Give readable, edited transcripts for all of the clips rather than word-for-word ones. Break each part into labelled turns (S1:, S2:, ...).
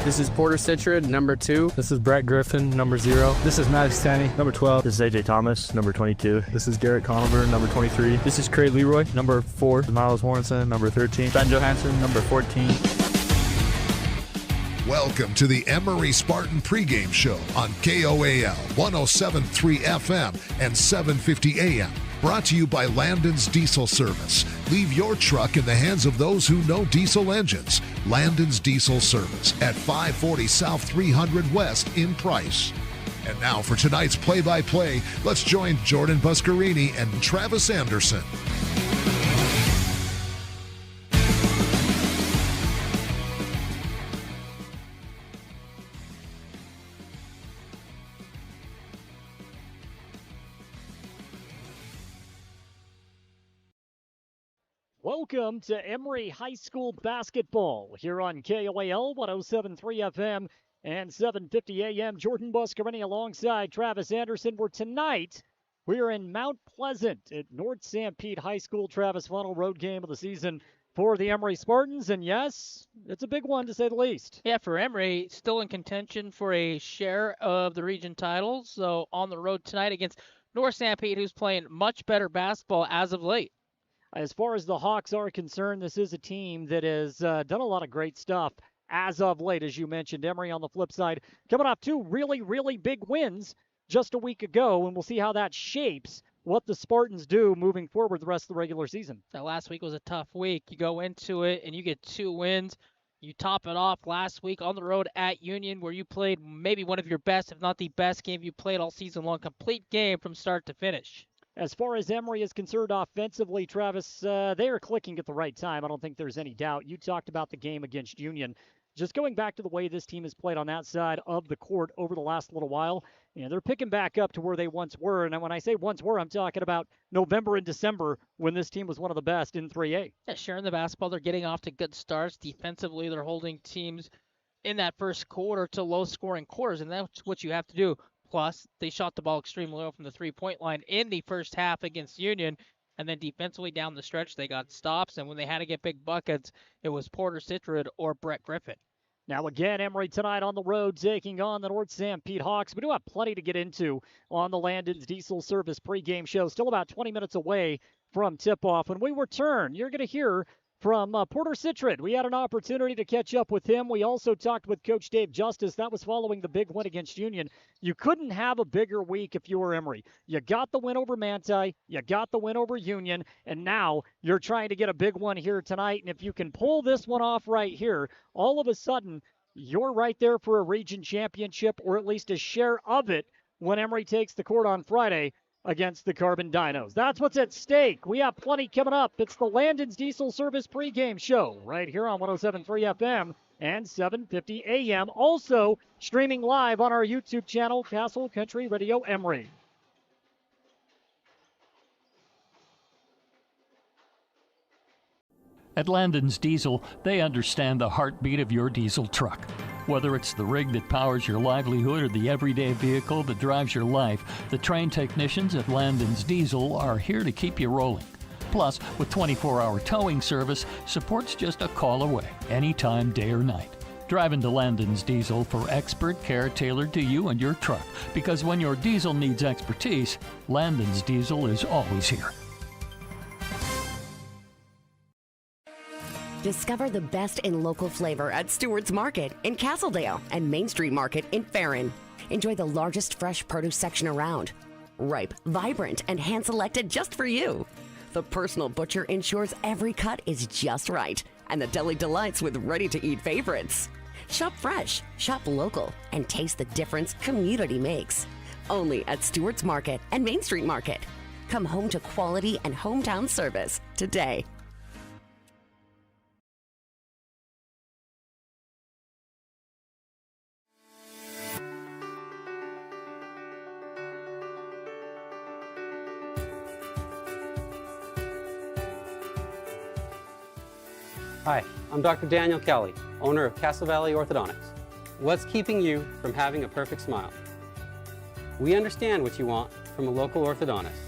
S1: This is Porter Citrid, number 2.
S2: This is Brett Griffin, number 0.
S3: This is Maddox Tanny, number 12.
S4: This is AJ Thomas, number 22.
S5: This is Garrett Conover, number 23.
S6: This is Craig Leroy, number 4.
S5: Miles Warrenson, number 13.
S7: Ben Johansson, number 14.
S8: Welcome to the Emery Spartan pregame show on KOAL 107.3 FM and 750 AM. Brought to you by Landon's Diesel Service. Leave your truck in the hands of those who know diesel engines. Landon's Diesel Service at 540 South 300 West in Price. And now for tonight's play-by-play, let's join Jordan Buscarini and Travis Anderson.
S9: Welcome to Emery High School basketball here on KOAL 107.3 FM and 750 AM. Jordan Buscarini alongside Travis Anderson. We're in Mount Pleasant at North Sanpete High School. Travis, final road game of the season for the Emery Spartans. And yes, it's a big one to say the least.
S10: Yeah, for Emery, still in contention for a share of the region title. So on the road tonight against North Sanpete, who's playing much better basketball as of late.
S9: As far as the Hawks are concerned, this is a team that has done a lot of great stuff as of late, as you mentioned. Emery on the flip side, coming off 2 really, really big wins just a week ago, and we'll see how that shapes what the Spartans do moving forward the rest of the regular season.
S10: That last week was a tough week. You go into it and you get 2 wins. You top it off last week on the road at Union, where you played maybe one of your best, if not the best game you played all season long. Complete game from start to finish.
S9: As far as Emery is concerned offensively, Travis, they are clicking at the right time. I don't think there's any doubt. You talked about the game against Union. Just going back to the way this team has played on that side of the court over the last little while, they're picking back up to where they once were. And when I say once were, I'm talking about November and December when this team was one of the best in 3A.
S10: Yeah, sharing the basketball. They're getting off to good starts. Defensively, they're holding teams in that first quarter to low-scoring quarters, and that's what you have to do. Plus, they shot the ball extremely low from the three-point line in the first half against Union. And then defensively down the stretch, they got stops. And when they had to get big buckets, it was Porter Citrid or Brett Griffin.
S9: Now again, Emery tonight on the road taking on the North Sanpete Hawks. We do have plenty to get into on the Landon's Diesel Service pregame show. Still about 20 minutes away from tip-off. When we return, you're going to hear from Porter Citrid. We had an opportunity to catch up with him. We also talked with Coach Dave Justice. That was following the big win against Union. You couldn't have a bigger week if you were Emery. You got the win over Manti. You got the win over Union. And now you're trying to get a big one here tonight. And if you can pull this one off right here, all of a sudden you're right there for a region championship, or at least a share of it when Emery takes the court on Friday against the Carbon Dinos. That's what's at stake. We have plenty coming up. It's the Landon's Diesel Service pregame show right here on 107.3 FM and 750 AM. Also streaming live on our YouTube channel, Castle Country Radio Emery.
S11: At Landon's Diesel, they understand the heartbeat of your diesel truck. Whether it's the rig that powers your livelihood or the everyday vehicle that drives your life, the trained technicians at Landon's Diesel are here to keep you rolling. Plus, with 24-hour towing service, support's just a call away, anytime, day or night. Drive into Landon's Diesel for expert care tailored to you and your truck, because when your diesel needs expertise, Landon's Diesel is always here.
S12: Discover the best in local flavor at Stewart's Market in Castledale and Main Street Market in Farron. Enjoy the largest fresh produce section around. Ripe, vibrant, and hand-selected just for you. The personal butcher ensures every cut is just right, and the deli delights with ready-to-eat favorites. Shop fresh, shop local, and taste the difference community makes. Only at Stewart's Market and Main Street Market. Come home to quality and hometown service today.
S13: Hi, I'm Dr. Daniel Kelly, owner of Castle Valley Orthodontics. What's keeping you from having a perfect smile? We understand what you want from a local orthodontist,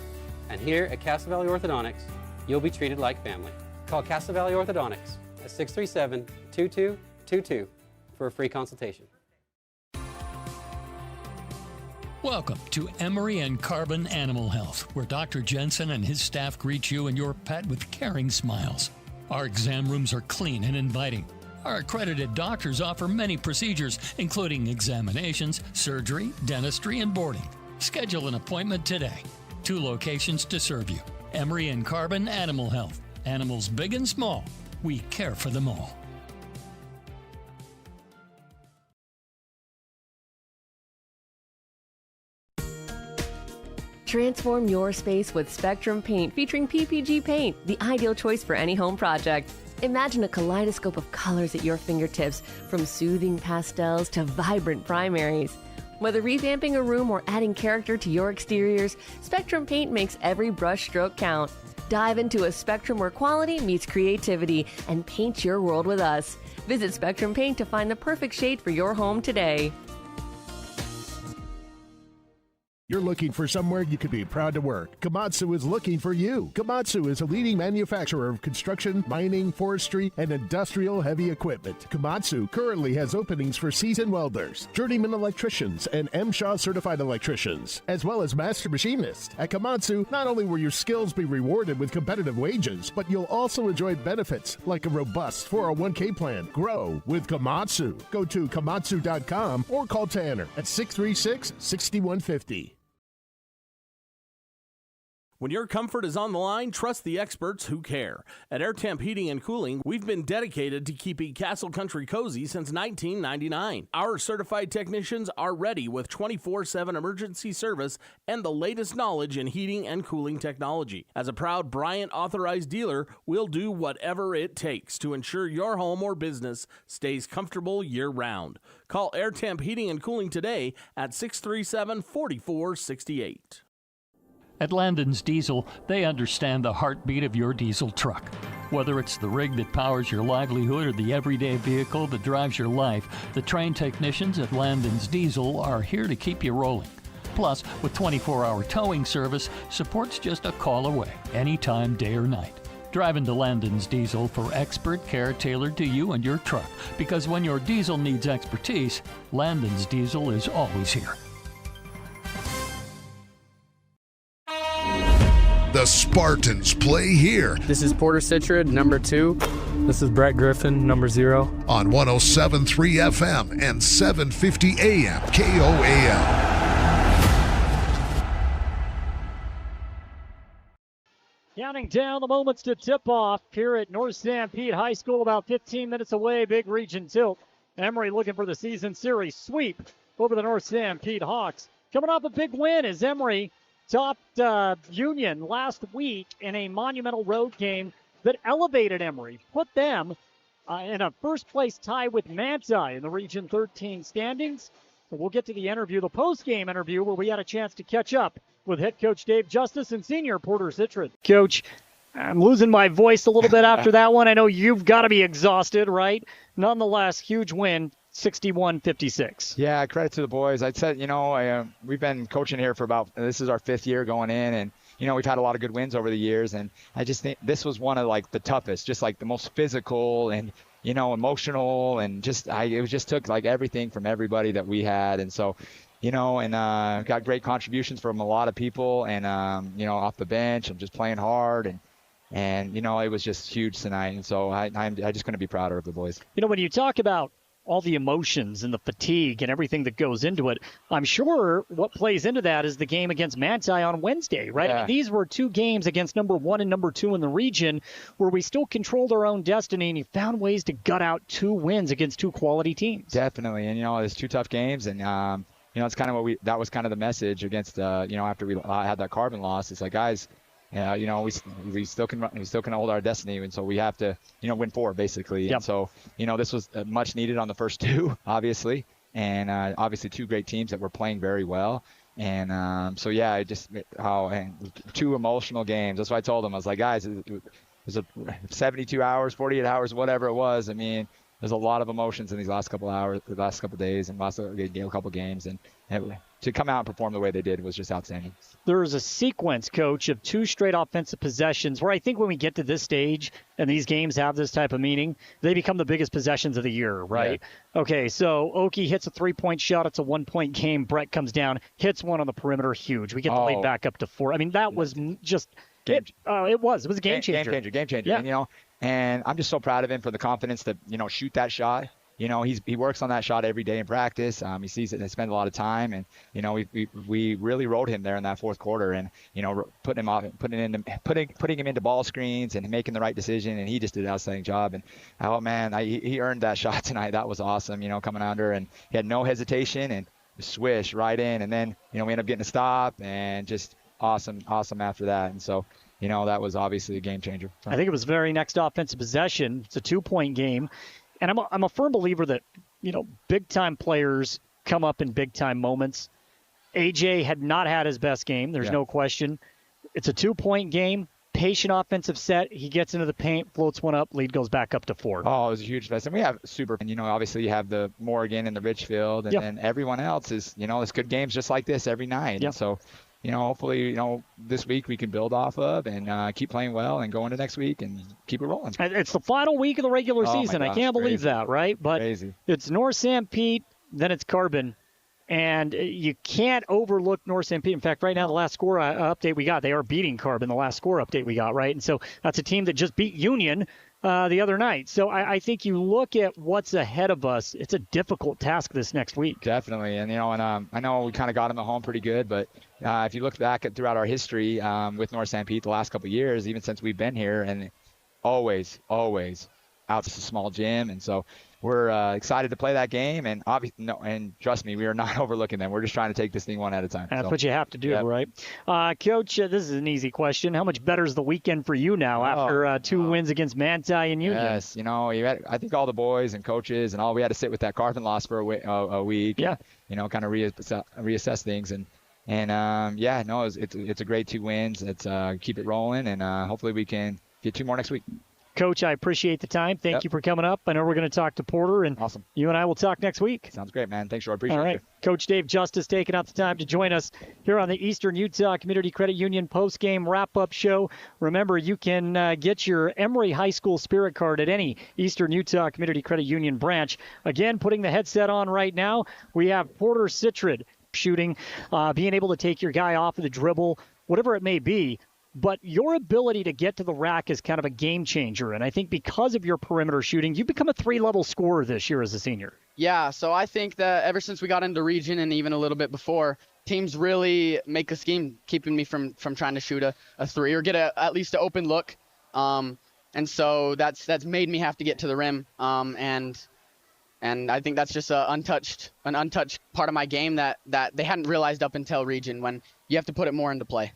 S13: and here at Castle Valley Orthodontics, you'll be treated like family. Call Castle Valley Orthodontics at 637-2222 for a free consultation.
S11: Welcome to Emery and Carbon Animal Health, where Dr. Jensen and his staff greet you and your pet with caring smiles. Our exam rooms are clean and inviting. Our accredited doctors offer many procedures, including examinations, surgery, dentistry, and boarding. Schedule an appointment today. 2 locations to serve you. Emery and Carbon Animal Health. Animals big and small. We care for them all.
S7: Transform your space with Spectrum Paint featuring PPG paint, the ideal choice for any home project. Imagine a kaleidoscope of colors at your fingertips, from soothing pastels to vibrant primaries. Whether revamping a room or adding character to your exteriors, Spectrum Paint makes every brush stroke count. Dive into a spectrum where quality meets creativity and paint your world with us. Visit Spectrum Paint to find the perfect shade for your home today.
S14: You're looking for somewhere you could be proud to work. Komatsu is looking for you. Komatsu is a leading manufacturer of construction, mining, forestry, and industrial heavy equipment. Komatsu currently has openings for seasoned welders, journeyman electricians, and MSHA certified electricians, as well as master machinists. At Komatsu, not only will your skills be rewarded with competitive wages, but you'll also enjoy benefits like a robust 401k plan. Grow with Komatsu. Go to komatsu.com or call Tanner at 636-6150.
S15: When your comfort is on the line, trust the experts who care. At Air Temp Heating and Cooling, we've been dedicated to keeping Castle Country cozy since 1999. Our certified technicians are ready with 24/7 emergency service and the latest knowledge in heating and cooling technology. As a proud Bryant authorized dealer, we'll do whatever it takes to ensure your home or business stays comfortable year-round. Call Air Temp Heating and Cooling today at 637-4468.
S11: At Landon's Diesel, they understand the heartbeat of your diesel truck. Whether it's the rig that powers your livelihood or the everyday vehicle that drives your life, the trained technicians at Landon's Diesel are here to keep you rolling. Plus, with 24-hour towing service, support's just a call away, anytime, day or night. Drive into Landon's Diesel for expert care tailored to you and your truck, because when your diesel needs expertise, Landon's Diesel is always here.
S8: The Spartans play here.
S1: This is Porter Citrid, number 2.
S2: This is Brett Griffin, number 0.
S8: On 107.3 FM and 750 AM KOAL.
S9: Counting down the moments to tip-off here at North Sanpete High School, about 15 minutes away, big region tilt. Emery looking for the season series sweep over the North Sanpete Hawks. Coming off a big win as Emery topped Union last week in a monumental road game that elevated Emery, put them in a first-place tie with Manti in the Region 13 standings. So we'll get to the interview, the post-game interview, where we had a chance to catch up with head coach Dave Justice and senior Porter Citrid. Coach, I'm losing my voice a little bit after that one. I know you've got to be exhausted, right? Nonetheless, huge win. 61-56.
S6: Yeah, credit to the boys. I'd said, we've been coaching here for this is our 5th year going in, and, we've had a lot of good wins over the years, and I just think this was one of, the toughest, just, the most physical and, emotional, and it just took, everything from everybody that we had, and so, got great contributions from a lot of people, and, off the bench, and just playing hard, and it was just huge tonight, and so I'm just going to be prouder of the boys.
S9: When you talk about all the emotions and the fatigue and everything that goes into it, I'm sure what plays into that is the game against Manti on Wednesday, right?
S6: Yeah.
S9: I mean, these were 2 games against number 1 and number 2 in the region where we still controlled our own destiny, and you found ways to gut out 2 wins against 2 quality teams.
S6: Definitely, and it's 2 tough games, and it's kind of that was kind of the message against after we had that Carbon loss. It's like, guys, we still can hold our destiny, and so we have to win 4 basically.
S9: Yep.
S6: And so this was much needed on the first 2, obviously, and obviously 2 great teams that were playing very well. And it just 2 emotional games. That's why I told them, I was like, guys, it was 72 hours, 48 hours, whatever it was. I mean, there's a lot of emotions in these last couple hours, the last couple days, and last couple games, and to come out and perform the way they did was just outstanding.
S9: There was a sequence, Coach, of 2 straight offensive possessions where I think when we get to this stage and these games have this type of meaning, they become the biggest possessions of the year, right? Yeah. Okay, so Oki hits a 3-point shot. It's a 1-point game. Brett comes down, hits one on the perimeter, huge. We get the lead back up to 4. I mean, that was just it was a game changer.
S6: Game changer.
S9: Yeah.
S6: And I'm just so proud of him for the confidence to, shoot that shot. He works on that shot every day in practice. He sees it and spends a lot of time. And, we really rode him there in that fourth quarter and, putting him into ball screens and making the right decision. And he just did an outstanding job. And, he earned that shot tonight. That was awesome, coming under. And he had no hesitation and swish right in. And then, we ended up getting a stop and just awesome after that. And so, that was obviously a game changer.
S9: I think it was the very next offensive possession. It's a 2-point game. And I'm a firm believer that, big-time players come up in big-time moments. AJ had not had his best game. There's no question. It's a 2-point game, patient offensive set. He gets into the paint, floats one up, lead goes back up to 4.
S6: Oh, it was a huge mess. And we have and, obviously you have the Morgan and the Richfield, and then everyone else is, it's good games just like this every night. And so, hopefully, this week we can build off of and keep playing well and go into next week and keep it rolling.
S9: It's the final week of the regular season. I can't believe that, right? But it's North Sanpete, then it's Carbon. And you can't overlook North Sanpete. In fact, right now, the last score update we got, they are beating Carbon, the last score update we got, right? And so that's a team that just beat Union the other night. So I think you look at what's ahead of us, it's a difficult task this next week.
S6: Definitely. And, I know we kind of got them at home pretty good, but if you look back throughout our history with North Sanpete the last couple of years, even since we've been here, and always out to a small gym. And so we're excited to play that game. And and trust me, we are not overlooking them. We're just trying to take this thing one at a time.
S9: That's what you have to do, right? Coach, this is an easy question. How much better is the weekend for you now after 2 wins against Manti and Union?
S6: Yes, I think all the boys and coaches and all, we had to sit with that Carbon loss for a week.
S9: Yeah.
S6: And, kind of reassess things. It's a great 2 wins. Let's keep it rolling, and hopefully we can get 2 more next week.
S9: Coach, I appreciate the time. Thank you for coming up. I know we're going to talk to Porter, and you and I will talk next week.
S6: Sounds great, man. Thanks, Roy. Appreciate it.
S9: All right. Coach Dave Justice taking out the time to join us here on the Eastern Utah Community Credit Union post-game wrap-up show. Remember, you can get your Emery High School Spirit Card at any Eastern Utah Community Credit Union branch. Again, putting the headset on right now, we have Porter Citrid shooting, being able to take your guy off of the dribble, whatever it may be. But your ability to get to the rack is kind of a game changer. And I think because of your perimeter shooting, you've become a 3-level scorer this year as a senior.
S16: Yeah, so I think that ever since we got into region and even a little bit before, teams really make a scheme keeping me from trying to shoot a 3 or get at least an open look. And so that's made me have to get to the rim. And I think that's just an untouched part of my game that they hadn't realized up until region, when you have to put it more into play.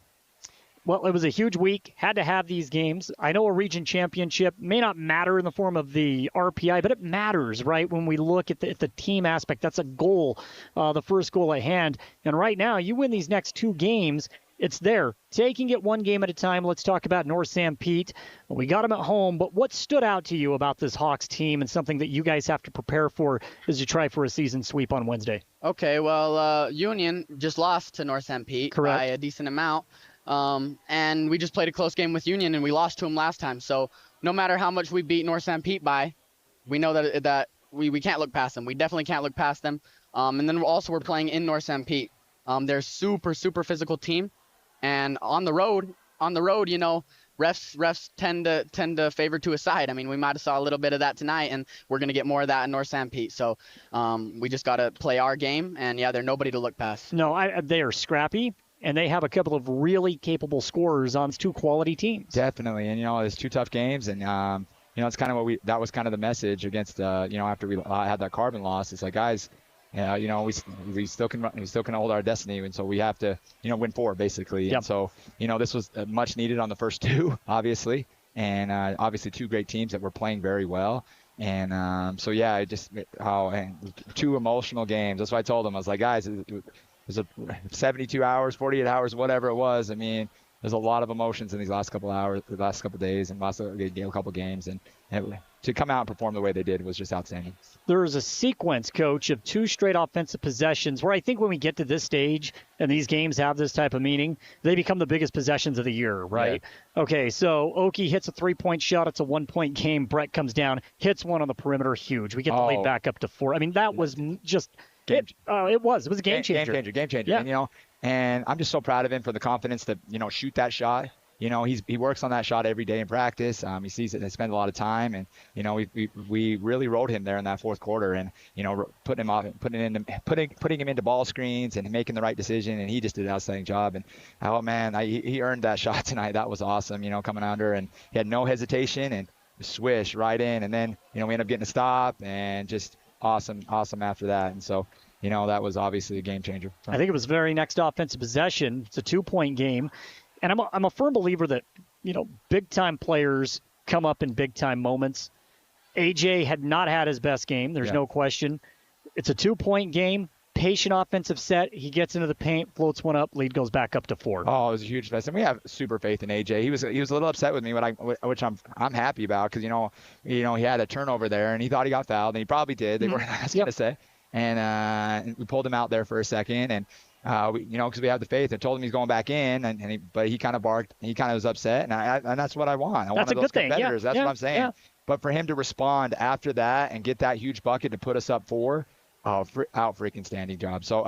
S9: Well, it was a huge week. Had to have these games. I know a region championship may not matter in the form of the RPI, but it matters, right? When we look at the team aspect, that's a goal, the first goal at hand. And right now, you win these next 2 games, it's there. Taking it 1 game at a time. Let's talk about North Sanpete. We got them at home, but what stood out to you about this Hawks team and something that you guys have to prepare for as you try for a season sweep on Wednesday?
S16: Okay, well, Union just lost to North Sanpete by a decent amount. And we just played a close game with Union, and we lost to them last time. So no matter how much we beat North Sanpete by, we know that we can't look past them. We definitely can't look past them. And then we're playing in North Sanpete. They're super physical team, and on the road, refs tend to favor to a side. I mean, we might have saw a little bit of that tonight, and we're gonna get more of that in North Sanpete. So we just gotta play our game, and they're nobody to look past.
S9: No, they are scrappy. And they have a couple of really capable scorers on 2 quality teams.
S6: Definitely. And, it's 2 tough games. And, it's kind of that was kind of the message against, after we had that Carbon loss. It's like, guys, we still can hold our destiny. And so we have to, win 4, basically.
S9: Yep.
S6: And so, this was much needed on the first 2, obviously. And obviously 2 great teams that were playing very well. And and 2 emotional games. That's why I told them. I was like, guys, it was 72 hours, 48 hours, whatever it was. I mean, there's a lot of emotions in these last couple hours, the last couple days, and a couple games. And to come out and perform the way they did was just outstanding.
S9: There's a sequence, Coach, of 2 straight offensive possessions where I think when we get to this stage and these games have this type of meaning, they become the biggest possessions of the year, right? Yeah. Okay, so Oki hits a 3-point shot. It's a 1-point game. Brett comes down, hits one on the perimeter, huge. We get the lead back up to 4. I mean, that was just it was a game changer.
S6: Game changer.
S9: Yeah.
S6: And I'm just so proud of him for the confidence to, shoot that shot. He works on that shot every day in practice. He sees it. They spend a lot of time, and we really rode him there in that fourth quarter, and putting him into ball screens and making the right decision, and he just did an outstanding job. And he earned that shot tonight. That was awesome. Coming under, and he had no hesitation and swish right in, and then we ended up getting a stop and just awesome after that. And so that was obviously a game changer.
S9: I think it was very next offensive possession. It's a 2-point game. And I'm a firm believer that, big-time players come up in big-time moments. AJ had not had his best game. There's no question. It's a 2-point game, patient offensive set. He gets into the paint, floats one up, lead goes back up to 4.
S6: Oh, it was a huge mess. And we have super faith in AJ. He was a little upset with me, which I'm happy about because, he had a turnover there, and he thought he got fouled, and he probably did. They weren't asking to say. And we pulled him out there for a second, and because we have the faith. I told him he's going back in, but he kind of barked. He kind of was upset, and that's what I want. I want those competitors. That's what I'm saying. Yeah. But for him to respond after that and get that huge bucket to put us up 4, freaking standing job. So,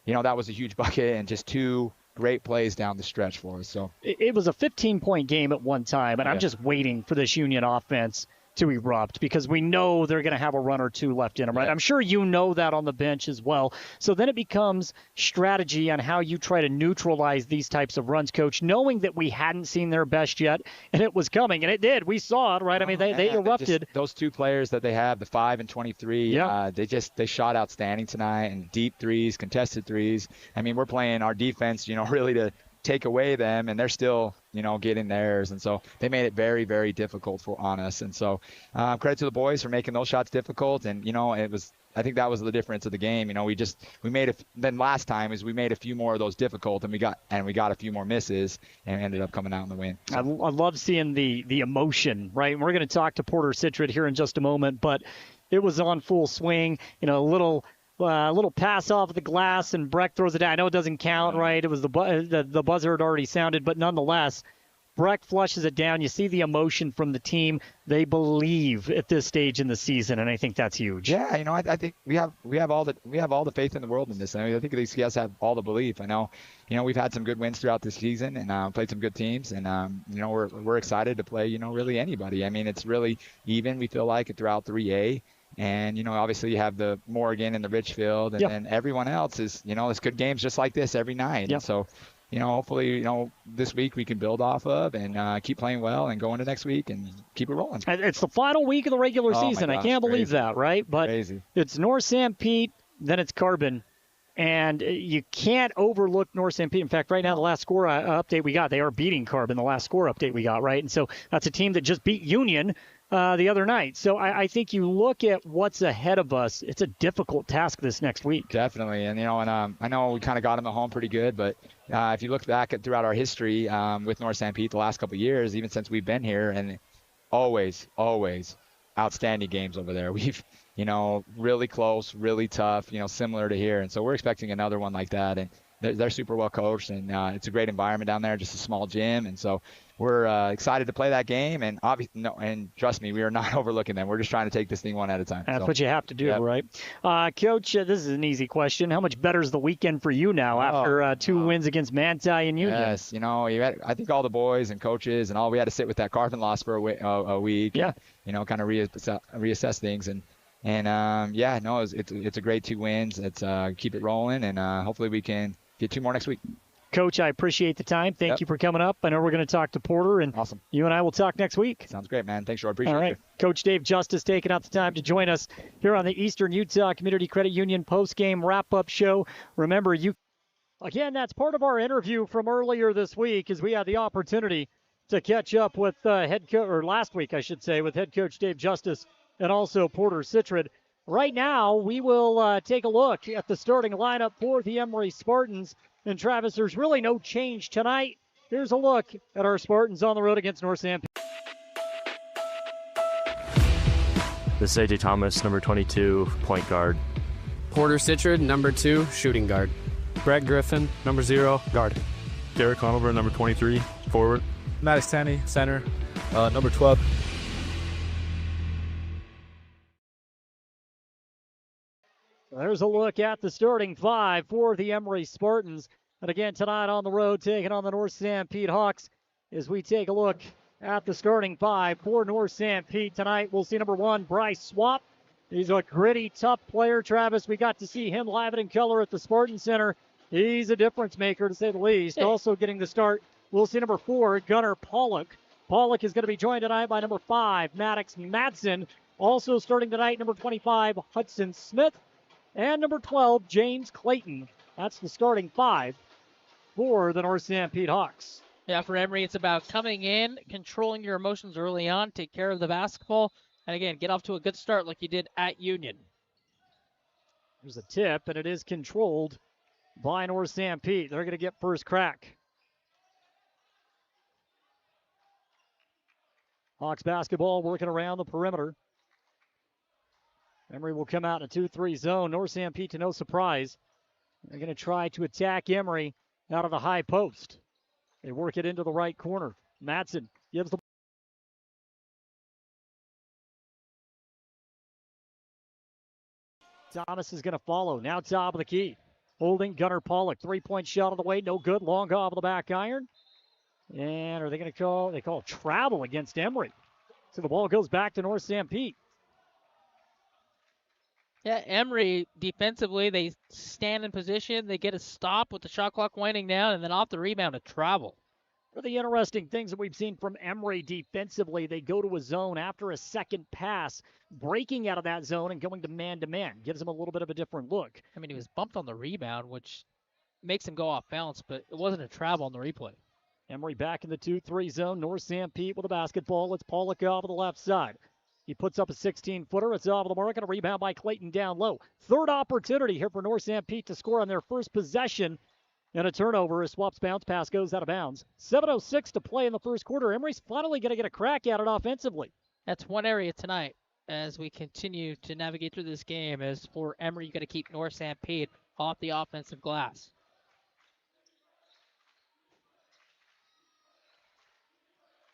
S6: that was a huge bucket and just 2 great plays down the stretch for us. So
S9: it was a 15-point game at one time, and I'm just waiting for this Union offense to erupt because we know they're going to have a run or 2 left in them, right? I'm sure that on the bench as well. So then it becomes strategy on how you try to neutralize these types of runs, Coach, knowing that we hadn't seen their best yet, and it was coming, and it did. We saw it, right? I mean, they erupted.
S6: Those 2 players that they have, the 5 and 23, they shot outstanding tonight, and deep threes, contested threes. I mean, we're playing our defense, really to take away them, and they're still getting theirs, and so they made it very, very difficult on us. And so credit to the boys for making those shots difficult. And I think that was the difference of the game. We made then last time is we made a few more of those difficult, and we got a few more misses and ended up coming out in the win. So.
S9: I love seeing the emotion, right? And we're going to talk to Porter Citrud here in just a moment, but it was on full swing. A little pass off the glass, and Breck throws it down. I know it doesn't count, right? It was the buzzer had already sounded, but nonetheless, Breck flushes it down. You see the emotion from the team. They believe at this stage in the season, and I think that's huge.
S6: Yeah, I think we have all the faith in the world in this. I think these guys have all the belief. I know, we've had some good wins throughout this season and played some good teams, and we're excited to play really anybody. I mean, it's really even. We feel like it throughout 3A. And, obviously you have the Morgan and the Richfield, and then everyone else is, it's good games just like this every night. And so, hopefully, this week we can build off of and keep playing well and go into next week and keep it rolling.
S9: It's the final week of the regular season. I can't believe that, right? But it's North Sanpete, then it's Carbon. And you can't overlook North Sanpete. In fact, right now, the last score update we got, they are beating Carbon, the last score update we got, right? And so that's a team that just beat Union the other night. So I think you look at what's ahead of us. It's a difficult task this next week.
S6: Definitely. And, I know we kind of got them at home pretty good, but if you look back throughout our history with North Sanpete the last couple of years, even since we've been here, and always outstanding games over there. We've, really close, really tough, similar to here. And so we're expecting another one like that. And they're super well coached, and it's a great environment down there, just a small gym. And so we're excited to play that game. And and trust me, we are not overlooking them. We're just trying to take this thing one at a time.
S9: That's what you have to do, right? Coach, this is an easy question. How much better is the weekend for you now after 2 wins against Manti and Union?
S6: Yes, I think all the boys and coaches and all, we had to sit with that Carvin loss for a week.
S9: Yeah.
S6: And, kind of reassess things. It's a great 2 wins. Let's keep it rolling, and hopefully we can get 2 more next week.
S9: Coach, I appreciate the time. Thank you for coming up. I know we're going to talk to Porter, and
S6: awesome.
S9: You and I will talk next week.
S6: Sounds great, man. Thanks, George. Appreciate it.
S9: All right. Coach Dave Justice taking out the time to join us here on the Eastern Utah Community Credit Union postgame wrap-up show. Remember, again, that's part of our interview from earlier this week, as we had the opportunity to catch up with last week, I should say, with head coach Dave Justice and also Porter Citrud. Right now, we will take a look at the starting lineup for the Emery Spartans. And Travis, there's really no change tonight. Here's a look at our Spartans on the road against North Sanpete.
S4: This is AJ Thomas, number 22, point guard.
S1: Porter Citrid, number 2, shooting guard.
S2: Brett Griffin, number 0, guard.
S5: Derek Conover, number 23, forward.
S3: Matt Stanley, center.
S5: Number 12.
S9: There's a look at the starting 5 for the Emery Spartans. And again, tonight on the road, taking on the North Sanpete Hawks. As we take a look at the starting 5 for North Sanpete tonight, we'll see number 1, Bryce Swap. He's a gritty, tough player, Travis. We got to see him live and in color at the Spartan Center. He's a difference maker, to say the least. Also getting the start, we'll see number 4, Gunnar Pollock. Pollock is going to be joined tonight by number 5, Maddox Madsen. Also starting tonight, number 25, Hudson Smith. And number 12, James Clayton. That's the starting 5 for the North Sanpete Hawks.
S10: Yeah, for Emery, it's about coming in, controlling your emotions early on, take care of the basketball, and again, get off to a good start like you did at Union.
S9: There's a tip, and it is controlled by North Sanpete. They're going to get first crack. Hawks basketball working around the perimeter. Emery will come out in a 2-3 zone. North Sanpete, to no surprise, they're going to try to attack Emery out of the high post. They work it into the right corner. Madsen gives the Thomas is going to follow. Now top of the key. Holding Gunnar Pollock. 3-point shot on the way. No good. Long off of the back iron. And are they going to call? They call travel against Emery. So the ball goes back to North Sanpete.
S10: Yeah, Emery, defensively, they stand in position. They get a stop with the shot clock winding down, and then off the rebound, a travel.
S9: One of the interesting things that we've seen from Emery defensively, they go to a zone after a second pass, breaking out of that zone and going to man-to-man. Gives them a little bit of a different look.
S10: I mean, he was bumped on the rebound, which makes him go off balance, but it wasn't a travel on the replay.
S9: Emery back in the 2-3 zone. North Sanpete with the basketball. It's Pollock off of the left side. He puts up a 16-footer. It's off of the mark and a rebound by Clayton down low. Third opportunity here for North Sanpete to score on their first possession. And a turnover as Swap's bounce pass goes out of bounds. 7:06 to play in the first quarter. Emery's finally going to get a crack at it offensively.
S10: That's one area tonight as we continue to navigate through this game. As for Emery, you got to keep North Sanpete off the offensive glass.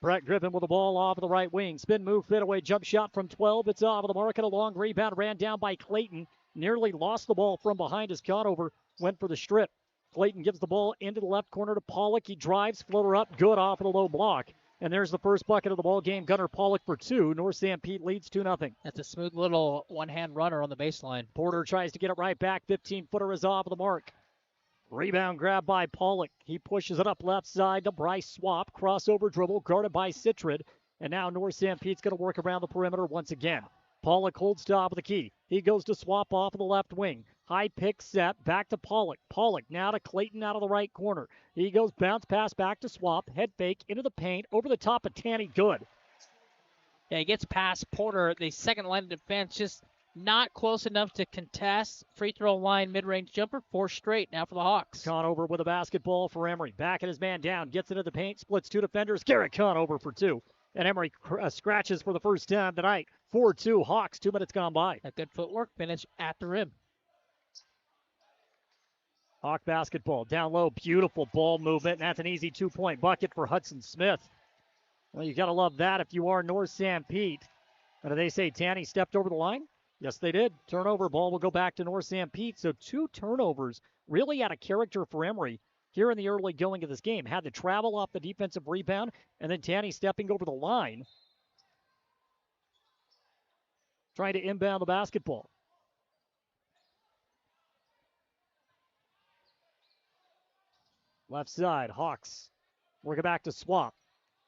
S9: Brett Griffin with the ball off of the right wing. Spin move, fadeaway jump shot from 12. It's off of the mark and a long rebound. Ran down by Clayton. Nearly lost the ball from behind as Conover went for the strip. Clayton gives the ball into the left corner to Pollock. He drives, floater up, good off of the low block. And there's the first bucket of the ball game. Gunnar Pollock for 2. North Sanpete leads 2-0.
S10: That's a smooth little one-hand runner on the baseline.
S9: Porter tries to get it right back. 15-footer is off of the mark. Rebound grab by Pollock. He pushes it up left side to Bryce Swap. Crossover dribble guarded by Citrid. And now North Sanpete's going to work around the perimeter once again. Pollock holds top of the key. He goes to Swap off of the left wing. High pick set, back to Pollock. Pollock now to Clayton out of the right corner. He goes bounce pass back to Swap. Head fake into the paint. Over the top of Tanny. Good.
S10: Yeah, he gets past Porter. The second line of defense just not close enough to contest. Free throw line, mid-range jumper. 4 straight now for the Hawks.
S9: Conover with a basketball for Emery. Backing his man down. Gets into the paint. Splits 2 defenders. Garrett Conover for 2. And Emery scratches for the first time tonight. 4-2 Hawks. 2 minutes gone by.
S10: A good footwork finish at the rim.
S9: Hawk basketball down low. Beautiful ball movement. And that's an easy 2-point bucket for Hudson Smith. Well, you got to love that if you are North Sanpete. And do they say Tanny stepped over the line? Yes, they did. Turnover. Ball will go back to North Sanpete. So 2 turnovers really out of character for Emery here in the early going of this game. Had to travel off the defensive rebound, and then Tanny stepping over the line, trying to inbound the basketball. Left side, Hawks. Work it back to Swap.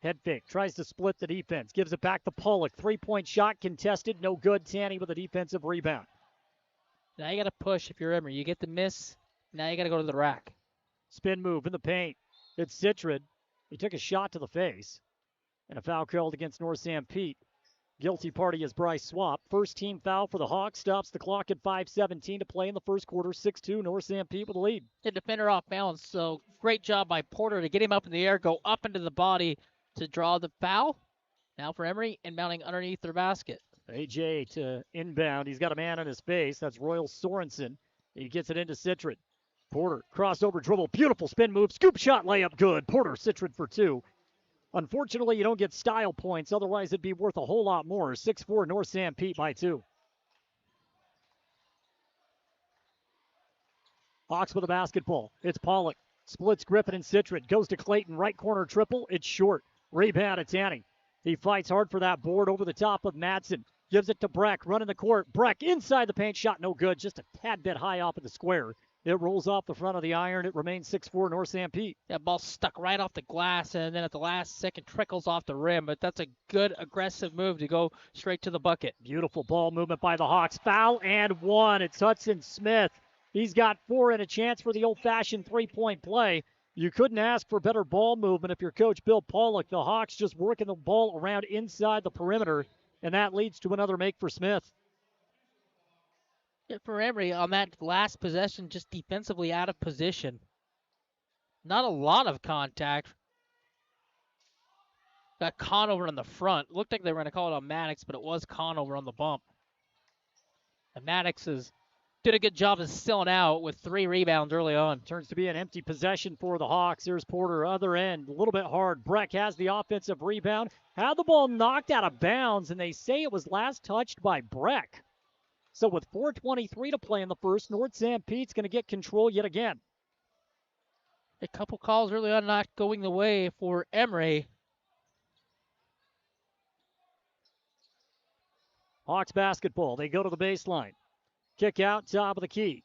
S9: Head fake, tries to split the defense. Gives it back to Pollock. 3-point shot contested, no good. Tanny with a defensive rebound.
S10: Now you got to push if you're Emery. You get the miss, now you got to go to the rack.
S9: Spin move in the paint. It's Citrid. He took a shot to the face. And a foul called against North Sanpete. Guilty party is Bryce Swap. First team foul for the Hawks. Stops the clock at 5:17 to play in the first quarter. 6-2 North Sanpete with the lead.
S10: The defender off balance, so great job by Porter to get him up in the air, go up into the body to draw the foul. Now for Emery, inbounding underneath their basket.
S9: AJ to inbound. He's got a man in his face. That's Royal Sorensen. He gets it into Citron. Porter, crossover dribble, beautiful spin move, scoop shot, layup, good. Porter, Citron for 2. Unfortunately, you don't get style points. Otherwise, it'd be worth a whole lot more. 6-4 North Sanpete by 2. Hawks with a basketball. It's Pollock. Splits Griffin and Citron. Goes to Clayton. Right corner triple. It's short. Rebound to Tanning. He fights hard for that board over the top of Madsen. Gives it to Breck. Running the court. Breck inside the paint. Shot no good. Just a tad bit high off of the square. It rolls off the front of the iron. It remains 6-4 North Sanpete.
S10: That ball stuck right off the glass, and then at the last second trickles off the rim. But that's a good aggressive move to go straight to the bucket.
S9: Beautiful ball movement by the Hawks. Foul and 1. It's Hudson Smith. He's got 4 and a chance for the old-fashioned three-point play. You couldn't ask for better ball movement if you're Coach Bill Pollock. The Hawks just working the ball around inside the perimeter, and that leads to another make for Smith.
S10: Yeah, for Emery, on that last possession, just defensively out of position. Not a lot of contact. Got Conover in the front. Looked like they were going to call it on Maddox, but it was Conover on the bump. And Maddox did a good job of selling out with 3 rebounds early on.
S9: Turns to be an empty possession for the Hawks. There's Porter, other end, a little bit hard. Breck has the offensive rebound. Had the ball knocked out of bounds, and they say it was last touched by Breck. So with 4:23 to play in the first, North Sanpete's going to get control yet again.
S10: A couple calls early on not going the way for Emery.
S9: Hawks basketball. They go to the baseline. Kick out, top of the key.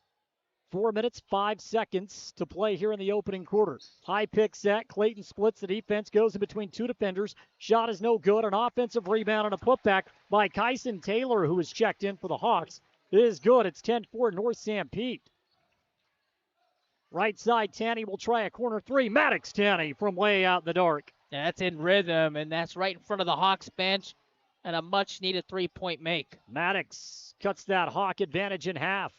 S9: 4 minutes, 5 seconds to play here in the opening quarter. High pick set. Clayton splits the defense, goes in between 2 defenders. Shot is no good. An offensive rebound and a putback by Kyson Taylor, who is checked in for the Hawks. It is good. It's 10-4 North Sanpete. Right side, Tanny will try a corner 3. Maddox Tanny from way out in the dark.
S10: Yeah, that's in rhythm, and that's right in front of the Hawks bench. And a much-needed 3-point make.
S9: Maddox cuts that Hawk advantage in half.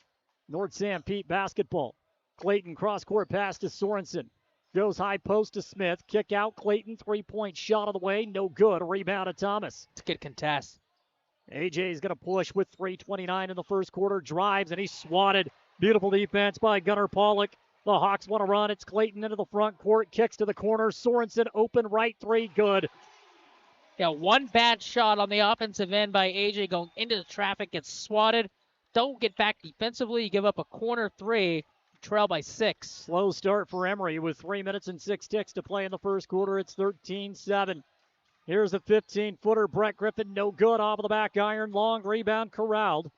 S9: North Sanpete basketball. Clayton cross-court pass to Sorensen. Goes high post to Smith. Kick out Clayton. 3-point shot of the way. No good. A rebound to Thomas.
S10: It's a good contest.
S9: AJ's going to push with 3:29 in the first quarter. Drives, and he's swatted. Beautiful defense by Gunnar Pollock. The Hawks want to run. It's Clayton into the front court. Kicks to the corner. Sorensen open right 3. Good.
S10: Yeah, one bad shot on the offensive end by AJ going into the traffic, gets swatted. Don't get back defensively. You give up a corner 3, trail by 6.
S9: Slow start for Emery with 3 minutes and 6 ticks to play in the first quarter. It's 13-7. Here's a 15-footer. Brett Griffin, no good off of the back iron. Long rebound corralled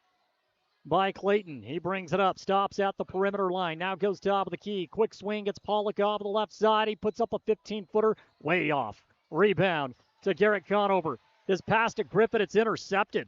S9: by Clayton. He brings it up, stops at the perimeter line. Now goes top of the key. Quick swing, gets Pollock off the left side. He puts up a 15-footer, way off. Rebound to Garrett Conover. His pass to Griffin, it's intercepted.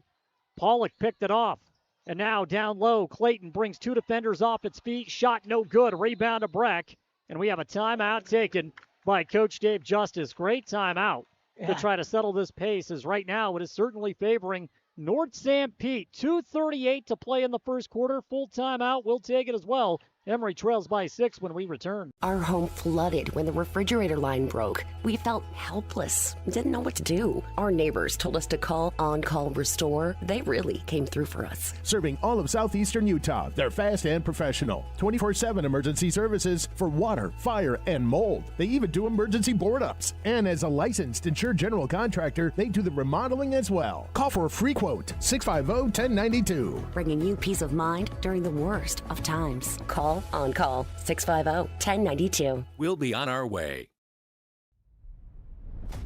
S9: Pollock picked it off. And now down low, Clayton brings 2 defenders off its feet. Shot no good. Rebound to Breck. And we have a timeout taken by Coach Dave Justice. Great timeout to try to settle this pace, as right now it is certainly favoring North Sanpete. 2:38 to play in the first quarter. Full timeout. We'll take it as well. Emery trails by 6 when we return.
S12: Our home flooded when the refrigerator line broke. We felt helpless, didn't know what to do. Our neighbors told us to call On Call Restore. They really came through for us.
S14: Serving all of southeastern Utah, they're fast and professional. 24/7 emergency services for water, fire, and mold. They even do emergency board-ups. And as a licensed insured general contractor, they do the remodeling as well. Call for a free quote, 650-1092.
S12: Bringing you peace of mind during the worst of times. Call On Call, 650-1092.
S17: We'll be on our way.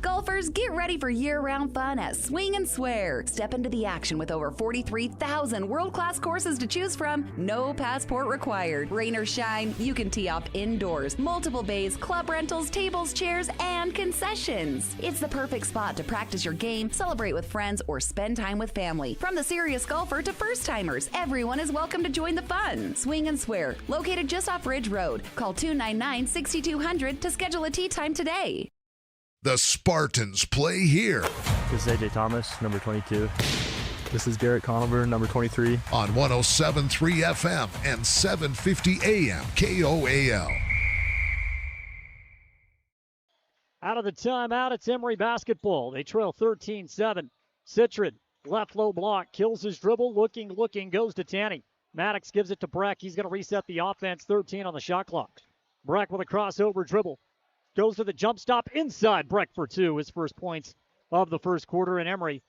S18: Golfers, get ready for year-round fun at Swing and Swear. Step into the action with over 43,000 world-class courses to choose from. No passport required. Rain or shine, you can tee off indoors. Multiple bays, club rentals, tables, chairs, and concessions. It's the perfect spot to practice your game, celebrate with friends, or spend time with family. From the serious golfer to first-timers, everyone is welcome to join the fun. Swing and Swear, located just off Ridge Road. Call 299-6200 to schedule a tee time today.
S8: The Spartans play here.
S4: This is AJ Thomas, number 22.
S5: This is Garrett Conover, number 23.
S8: On 107.3 FM and 750 AM KOAL.
S9: Out of the timeout, it's Emery basketball. They trail 13-7. Citron Left low block, kills his dribble, looking, goes to Tanny. Maddox gives it to Breck. He's going to reset the offense, 13 on the shot clock. Breck with a crossover dribble. Goes to the jump stop inside. Breck for two, his first points of the first quarter, and Emery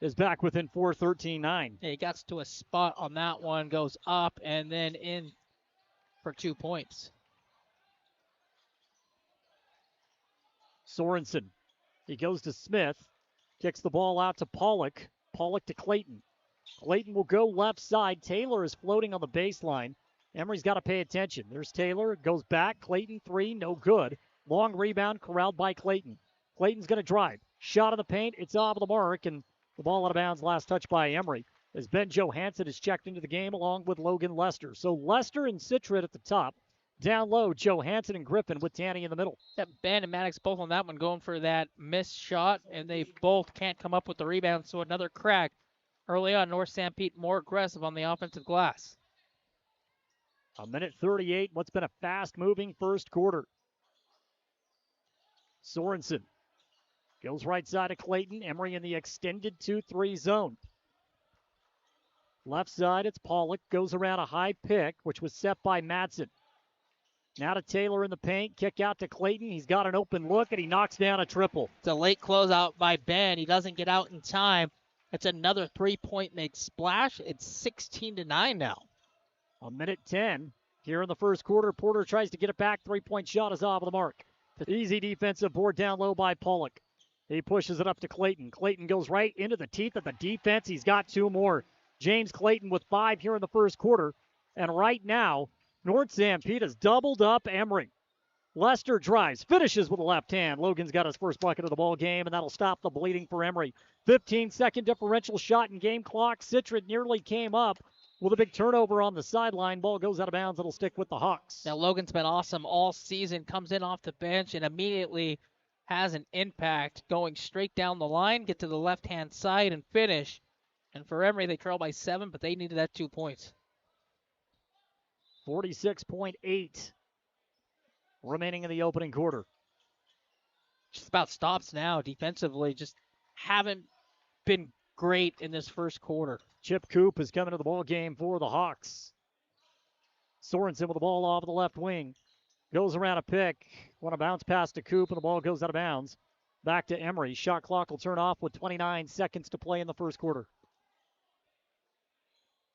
S9: is back within 4, 13-9.
S10: Yeah, he got to a spot on that one, goes up, and then in for 2 points.
S9: Sorensen. He goes to Smith. Kicks the ball out to Pollock. Pollock to Clayton. Clayton will go left side. Taylor is floating on the baseline. Emery's got to pay attention. There's Taylor. Goes back. Clayton, three. No good. Long rebound corralled by Clayton. Clayton's going to drive. Shot in the paint. It's off the mark, and the ball out of bounds. Last touch by Emery. As Ben Johansson is checked into the game along with Logan Lester. So Lester and Citrit at the top. Down low, Johansson and Griffin with Tanny in the middle.
S10: Yeah, Ben and Maddox both on that one going for that missed shot, and they both can't come up with the rebound. So another crack early on. North Sanpete more aggressive on the offensive glass.
S9: A minute 38, what's been a fast-moving first quarter. Sorensen goes right side of Clayton. Emery in the extended 2-3 zone. Left side, it's Pollock. Goes around a high pick, which was set by Madsen. Now to Taylor in the paint. Kick out to Clayton. He's got an open look, and he knocks down a triple.
S10: It's a late closeout by Ben. He doesn't get out in time. It's another three-point make splash. It's 16-9 now.
S9: A minute 10 here in the first quarter. Porter tries to get it back. Three-point shot is off the mark. Easy defensive board down low by Pollock. He pushes it up to Clayton. Clayton goes right into the teeth of the defense. He's got two more. James Clayton with 5 here in the first quarter. And right now, North Sanpete has doubled up Emery. Lester drives, finishes with a left hand. Logan's got his first bucket of the ball game, and that'll stop the bleeding for Emery. 15-second differential shot in game clock. Citrit nearly came up with a big turnover on the sideline. Ball goes out of bounds. It'll stick with the Hawks.
S10: Now, Logan's been awesome all season. Comes in off the bench and immediately has an impact, going straight down the line, get to the left-hand side, and finish. And for Emery, they trail by 7, but they needed that 2 points.
S9: 46.8 remaining in the opening quarter.
S10: Just about stops now defensively. Just haven't been great in this first quarter.
S9: Chip Coop is coming to the ball game for the Hawks. Sorensen with the ball off the left wing. Goes around a pick. Want to bounce pass to Coop, and the ball goes out of bounds. Back to Emery. Shot clock will turn off with 29 seconds to play in the first quarter.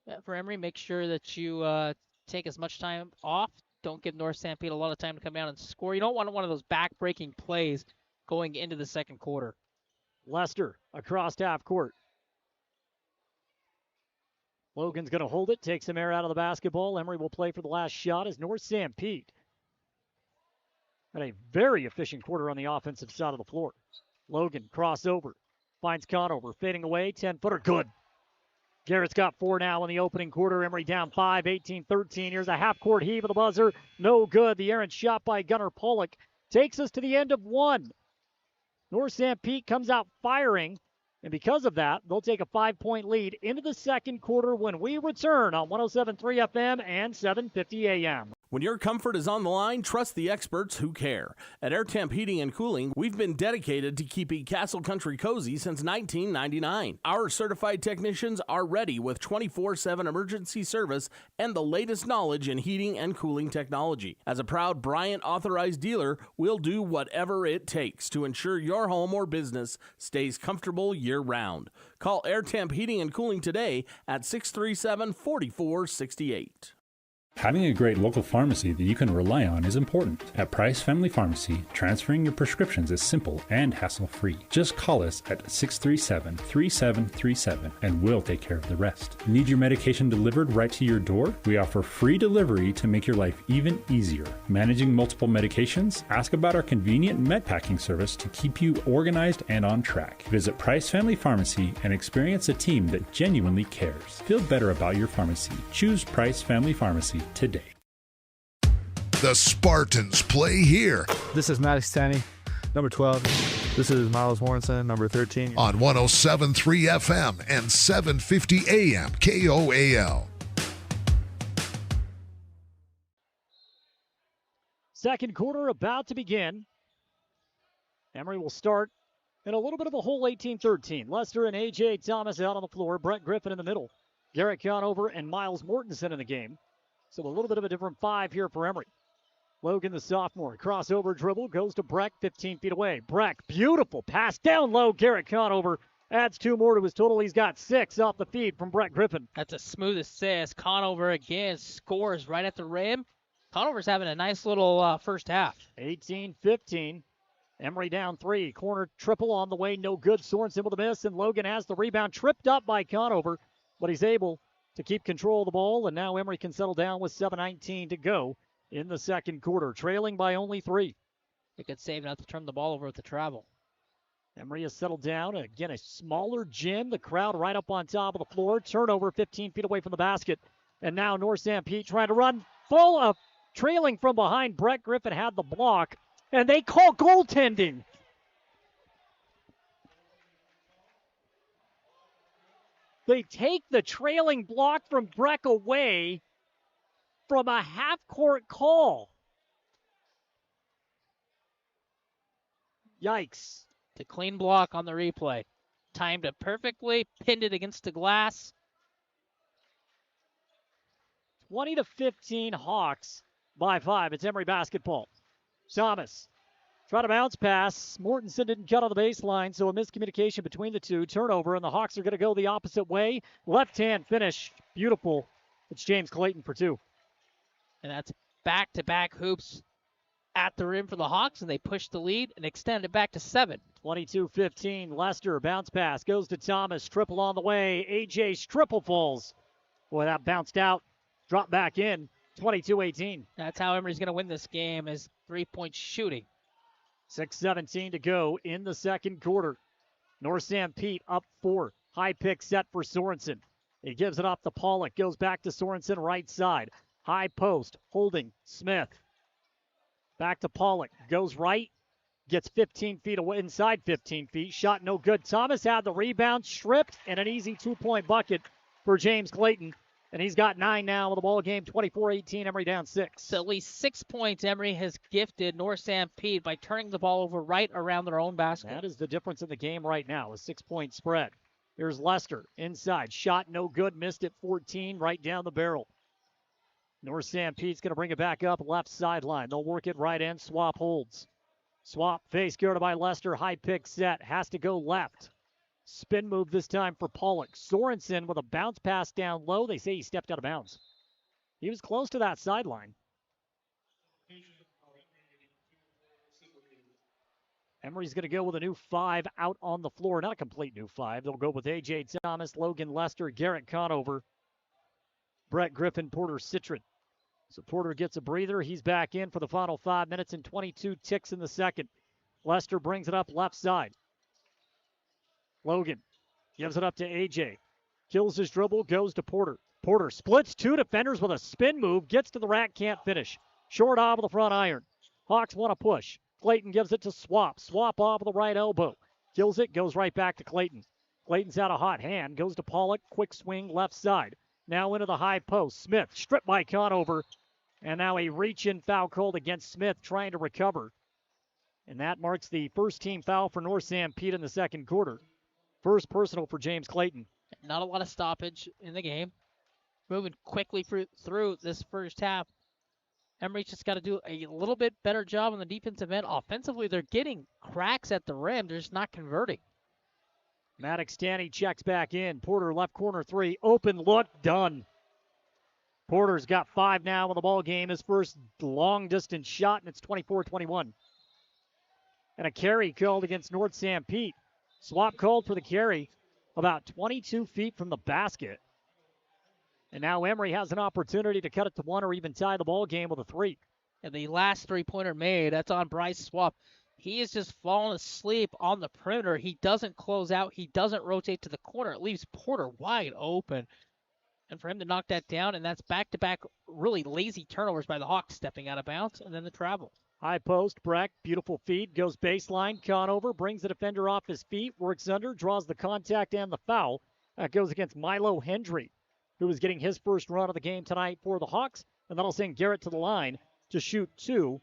S10: Yeah, for Emery, make sure that you take as much time off. Don't give North Sanpete a lot of time to come down and score. You don't want one of those back-breaking plays going into the second quarter.
S9: Lester across half court. Logan's going to hold it, take some air out of the basketball. Emery will play for the last shot as North Sanpete had a very efficient quarter on the offensive side of the floor. Logan crossover, finds Conover, fading away, 10-footer, good. Garrett's got 4 now in the opening quarter. Emery down 5, 18-13. Here's a half-court heave of the buzzer. No good. The errant shot by Gunnar Pollock takes us to the end of 1. North Sanpete comes out firing, and because of that, they'll take a 5-point lead into the second quarter when we return on 107.3 FM and 750 AM.
S15: When your comfort is on the line, trust the experts who care. At Air Temp Heating and Cooling, we've been dedicated to keeping Castle Country cozy since 1999. Our certified technicians are ready with 24/7 emergency service and the latest knowledge in heating and cooling technology. As a proud Bryant authorized dealer, we'll do whatever it takes to ensure your home or business stays comfortable year-round. Call Air Temp Heating and Cooling today at 637-4468.
S3: Having a great local pharmacy that you can rely on is important. At Price Family Pharmacy, transferring your prescriptions is simple and hassle-free. Just call us at 637-3737 and we'll take care of the rest. Need your medication delivered right to your door? We offer free delivery to make your life even easier. Managing multiple medications? Ask about our convenient med packing service to keep you organized and on track. Visit Price Family Pharmacy and experience a team that genuinely cares. Feel better about your pharmacy. Choose Price Family Pharmacy today.
S8: The Spartans play here.
S5: This is Maddox Tanny, number 12. This is Miles Warrenson, number 13.
S8: On 107.3 FM and 750 AM KOAL.
S9: Second quarter about to begin. Emery will start And a little bit of a hole 18-13. Lester and A.J. Thomas out on the floor. Brett Griffin in the middle. Garrett Conover and Miles Mortensen in the game. So a little bit of a different five here for Emery. Logan, the sophomore, crossover dribble, goes to Breck, 15 feet away. Breck, beautiful pass down low. Garrett Conover adds 2 more to his total. He's got 6 off the feed from Brett Griffin.
S10: That's a smooth assist. Conover again scores right at the rim. Conover's having a nice little first half.
S9: 18-15. Emery down 3. Corner triple on the way. No good. Sorensen with a miss, and Logan has the rebound. Tripped up by Conover, but he's able to keep control of the ball, and now Emery can settle down with 7:19 to go in the second quarter, trailing by only 3.
S10: A good save not to turn the ball over with the travel.
S9: Emery has settled down. Again, a smaller gym. The crowd right up on top of the floor. Turnover 15 feet away from the basket. And now North Sanpete trying to run full of trailing from behind. Brett Griffin had the block, and they call goaltending. They take the trailing block from Breck away from a half-court call. Yikes.
S10: The clean block on the replay. Timed it perfectly, pinned it against the glass.
S9: 20-15 Hawks by 5. It's Emery basketball. Thomas try to bounce pass. Mortensen didn't cut on the baseline, so a miscommunication between the two. Turnover, and the Hawks are going to go the opposite way. Left-hand finish. Beautiful. It's James Clayton for 2.
S10: And that's back-to-back hoops at the rim for the Hawks, and they push the lead and extend it back to 7.
S9: 22-15. Lester, bounce pass, goes to Thomas. Triple on the way. A.J.'s triple falls. Boy, that bounced out. Dropped back in. 22-18.
S10: That's how Emery's going to win this game, is three-point shooting.
S9: 6:17 to go in the second quarter. North Sanpete up 4. High pick set for Sorensen. He gives it up to Pollock. Goes back to Sorensen right side. High post. Holding. Smith. Back to Pollock. Goes right. Gets 15 feet away. Inside 15 feet. Shot no good. Thomas had the rebound. Stripped. And an easy 2-point bucket for James Clayton. And he's got 9 now in the ball game. 24-18. Emery down 6.
S10: So at least 6 points Emery has gifted North Sanpete by turning the ball over right around their own basket.
S9: That is the difference in the game right now. A 6-point spread. Here's Lester. Inside. Shot no good. Missed at 14. Right down the barrel. North Sanpete's going to bring it back up left sideline. They'll work it right end. Swap holds. Swap face guarded by Lester. High pick set. Has to go left. Spin move this time for Pollock. Sorensen with a bounce pass down low. They say he stepped out of bounds. He was close to that sideline. Emery's going to go with a new 5 out on the floor. Not a complete new 5. They'll go with A.J. Thomas, Logan Lester, Garrett Conover, Brett Griffin, Porter Citron. So Porter gets a breather. He's back in for the final 5 minutes and 22 ticks in the second. Lester brings it up left side. Logan gives it up to A.J. Kills his dribble, goes to Porter. Porter splits 2 defenders with a spin move. Gets to the rack, can't finish. Short off of the front iron. Hawks want to push. Clayton gives it to Swap. Swap off of the right elbow. Kills it, goes right back to Clayton. Clayton's out a hot hand. Goes to Pollock. Quick swing left side. Now into the high post. Smith stripped by Conover. And now a reach-in foul called against Smith trying to recover. And that marks the first team foul for North Sanpete in the second quarter. First personal for James Clayton.
S10: Not a lot of stoppage in the game. Moving quickly through this first half. Emery's just got to do a little bit better job on the defensive end. Offensively, they're getting cracks at the rim. They're just not converting.
S9: Maddox Tanny checks back in. Porter left corner 3. Open look, done. Porter's got 5 now in the ball game. His first long-distance shot, and it's 24-21. And a carry called against North Sanpete. Swap called for the carry about 22 feet from the basket. And now Emery has an opportunity to cut it to 1 or even tie the ball game with a 3.
S10: And the last three-pointer made, that's on Bryce Swap. He is just falling asleep on the perimeter. He doesn't close out. He doesn't rotate to the corner. It leaves Porter wide open. And for him to knock that down, and that's back-to-back really lazy turnovers by the Hawks, stepping out of bounds, and then the travel.
S9: High post, Breck, beautiful feed, goes baseline, Conover, brings the defender off his feet, works under, draws the contact and the foul. That goes against Milo Hendry, who is getting his first run of the game tonight for the Hawks, and that'll send Garrett to the line to shoot 2.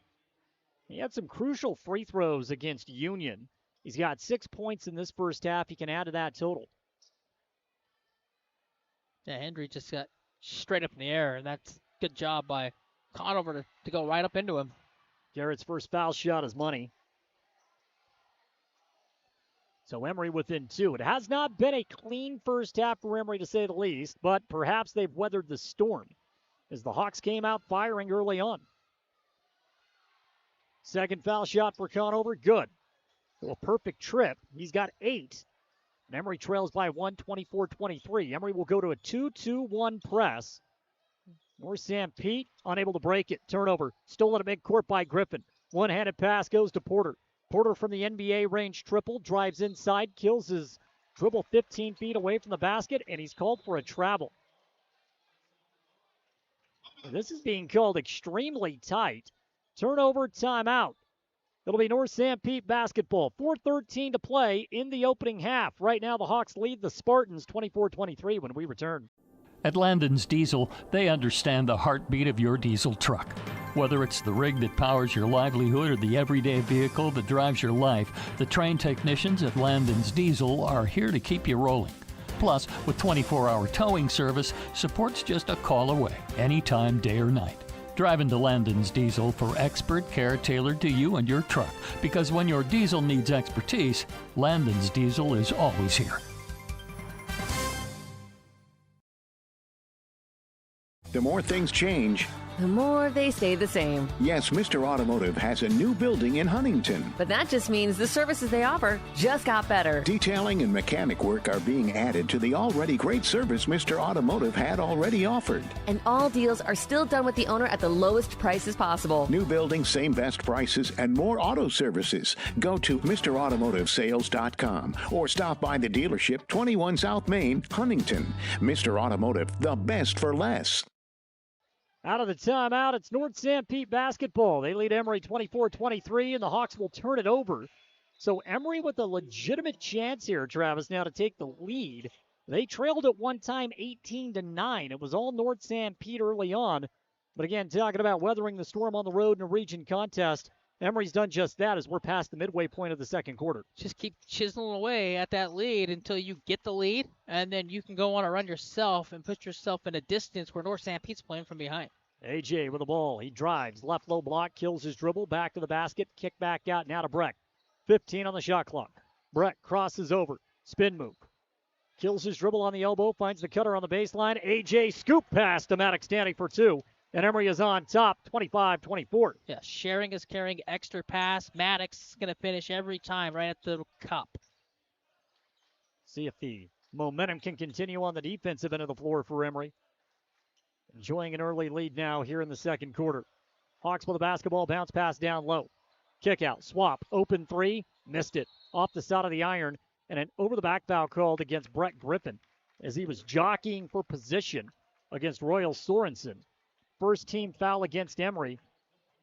S9: He had some crucial free throws against Union. He's got 6 points in this first half. He can add to that total.
S10: Yeah, Hendry just got straight up in the air, and that's good job by Conover to go right up into him.
S9: Garrett's first foul shot is money. So Emery within 2. It has not been a clean first half for Emery, to say the least, but perhaps they've weathered the storm as the Hawks came out firing early on. Second foul shot for Conover, good. A perfect trip. He's got 8. And Emery trails by 1, 24-23. Emery will go to a 2-2-1 press. North Sanpete unable to break it. Turnover. Stolen at midcourt by Griffin. One-handed pass goes to Porter. Porter from the NBA range triple. Drives inside. Kills his dribble 15 feet away from the basket. And he's called for a travel. This is being called extremely tight. Turnover, timeout. It'll be North Sanpete basketball. 4:13 to play in the opening half. Right now, the Hawks lead the Spartans 24-23 when we return.
S11: At Landon's Diesel, they understand the heartbeat of your diesel truck. Whether it's the rig that powers your livelihood or the everyday vehicle that drives your life, the trained technicians at Landon's Diesel are here to keep you rolling. Plus, with 24-hour towing service, support's just a call away, anytime, day or night. Drive into Landon's Diesel for expert care tailored to you and your truck. Because when your diesel needs expertise, Landon's Diesel is always here.
S17: The more things change,
S7: the more they stay the same.
S17: Yes, Mr. Automotive has a new building in Huntington.
S7: But that just means the services they offer just got better.
S17: Detailing and mechanic work are being added to the already great service Mr. Automotive had already offered.
S7: And all deals are still done with the owner at the lowest prices possible.
S17: New building, same best prices, and more auto services. Go to MrAutomotiveSales.com or stop by the dealership, 21 South Main, Huntington. Mr. Automotive, the best for less.
S9: Out of the timeout, it's North Sanpete basketball. They lead Emery 24-23, and the Hawks will turn it over. So Emery with a legitimate chance here, Travis, now to take the lead. They trailed at one time 18-9. It was all North Sanpete early on. But again, talking about weathering the storm on the road in a region contest, Emery's done just that as we're past the midway point of the second quarter.
S10: Just keep chiseling away at that lead until you get the lead, and then you can go on a run yourself and put yourself in a distance where North Sanpete's playing from behind.
S9: AJ with the ball. He drives. Left low block. Kills his dribble. Back to the basket. Kick back out. Now to Breck. 15 on the shot clock. Breck crosses over. Spin move. Kills his dribble on the elbow. Finds the cutter on the baseline. AJ scoop pass to Maddox standing for 2. And Emery is on top, 25-24.
S10: Yeah, sharing is carrying, extra pass. Maddox is going to finish every time right at the cup.
S9: See if the momentum can continue on the defensive end of the floor for Emery. Enjoying an early lead now here in the second quarter. Hawks with the basketball, bounce pass down low. Kick out, swap, open 3, missed it. Off the side of the iron, and an over-the-back foul called against Brett Griffin as he was jockeying for position against Royal Sorensen. First team foul against Emery,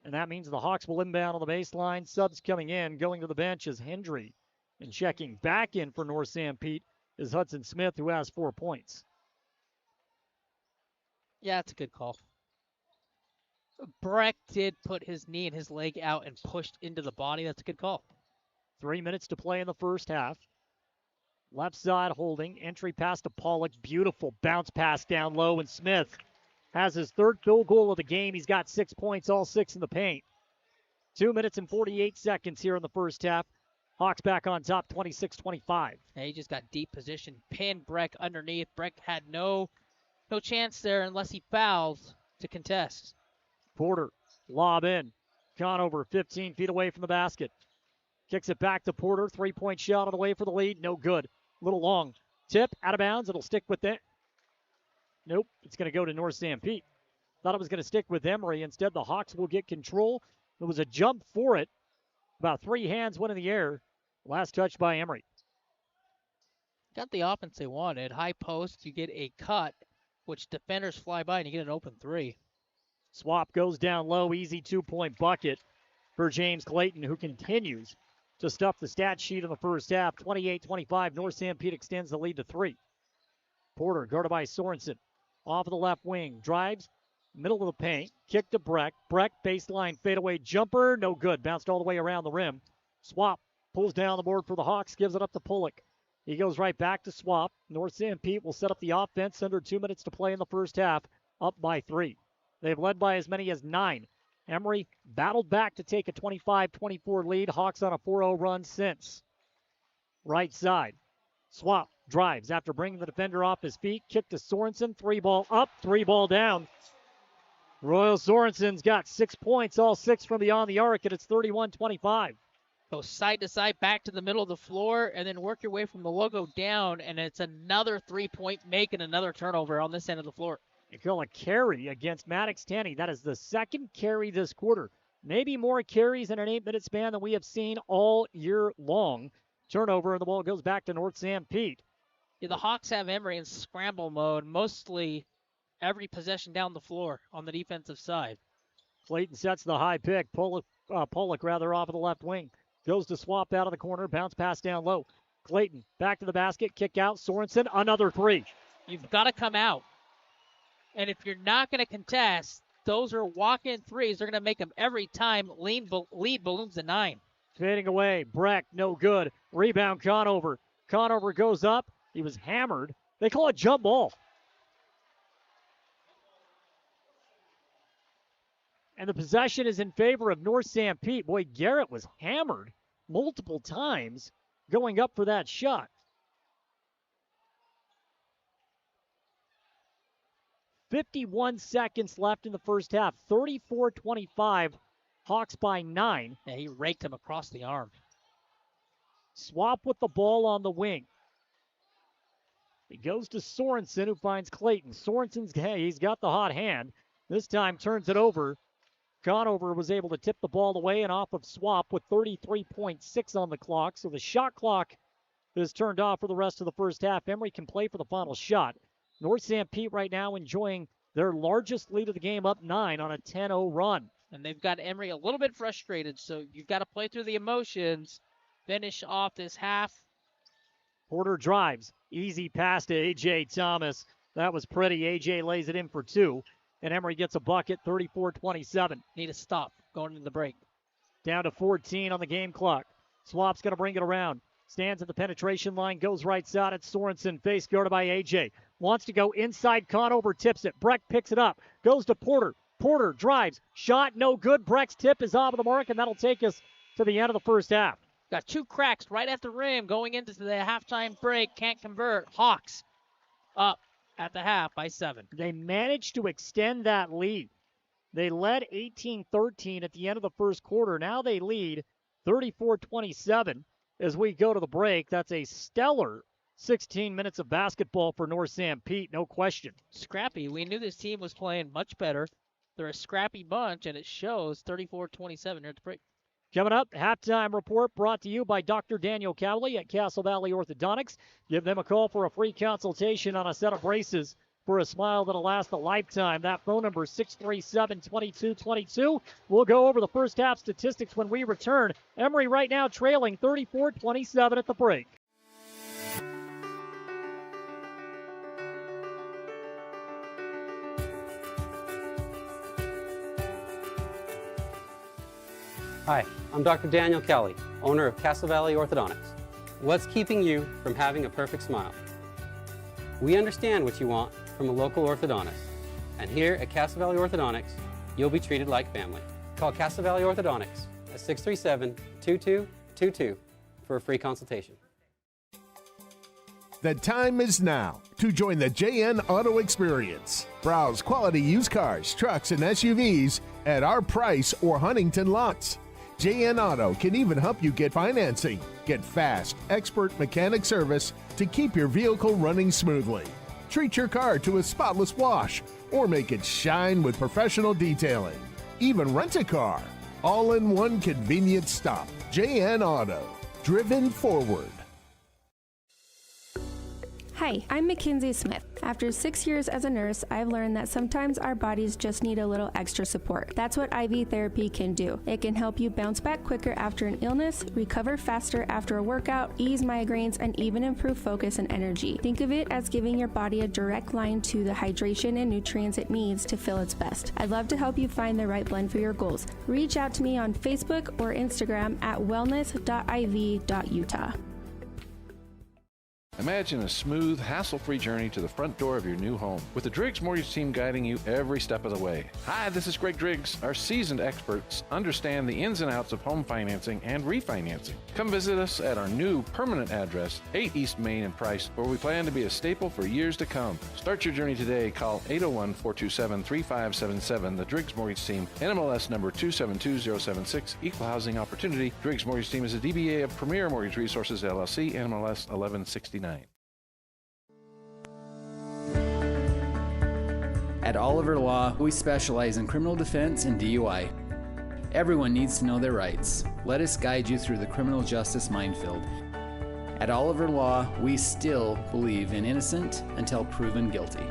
S9: and that means the Hawks will inbound on the baseline. Subs coming in, going to the bench is Hendry. And checking back in for North Sanpete is Hudson Smith, who has 4 points.
S10: Yeah, it's a good call. Breck did put his knee and his leg out and pushed into the body. That's a good call.
S9: 3 minutes to play in the first half. Left side holding. Entry pass to Pollock. Beautiful bounce pass down low, and Smith has his third field goal of the game. He's got 6 points, all 6 in the paint. 2 minutes and 48 seconds here in the first half. Hawks back on top, 26-25.
S10: Yeah, he just got deep position. Pinned Breck underneath. Breck had no chance there unless he fouls to contest.
S9: Porter, lob in. Conover, 15 feet away from the basket. Kicks it back to Porter. 3-point shot on the way for the lead. No good. A little long. Tip, out of bounds. It'll stick with it. Nope, it's going to go to North Sanpete. Thought it was going to stick with Emery. Instead, the Hawks will get control. There was a jump for it. About 3 hands went in the air. Last touch by Emery.
S10: Got the offense they wanted. High post, you get a cut, which defenders fly by, and you get an open 3.
S9: Swap goes down low. Easy 2-point bucket for James Clayton, who continues to stuff the stat sheet in the first half. 28-25. North Sanpete extends the lead to 3. Porter guarded by Sorensen. Off of the left wing. Drives. Middle of the paint. Kick to Breck. Breck baseline fadeaway jumper. No good. Bounced all the way around the rim. Swap. pulls down the board for the Hawks, gives it up to Pulick. He goes right back to Swap. North Sanpete will set up the offense under 2 minutes to play in the first half, up by 3. They've led by as many as 9. Emery battled back to take a 25-24 lead. Hawks on a 4-0 run since. Right side. Swap drives after bringing the defender off his feet. Kick to Sorensen. 3-ball up, 3-ball down. Royal Sorensen's got 6 points, all 6 from beyond the arc, and it's 31-25.
S10: Go side to side, back to the middle of the floor, and then work your way from the logo down, and it's another 3-point make and another turnover on this end of the floor.
S9: You call a carry against Maddox Tanny. That is the second carry this quarter. Maybe more carries in an 8-minute span than we have seen all year long. Turnover, and the ball goes back to North Sanpete.
S10: Yeah, the Hawks have Emery in scramble mode mostly every possession down the floor on the defensive side.
S9: Clayton sets the high pick. Pollock off of the left wing. Goes to Swap out of the corner. Bounce pass down low. Clayton back to the basket. Kick out. Sorensen, another 3.
S10: You've got to come out. And if you're not going to contest, those are walk-in threes. They're going to make them every time. Lead balloons to 9.
S9: Fading away. Breck, no good. Rebound, Conover. Conover goes up. He was hammered. They call it jump ball. And the possession is in favor of North Sanpete. Boy, Garrett was hammered multiple times going up for that shot. 51 seconds left in the first half. 34-25. Hawks by 9.
S10: Yeah, he raked him across the arm.
S9: Swap with the ball on the wing. He goes to Sorensen, who finds Clayton. Sorensen's, he's got the hot hand. This time turns it over. Conover was able to tip the ball away and off of Swap with 33.6 on the clock. So the shot clock is turned off for the rest of the first half. Emery can play for the final shot. North Sanpete right now enjoying their largest lead of the game, up 9 on a 10-0 run.
S10: And they've got Emery a little bit frustrated, so you've got to play through the emotions, finish off this half.
S9: Porter drives. Easy pass to A.J. Thomas. That was pretty. A.J. lays it in for 2. And Emery gets a bucket, 34-27.
S10: Need a stop going into the break.
S9: Down to 14 on the game clock. Swap's going to bring it around. Stands at the penetration line, goes right side at Sorensen, face guarded by A.J. Wants to go inside, Conover tips it. Breck picks it up, goes to Porter. Porter drives, shot, no good. Breck's tip is off of the mark, and that'll take us to the end of the first half.
S10: Got 2 cracks right at the rim going into the halftime break. Can't convert. Hawks up at the half by 7.
S9: They managed to extend that lead. They led 18-13 at the end of the first quarter. Now they lead 34-27 as we go to the break. That's a stellar 16 minutes of basketball for North Sanpete, no question.
S10: Scrappy. We knew this team was playing much better. They're a scrappy bunch, and it shows 34-27 here at the break.
S9: Coming up, halftime report brought to you by Dr. Daniel Cowley at Castle Valley Orthodontics. Give them a call for a free consultation on a set of braces for a smile that'll last a lifetime. That phone number is 637-2222. We'll go over the first half statistics when we return. Emery right now trailing 34-27 at the break.
S13: Hi, I'm Dr. Daniel Kelly, owner of Castle Valley Orthodontics. What's keeping you from having a perfect smile? We understand what you want from a local orthodontist. And here at Castle Valley Orthodontics, you'll be treated like family. Call Castle Valley Orthodontics at 637-2222 for a free consultation.
S14: The time is now to join the JN Auto Experience. Browse quality used cars, trucks, and SUVs at our Price or Huntington lots. JN Auto can even help you get financing. Get fast, expert mechanic service to keep your vehicle running smoothly. Treat your car to a spotless wash or make it shine with professional detailing. Even rent a car. All in one convenient stop. JN Auto. Driven forward.
S19: Hi, Hi, I'm Mackenzie Smith. After 6 years as a nurse, I've learned that sometimes our bodies just need a little extra support. That's what IV therapy can do. It can help you bounce back quicker after an illness, recover faster after a workout, ease migraines, and even improve focus and energy. Think of it as giving your body a direct line to the hydration and nutrients it needs to feel its best. I'd love to help you find the right blend for your goals. Reach out to me on Facebook or Instagram at wellness.iv.utah.
S20: Imagine a smooth, hassle-free journey to the front door of your new home with the Driggs Mortgage Team guiding you every step of the way. Hi, this is Greg Driggs. Our seasoned experts understand the ins and outs of home financing and refinancing. Come visit us at our new permanent address, 8 East Main in Price, where we plan to be a staple for years to come. Start your journey today. Call 801-427-3577. The Driggs Mortgage Team, NMLS number 272076, Equal Housing Opportunity. Driggs Mortgage Team is a DBA of Premier Mortgage Resources, LLC, NMLS 1169.
S21: At Oliver Law, we specialize in criminal defense and DUI. Everyone needs to know their rights. Let us guide you through the criminal justice minefield. At Oliver Law, we still believe in innocent until proven guilty.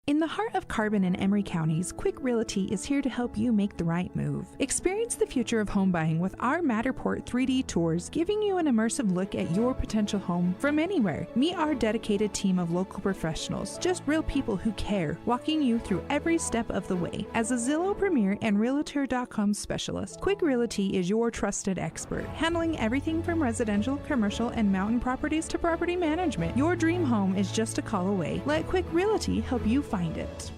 S22: In the heart of Carbon and Emery counties, Quick Realty is here to help you make the right move. Experience the future of home buying with our Matterport 3D tours, giving you an immersive look at your potential home from anywhere. Meet our dedicated team of local professionals, just real people who care, walking you through every step of the way. As a Zillow Premier and Realtor.com specialist, Quick Realty is your trusted expert, handling everything from residential, commercial, and mountain properties to property management. Your dream home is just a call away. Let Quick Realty help you find it.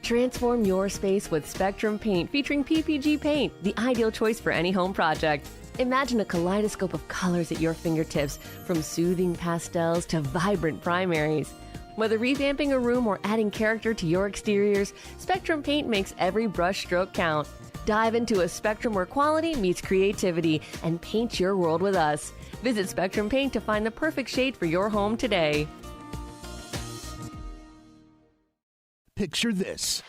S7: Transform your space with Spectrum Paint featuring PPG paint, the ideal choice for any home project. Imagine a kaleidoscope of colors at your fingertips, from soothing pastels to vibrant primaries. Whether revamping a room or adding character to your exteriors, Spectrum Paint makes every brush stroke count. Dive into a spectrum where quality meets creativity and paint your world with us. Visit Spectrum Paint to find the perfect shade for your home today.
S14: Picture this.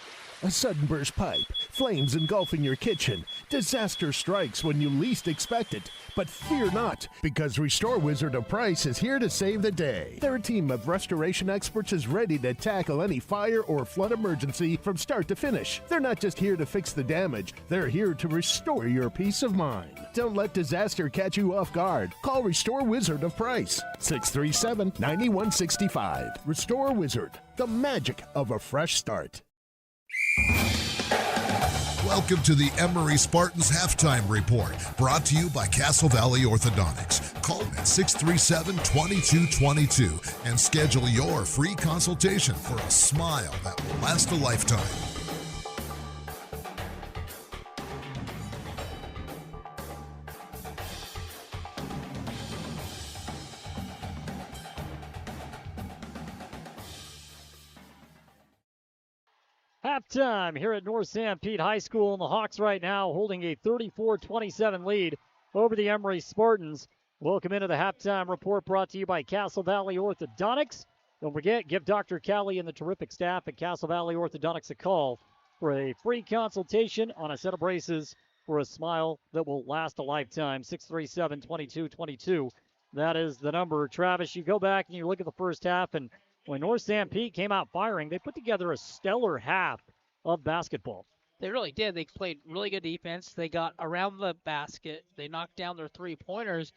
S14: A sudden burst pipe, flames engulfing your kitchen. Disaster strikes when you least expect it. But fear not, because Restore Wizard of Price is here to save the day. Their team of restoration experts is ready to tackle any fire or flood emergency from start to finish. They're not just here to fix the damage, they're here to restore your peace of mind. Don't let disaster catch you off guard. Call Restore Wizard of Price, 637-9165. Restore Wizard, the magic of a fresh start.
S8: Welcome to the Emery Spartans Halftime Report, brought to you by Castle Valley Orthodontics. Call them at 637-2222 and schedule your free consultation for a smile that will last a lifetime.
S9: Halftime here at North Sanpete High School, and the Hawks right now holding a 34-27 lead over the Emery Spartans. Welcome into the halftime report, brought to you by Castle Valley Orthodontics. Don't forget, give Dr. Callie and the terrific staff at Castle Valley Orthodontics a call for a free consultation on a set of braces for a smile that will last a lifetime. 637-2222. That is the number. Travis, you go back and you look at the first half, and when North Sanpete came out firing, they put together a stellar half of basketball.
S10: They really did. They played really good defense. They got around the basket. They knocked down their three-pointers.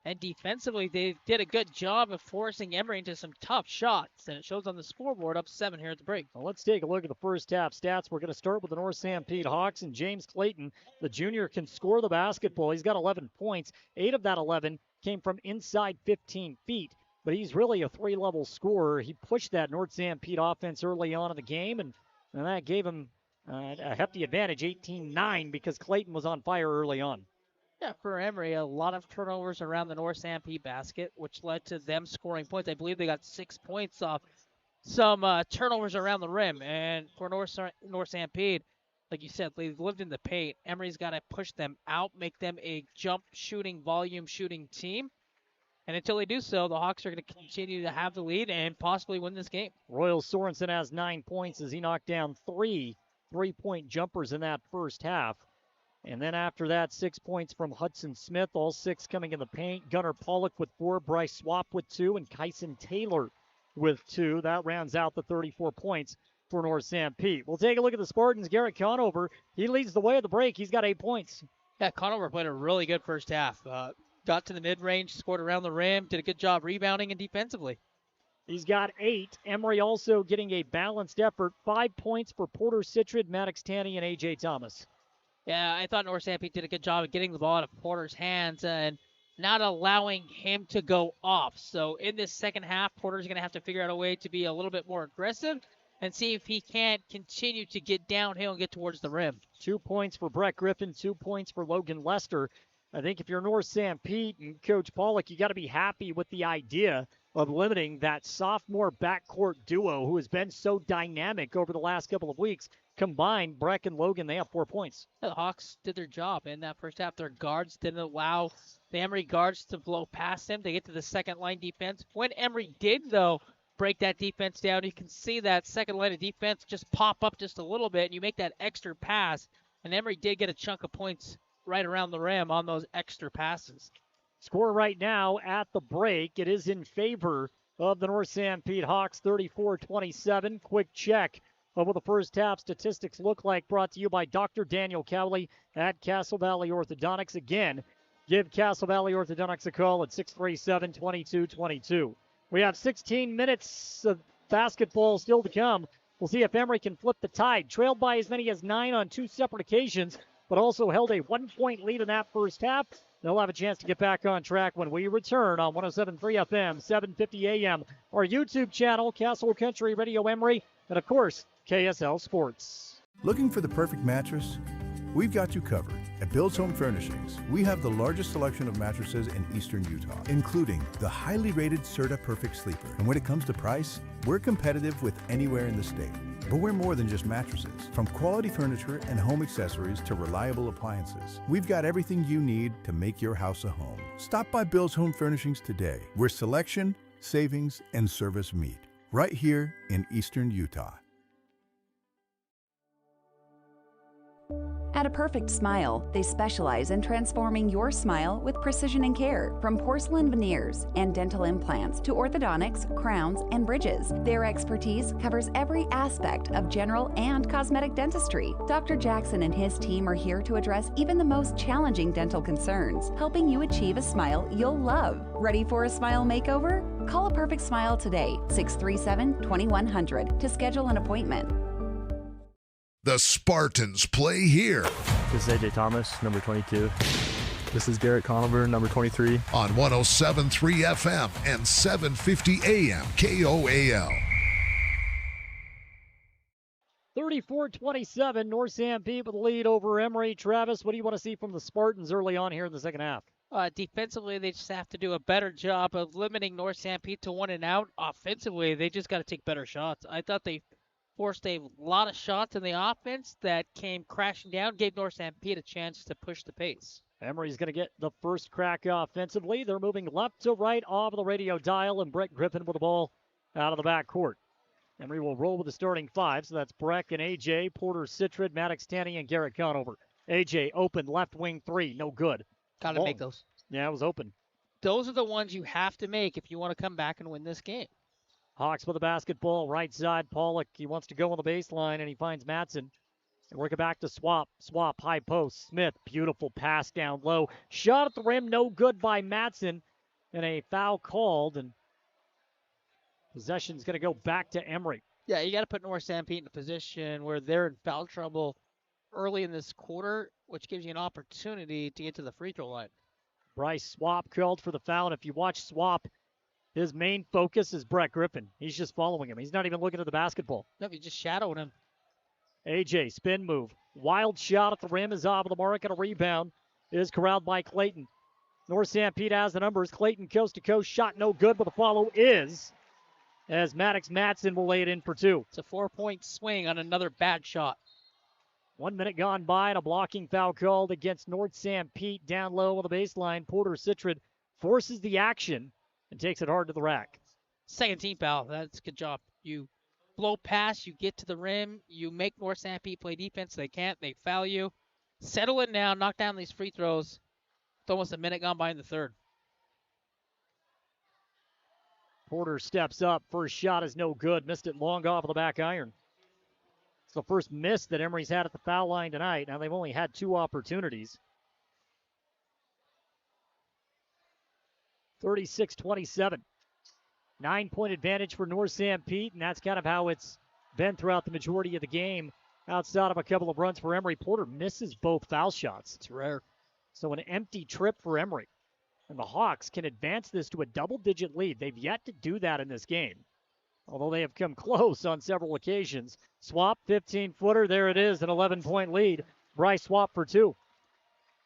S10: And defensively, they did a good job of forcing Emery into some tough shots. And it shows on the scoreboard, up 7 here at the break.
S9: Well, let's take a look at the first half stats. We're going to start with the North Sanpete Hawks, and James Clayton, the junior, can score the basketball. He's got 11 points. 8 of that 11 came from inside 15 feet. But he's really a three-level scorer. He pushed that North Sanpete offense early on in the game, and that gave him a hefty advantage, 18-9, because Clayton was on fire early on.
S10: Yeah, for Emery, a lot of turnovers around the North Sanpete basket, which led to them scoring points. I believe they got 6 points off some turnovers around the rim. And for North Sanpete, like you said, they've lived in the paint. Emery's got to push them out, make them a jump shooting, volume shooting team. And until they do so, the Hawks are going to continue to have the lead and possibly win this game.
S9: Royal Sorensen has 9 points as he knocked down 3 3-point jumpers in that first half. And then after that, 6 points from Hudson Smith, all 6 coming in the paint. Gunnar Pollock with 4, Bryce Swap with 2, and Kyson Taylor with 2. That rounds out the 34 points for North Sanpete. We'll take a look at the Spartans. Garrett Conover, he leads the way at the break. He's got 8 points.
S10: Yeah, Conover played a really good first half. Got to the mid-range, scored around the rim, did a good job rebounding and defensively.
S9: He's got 8. Emery also getting a balanced effort. 5 points for Porter Citrid, Maddox Tanny, and A.J. Thomas.
S10: Yeah, I thought North Sanpete did a good job of getting the ball out of Porter's hands and not allowing him to go off. So in this second half, Porter's going to have to figure out a way to be a little bit more aggressive and see if he can't continue to get downhill and get towards the rim.
S9: 2 points for Brett Griffin, 2 points for Logan Lester. I think if you're North Sanpete and Coach Pollock, you got to be happy with the idea of limiting that sophomore backcourt duo who has been so dynamic over the last couple of weeks. Combined, Breck and Logan, they have 4 points.
S10: The Hawks did their job in that first half. Their guards didn't allow the Emery guards to blow past them. They get to the second line defense. When Emery did, though, break that defense down, you can see that second line of defense just pop up just a little bit, and you make that extra pass. And Emery did get a chunk of points right around the rim on those extra passes.
S9: Score right now at the break. It is in favor of the North Sanpete Hawks, 34-27. Quick check of what the first half statistics look like, brought to you by Dr. Daniel Cowley at Castle Valley Orthodontics. Again, give Castle Valley Orthodontics a call at 637-2222. We have 16 minutes of basketball still to come. We'll see if Emery can flip the tide. Trailed by as many as 9 on 2 separate occasions, but also held a 1-point lead in that first half. They'll have a chance to get back on track when we return on 107.3 FM, 750 AM, our YouTube channel, Castle Country Radio Emery, and of course, KSL Sports.
S6: Looking for the perfect mattress? We've got you covered. At Bill's Home Furnishings, we have the largest selection of mattresses in eastern Utah, including the highly rated Serta Perfect Sleeper. And when it comes to price, we're competitive with anywhere in the state. But we're more than just mattresses. From quality furniture and home accessories to reliable appliances, we've got everything you need to make your house a home. Stop by Bill's Home Furnishings today, where selection, savings, and service meet. Right here in eastern Utah.
S18: At A Perfect Smile, they specialize in transforming your smile with precision and care. From porcelain veneers and dental implants to orthodontics, crowns, and bridges, their expertise covers every aspect of general and cosmetic dentistry. Dr. Jackson and his team are here to address even the most challenging dental concerns, helping you achieve a smile you'll love. Ready for a smile makeover? Call A Perfect Smile today, 637-2100, to schedule an appointment.
S8: The Spartans play here.
S4: This is A.J. Thomas, number 22.
S5: This is Garrett Conover, number 23.
S8: On 107.3 FM and 750 AM KOAL.
S9: 34-27, North Sanpete with the lead over Emery. Travis, what do you want to see from the Spartans early on here in the second half?
S10: Defensively, they just have to do a better job of limiting North Sanpete to 1 and out. Offensively, they just got to take better shots. I thought they forced a lot of shots in the offense that came crashing down, gave North Sanpete a chance to push the pace.
S9: Emery's going to get the first crack offensively. They're moving left to right off of the radio dial, and Brett Griffin with the ball out of the backcourt. Emery will roll with the starting 5, so that's Breck and A.J., Porter Citrid, Maddox Tanny, and Garrett Conover. A.J. open, left wing 3, no good.
S10: Got to make those.
S9: Yeah, it was open.
S10: Those are the ones you have to make if you want to come back and win this game.
S9: Hawks with the basketball, right side. Pollock, he wants to go on the baseline, and he finds Matson. And work it back to Swap. Swap, high post. Smith, beautiful pass down low. Shot at the rim, no good by Matson. And a foul called, and possession's going to go back to Emery.
S10: Yeah, you got to put North Sanpete in a position where they're in foul trouble early in this quarter, which gives you an opportunity to get to the free throw line.
S9: Bryce Swap called for the foul, and if you watch Swap, his main focus is Brett Griffin. He's just following him. He's not even looking at the basketball.
S10: No, he's just shadowing him.
S9: A.J., spin move. Wild shot at the rim is off of the mark, and a rebound is corralled by Clayton. North Sanpete has the numbers. Clayton coast to coast, shot no good, but the follow is as Maddox Matson will lay it in for 2.
S10: It's a 4-point swing on another bad shot.
S9: 1 minute gone by, and a blocking foul called against North Sanpete down low on the baseline. Porter Citrid forces the action and takes it hard to the rack.
S10: Second team foul. That's a good job. You blow past, you get to the rim, you make North Sanpete play defense. They can't. They foul you. Settle in now, knock down these free throws. It's almost a minute gone by in the third.
S9: Porter steps up. First shot is no good. Missed it long off of the back iron. It's the first miss that Emery's had at the foul line tonight. Now they've only had 2 opportunities. 36-27. 9-point advantage for North Sanpete, and that's kind of how it's been throughout the majority of the game. Outside of a couple of runs for Emery, Porter misses both foul shots.
S10: It's rare.
S9: So an empty trip for Emery. And the Hawks can advance this to a double-digit lead. They've yet to do that in this game, although they have come close on several occasions. Swap, 15-footer. There it is, an 11-point lead. Bryce Swap for 2.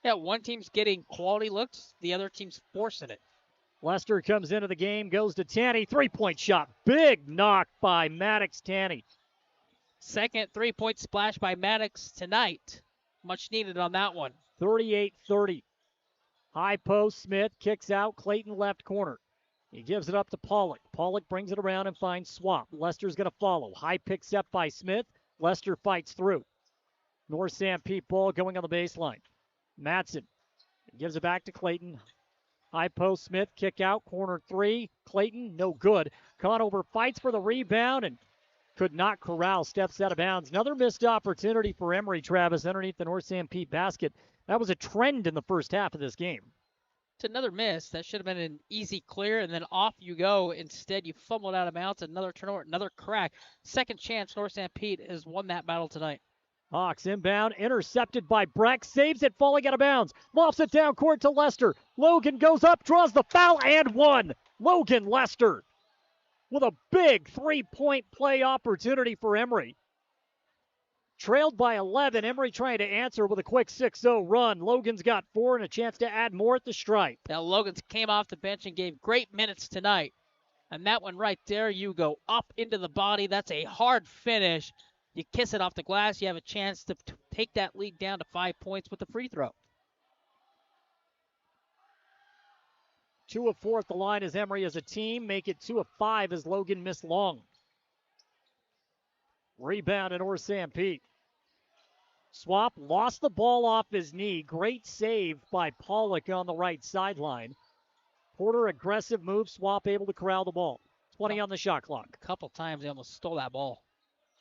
S10: Yeah, one team's getting quality looks. The other team's forcing it.
S9: Lester comes into the game, goes to Tanny. 3-point shot. Big knock by Maddox Tanny.
S10: Second 3-point splash by Maddox tonight. Much needed on that one.
S9: 38-30. High post, Smith kicks out, Clayton left corner. He gives it up to Pollock. Pollock brings it around and finds Swap. Lester's going to follow. High pick set by Smith. Lester fights through. North Sanpete ball going on the baseline. Madsen gives it back to Clayton. High post, Smith, kick out, corner 3. Clayton, no good. Conover fights for the rebound and could not corral, steps out of bounds. Another missed opportunity for Emery, Travis, underneath the North Sanpete basket. That was a trend in the first half of this game.
S10: It's another miss. That should have been an easy clear, and then off you go. Instead, you fumbled out of bounds. Another turnover, another crack. Second chance, North Sanpete has won that battle tonight.
S9: Hawks inbound, intercepted by Breck, saves it, falling out of bounds. Lofts it down court to Lester. Logan goes up, draws the foul, and one. Logan Lester with a big 3-point play opportunity for Emery. Trailed by 11, Emery trying to answer with a quick 6-0 run. Logan's got 4 and a chance to add more at the stripe.
S10: Now Logan's came off the bench and gave great minutes tonight. And that one right there, you go up into the body. That's a hard finish. You kiss it off the glass, you have a chance to take that lead down to 5 points with the free throw.
S9: 2 of 4 at the line as Emery as a team. Make it 2 of 5 as Logan missed long. Rebound in North Sanpete. Swap lost the ball off his knee. Great save by Pollock on the right sideline. Porter aggressive move. Swap able to corral the ball. 20 on the shot clock.
S10: A couple times they almost stole that ball.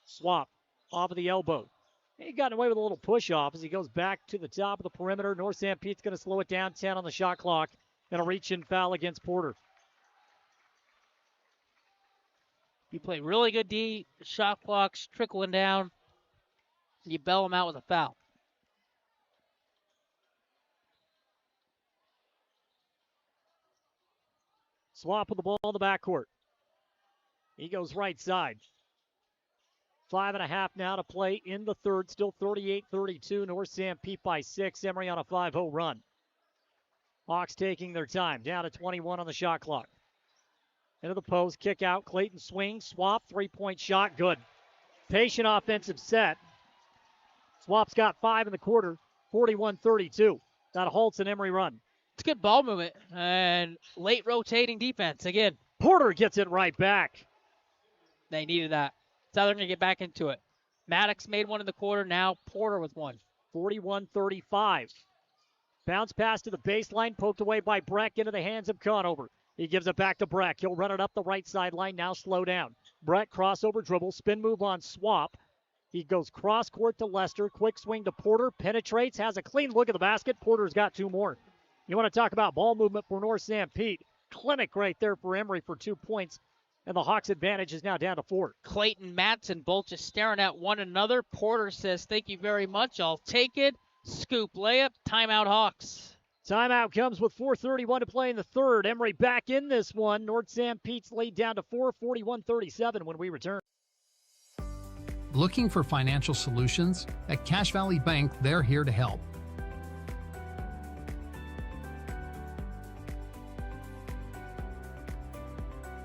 S9: Swap off of the elbow. He got away with a little push off as he goes back to the top of the perimeter. North Sanpete's going to slow it down. 10 on the shot clock. And a reach-in foul against Porter.
S10: You play really good D. The shot clock's trickling down. You bail him out with a foul.
S9: Swap with the ball in the backcourt. He goes right side. 5.5 now to play in the third. Still 38-32. North Sanpete by 6. Emery on a 5-0 run. Hawks taking their time. Down to 21 on the shot clock. Into the post. Kick out. Clayton swings. Swap. 3-point shot. Good. Patient offensive set. Swap's got 5 in the quarter. 41-32. That halts an Emery run.
S10: It's good ball movement and late rotating defense again.
S9: Porter gets it right back.
S10: They needed that. Southern going to get back into it. Maddox made one in the quarter. Now Porter with one.
S9: 41-35. Bounce pass to the baseline. Poked away by Breck into the hands of Conover. He gives it back to Breck. He'll run it up the right sideline. Now slow down. Breck crossover dribble. Spin move on Swap. He goes cross court to Lester. Quick swing to Porter. Penetrates. Has a clean look at the basket. Porter's got 2 more. You want to talk about ball movement for North Sanpete. Clinic right there for Emery for 2 points. And the Hawks' advantage is now down to 4.
S10: Clayton, Madsen both just staring at one another. Porter says, thank you very much. I'll take it. Scoop layup. Timeout Hawks.
S9: Timeout comes with 4:31 to play in the third. Emery back in this one. North Sanpete's lead down to 4, 41-37 when we return.
S1: Looking for financial solutions? At Cache Valley Bank, they're here to help.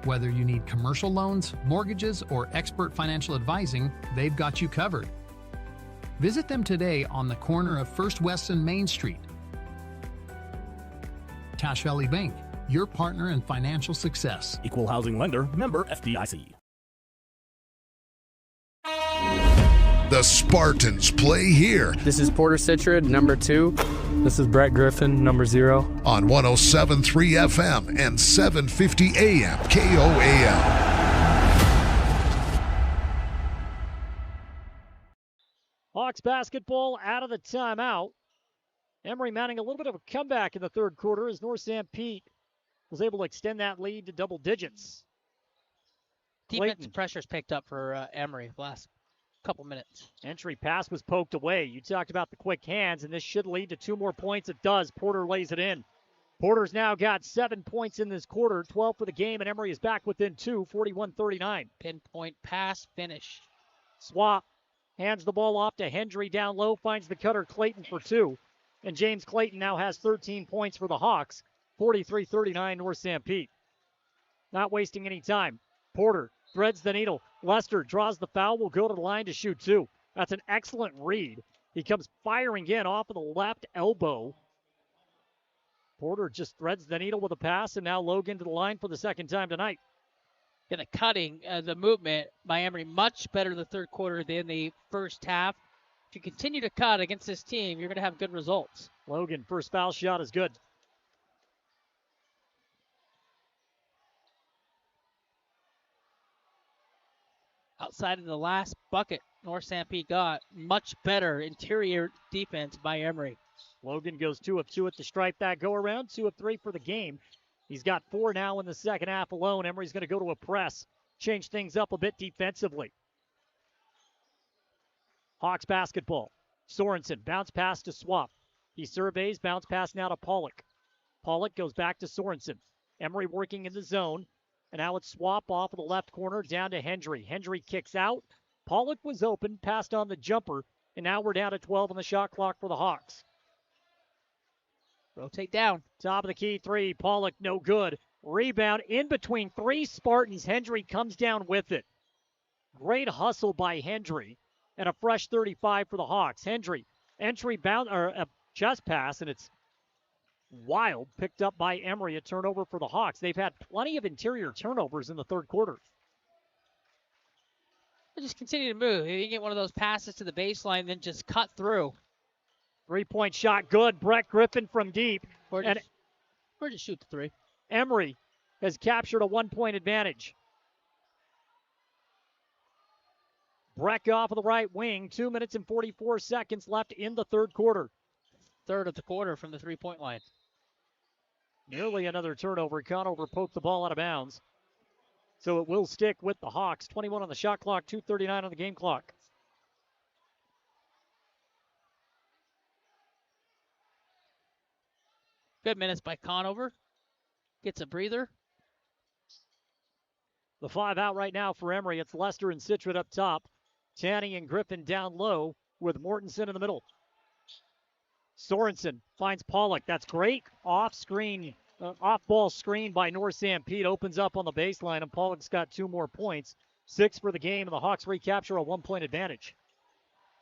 S1: Whether you need commercial loans, mortgages, or expert financial advising, they've got you covered. Visit them today on the corner of First West and Main Street. Cache Valley Bank, your partner in financial success.
S15: Equal housing lender, member FDIC.
S8: The Spartans play here.
S2: This is Porter Citrid, number 2.
S5: This is Brett Griffin, number 0.
S8: On 107.3 FM and 750 AM KOAL.
S9: Hawks basketball out of the timeout. Emery mounting a little bit of a comeback in the third quarter as North Sanpete was able to extend that lead to double digits.
S10: Defensive pressure's picked up for Emery the last couple minutes.
S9: Entry pass was poked away. You talked about the quick hands, and this should lead to 2 more points. It does. Porter lays it in. Porter's now got 7 points in this quarter, 12 for the game, and Emery is back within 2, 41-39.
S10: Pinpoint pass, finish.
S9: Swap. Hands the ball off to Hendry down low, finds the cutter Clayton for 2. And James Clayton now has 13 points for the Hawks, 43-39 North Sanpete. Not wasting any time. Porter threads the needle. Lester draws the foul, will go to the line to shoot 2. That's an excellent read. He comes firing in off of the left elbow. Porter just threads the needle with a pass, and now Logan to the line for the second time tonight.
S10: Yeah, the cutting, the movement by Emery, much better in the third quarter than the first half. If you continue to cut against this team, you're going to have good results.
S9: Logan, first foul shot is good.
S10: Outside of the last bucket North Sanpete got, much better interior defense by Emery.
S9: Logan goes 2 of 2 at the stripe that go around, 2 of 3 for the game. He's got 4 now in the second half alone. Emery's going to go to a press, change things up a bit defensively. Hawks basketball. Sorensen, bounce pass to Swap. He surveys, bounce pass now to Pollock. Pollock goes back to Sorensen. Emery working in the zone. And now it's Swap off of the left corner down to Hendry. Hendry kicks out. Pollock was open, passed on the jumper. And now we're down to 12 on the shot clock for the Hawks.
S10: Rotate down.
S9: Top of the key 3. Pollock no good. Rebound in between 3 Spartans. Hendry comes down with it. Great hustle by Hendry. And a fresh 35 for the Hawks. Hendry, entry bound, or a chest pass, and it's wild. Picked up by Emery, a turnover for the Hawks. They've had plenty of interior turnovers in the third quarter.
S10: They just continue to move. If you get one of those passes to the baseline, then just cut through.
S9: 3-point shot, good. Brett Griffin from deep.
S10: Or just shoot the 3.
S9: Emery has captured a 1-point advantage. Breck off of the right wing. 2 minutes and 44 seconds left in the third quarter.
S10: Third of the quarter from the 3-point line.
S9: Nearly another turnover. Conover poked the ball out of bounds. So it will stick with the Hawks. 21 on the shot clock, 2:39 on the game clock.
S10: Good minutes by Conover. Gets a breather.
S9: The 5 out right now for Emery. It's Lester and Citrid up top. Tanny and Griffin down low with Mortensen in the middle. Sorensen finds Pollock. That's great. Off-ball screen by North Sanpete. Opens up on the baseline, and Pollock's got 2 more points. 6 for the game, and the Hawks recapture a 1-point advantage.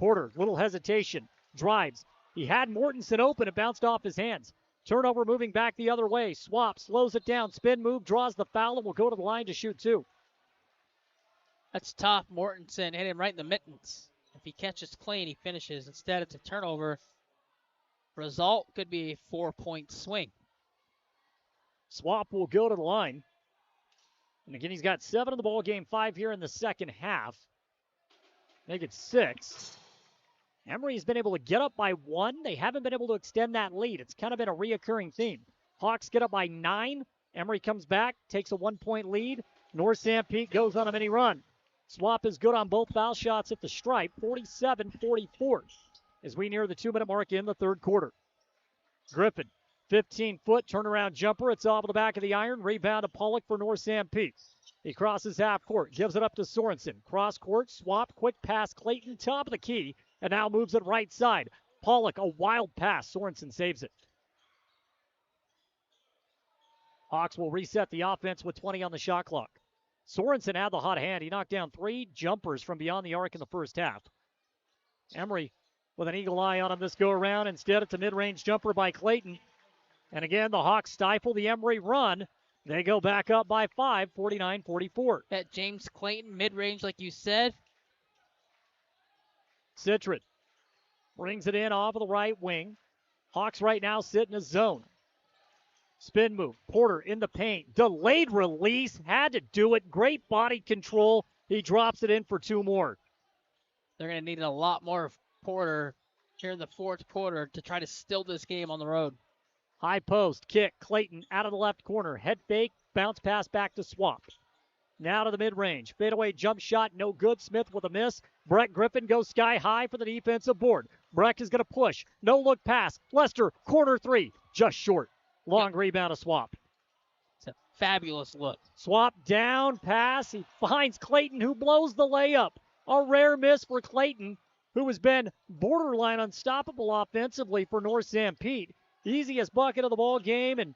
S9: Porter, little hesitation. Drives. He had Mortensen open. It bounced off his hands. Turnover moving back the other way. Swap, slows it down. Spin move, draws the foul, and will go to the line to shoot 2.
S10: That's tough. Mortensen hit him right in the mittens. If he catches clean, he finishes. Instead, it's a turnover. Result could be a 4-point swing.
S9: Swap will go to the line. And again, he's got 7 in the ball game, 5 here in the second half. Make it 6. Emery's been able to get up by 1. They haven't been able to extend that lead. It's kind of been a reoccurring theme. Hawks get up by 9. Emery comes back, takes a 1-point lead. North Sanpete goes on a mini run. Swap is good on both foul shots at the stripe, 47-44, as we near the 2-minute mark in the third quarter. Griffin, 15-foot turnaround jumper. It's off the back of the iron. Rebound to Pollock for North Sanpete. He crosses half court, gives it up to Sorensen. Cross court, Swap, quick pass, Clayton, top of the key, and now moves it right side. Pollock, a wild pass. Sorensen saves it. Hawks will reset the offense with 20 on the shot clock. Sorensen had the hot hand. He knocked down 3 jumpers from beyond the arc in the first half. Emery with an eagle eye on him this go-around. Instead, it's a mid-range jumper by Clayton. And again, the Hawks stifle the Emery run. They go back up by 5, 49-44.
S10: At James Clayton, mid-range, like you said.
S9: Citron brings it in off of the right wing. Hawks right now sit in a zone. Spin move. Porter in the paint. Delayed release. Had to do it. Great body control. He drops it in for 2 more.
S10: They're going to need a lot more of Porter here in the fourth quarter to try to still this game on the road.
S9: High post. Kick. Clayton out of the left corner. Head fake. Bounce pass back to Swap. Now to the mid-range. Fadeaway jump shot. No good. Smith with a miss. Brett Griffin goes sky high for the defensive board. Breck is going to push. No look pass. Lester, corner 3. Just short. Long rebound to Swap.
S10: It's a fabulous look.
S9: Swap down pass. He finds Clayton, who blows the layup. A rare miss for Clayton, who has been borderline unstoppable offensively for North Sanpete. Easiest bucket of the ball game, and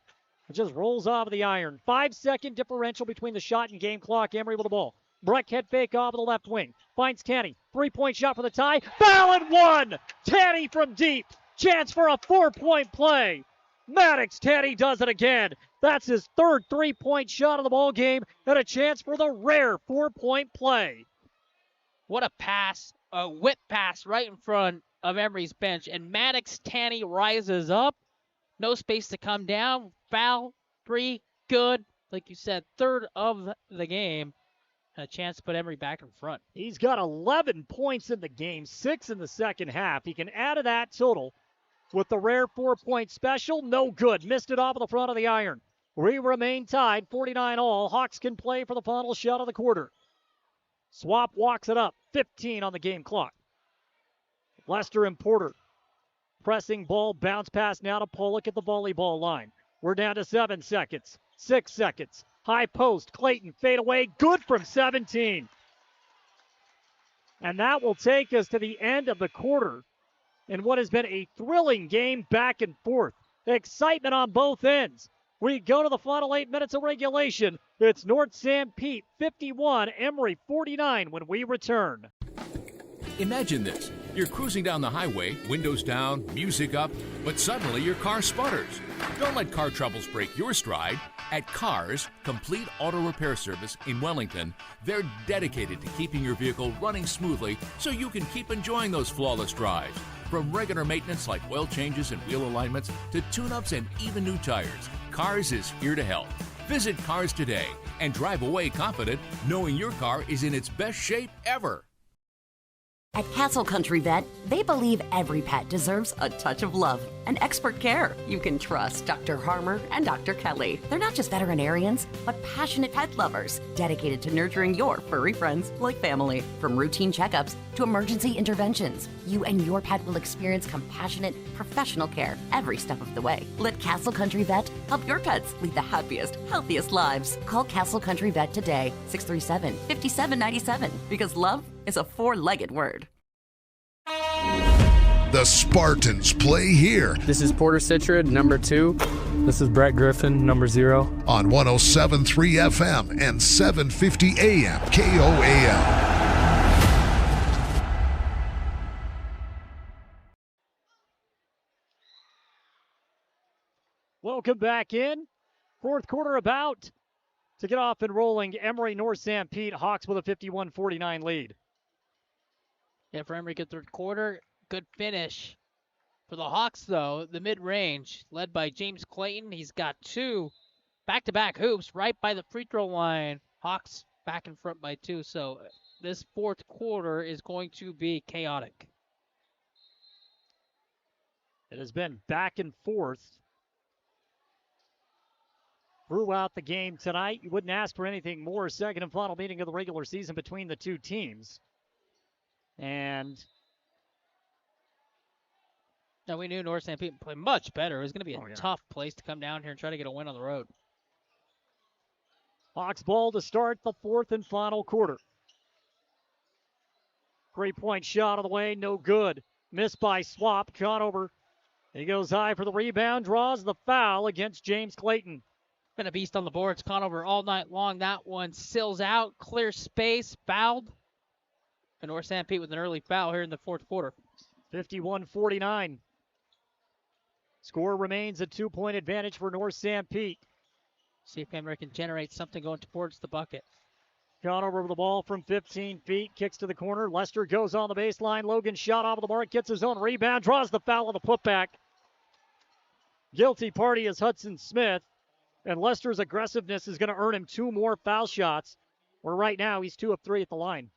S9: it just rolls off of the iron. 5-second differential between the shot and game clock. Emery with the ball. Breck head fake off of the left wing. Finds Tanny. 3-point shot for the tie. Foul and 1. Tanny from deep. Chance for a 4-point play. Maddox Tanny does it again. That's his third 3-point shot of the ball game and a chance for the rare 4-point play.
S10: What a pass, a whip pass right in front of Emery's bench. And Maddox Tanny rises up. No space to come down. Foul, 3, good. Like you said, third of the game. And a chance to put Emery back in front.
S9: He's got 11 points in the game, 6 in the second half. He can add to that total with the rare 4-point special. No good. Missed it off of the front of the iron. We remain tied, 49 all. Hawks can play for the final shot of the quarter. Swap walks it up, 15 on the game clock. Lester and Porter. Pressing ball, bounce pass now to Pollock at the volleyball line. We're down to 7 seconds, 6 seconds. High post, Clayton, fade away, good from 17. And that will take us to the end of the quarter in what has been a thrilling game back and forth. Excitement on both ends. We go to the final 8 minutes of regulation. It's North Sanpete 51, Emery 49 when we return.
S12: Imagine this. You're cruising down the highway, windows down, music up, but suddenly your car sputters. Don't let car troubles break your stride. At Cars, Complete Auto Repair Service in Wellington, they're dedicated to keeping your vehicle running smoothly so you can keep enjoying those flawless drives. From regular maintenance like oil changes and wheel alignments to tune-ups and even new tires, Cars is here to help. Visit Cars today and drive away confident knowing your car is in its best shape ever.
S16: At Castle Country Vet, they believe every pet deserves a touch of love and expert care. You can trust Dr. Harmer and Dr. Kelly. They're not just veterinarians, but passionate pet lovers, dedicated to nurturing your furry friends like family. From routine checkups to emergency interventions, you and your pet will experience compassionate, professional care every step of the way. Let Castle Country Vet help your pets lead the happiest, healthiest lives. Call Castle Country Vet today, 637-5797, because love is a 4-legged word.
S8: The Spartans play here.
S2: This is Porter Citron, number 2.
S5: This is Brett Griffin, number 0.
S8: On 107.3 FM and 750 AM KOAL.
S9: Welcome back in. Fourth quarter about to get off and rolling. Emery, North Sanpete, Hawks with a 51-49 lead.
S10: Yeah, for Emery, good third quarter. Good finish. For the Hawks, though, the mid-range, led by James Clayton. He's got 2 back-to-back hoops right by the free throw line. Hawks back in front by 2. So this fourth quarter is going to be chaotic.
S9: It has been back and forth throughout the game tonight. You wouldn't ask for anything more. Second and final meeting of the regular season between the two teams. And
S10: now we knew North Sanpete would play much better. It was going to be a tough place to come down here and try to get a win on the road.
S9: Hawks ball to start the fourth and final quarter. 3-point shot of the way, no good. Missed by Swap. Conover, he goes high for the rebound, draws the foul against James Clayton.
S10: Been a beast on the boards. Conover all night long. That one sills out, clear space, fouled. And North Sanpete with an early foul here in the fourth quarter.
S9: 51-49. Score remains a 2-point advantage for North Sanpete.
S10: See if Emery can generate something going towards the bucket.
S9: Conover with the ball from 15 feet, kicks to the corner. Lester goes on the baseline. Logan shot off of the mark, gets his own rebound, draws the foul on the putback. Guilty party is Hudson Smith, and Lester's aggressiveness is going to earn him 2 more foul shots, where right now he's 2 of 3 at the line.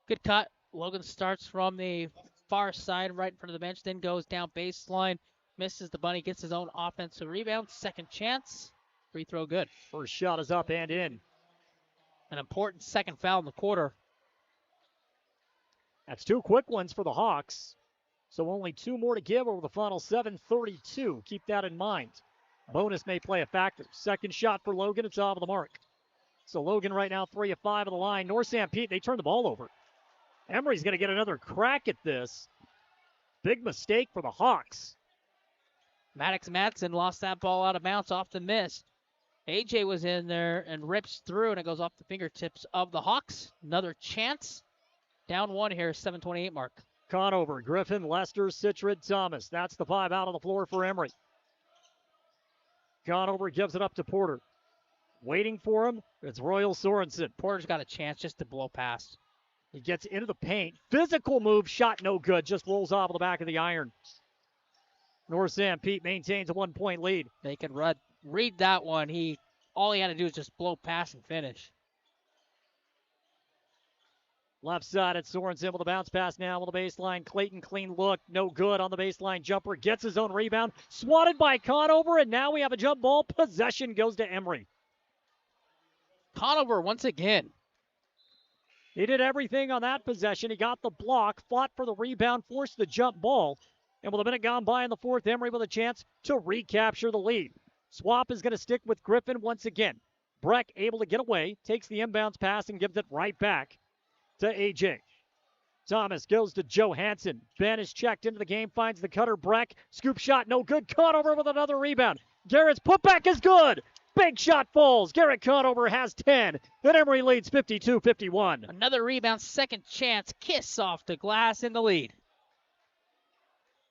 S10: Good cut. Logan starts from the far side right in front of the bench, then goes down baseline, misses the bunny, gets his own offensive rebound. Second chance. Free throw good.
S9: First shot is up and in.
S10: An important second foul in the quarter.
S9: That's 2 quick ones for the Hawks. So only 2 more to give over the final 7:32. Keep that in mind. Bonus may play a factor. Second shot for Logan. It's off of the mark. So Logan right now 3 of 5 on the line. North Sanpete, they turn the ball over. Emery's going to get another crack at this. Big mistake for the Hawks.
S10: Maddox Madsen lost that ball out of bounds off the miss. AJ was in there and rips through, and it goes off the fingertips of the Hawks. Another chance. Down 1 here, 7:28 mark.
S9: Conover, Griffin, Lester, Citrid, Thomas. That's the 5 out on the floor for Emery. Conover gives it up to Porter. Waiting for him, it's Royal Sorensen.
S10: Porter's got a chance just to blow past.
S9: He gets into the paint. Physical move, shot no good. Just rolls off of the back of the iron. North Sanpete maintains a 1-point lead.
S10: They can read that one. All he had to do is just blow past and finish.
S9: Left side at Sorensen with a bounce pass now on the baseline. Clayton, clean look, no good on the baseline jumper. Gets his own rebound. Swatted by Conover, and now we have a jump ball. Possession goes to Emery.
S10: Conover once again.
S9: He did everything on that possession. He got the block, fought for the rebound, forced the jump ball. And with a minute gone by in the fourth, Emery with a chance to recapture the lead. Swap is going to stick with Griffin once again. Breck able to get away, takes the inbounds pass and gives it right back to AJ. Thomas goes to Joe Hansen. Ben is checked into the game, finds the cutter. Breck, scoop shot, no good. Conover with another rebound. Garrett's putback is good. Big shot falls. Garrett Conover has 10. Then Emery leads 52-51.
S10: Another rebound, second chance. Kiss off the glass in the lead.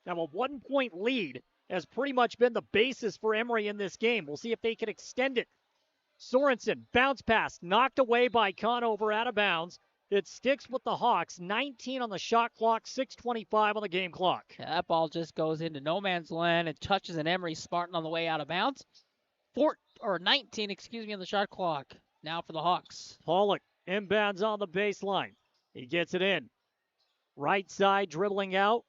S9: Now a 1-point lead has pretty much been the basis for Emery in this game. We'll see if they can extend it. Sorensen, bounce pass, knocked away by Conover out of bounds. It sticks with the Hawks. 19 on the shot clock, 6:25 on the game clock.
S10: That ball just goes into no man's land and touches an Emery Spartan on the way out of bounds. 19 on the shot clock. Now for the Hawks.
S9: Pollock inbounds on the baseline. He gets it in. Right side dribbling out.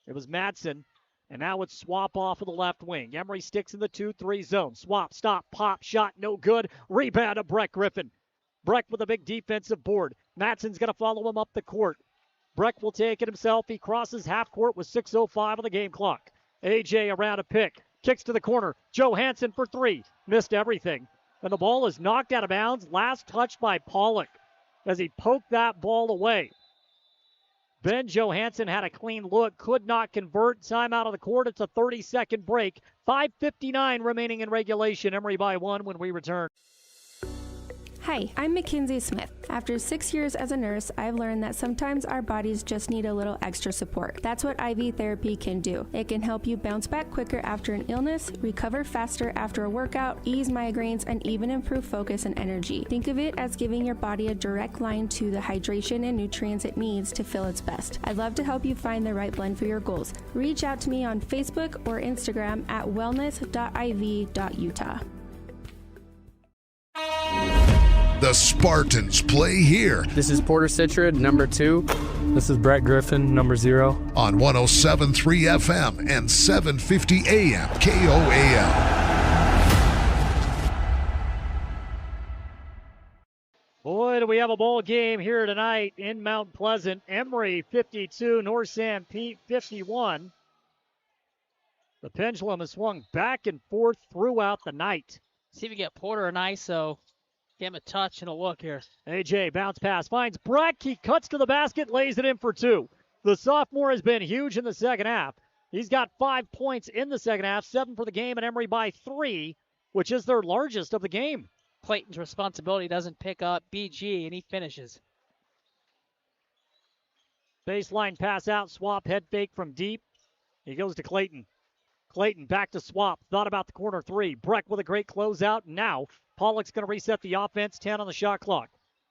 S9: It was Madsen. And now it's Swap off of the left wing. Emery sticks in the 2-3 zone. Swap, stop, pop, shot, no good. Rebound to Breck Griffin. Breck with a big defensive board. Madsen's going to follow him up the court. Breck will take it himself. He crosses half court with 6:05 on the game clock. AJ around a pick. Kicks to the corner. Joe Hansen for 3. Missed everything. And the ball is knocked out of bounds. Last touch by Pollock as he poked that ball away. Ben Johansson had a clean look, could not convert. Time out of the court. It's a 30-second break. 5:59 remaining in regulation. Emery by 1 when we return.
S19: Hi, I'm Mackenzie Smith. After 6 years as a nurse, I've learned that sometimes our bodies just need a little extra support. That's what IV therapy can do. It can help you bounce back quicker after an illness, recover faster after a workout, ease migraines, and even improve focus and energy. Think of it as giving your body a direct line to the hydration and nutrients it needs to feel its best. I'd love to help you find the right blend for your goals. Reach out to me on Facebook or Instagram at wellness.iv.utah.
S8: The Spartans play here.
S2: This is Porter Citrid, number 2.
S5: This is Brett Griffin, number 0.
S8: On 107.3 FM and 750 AM KOAL.
S9: Boy, do we have a ball game here tonight in Mount Pleasant. Emery 52, North Sanpete 51. The pendulum has swung back and forth throughout the night.
S10: See if you get Porter an ISO. Give him a touch and a look here.
S9: AJ, bounce pass, finds Breck. He cuts to the basket, lays it in for 2. The sophomore has been huge in the second half. He's got 5 points in the second half, 7 for the game, and Emery by 3, which is their largest of the game.
S10: Clayton's responsibility doesn't pick up BG, and he finishes.
S9: Baseline pass out, Swap, head fake from deep. He goes to Clayton. Clayton back to Swap, thought about the corner 3. Breck with a great closeout, now Pollock's going to reset the offense, 10 on the shot clock.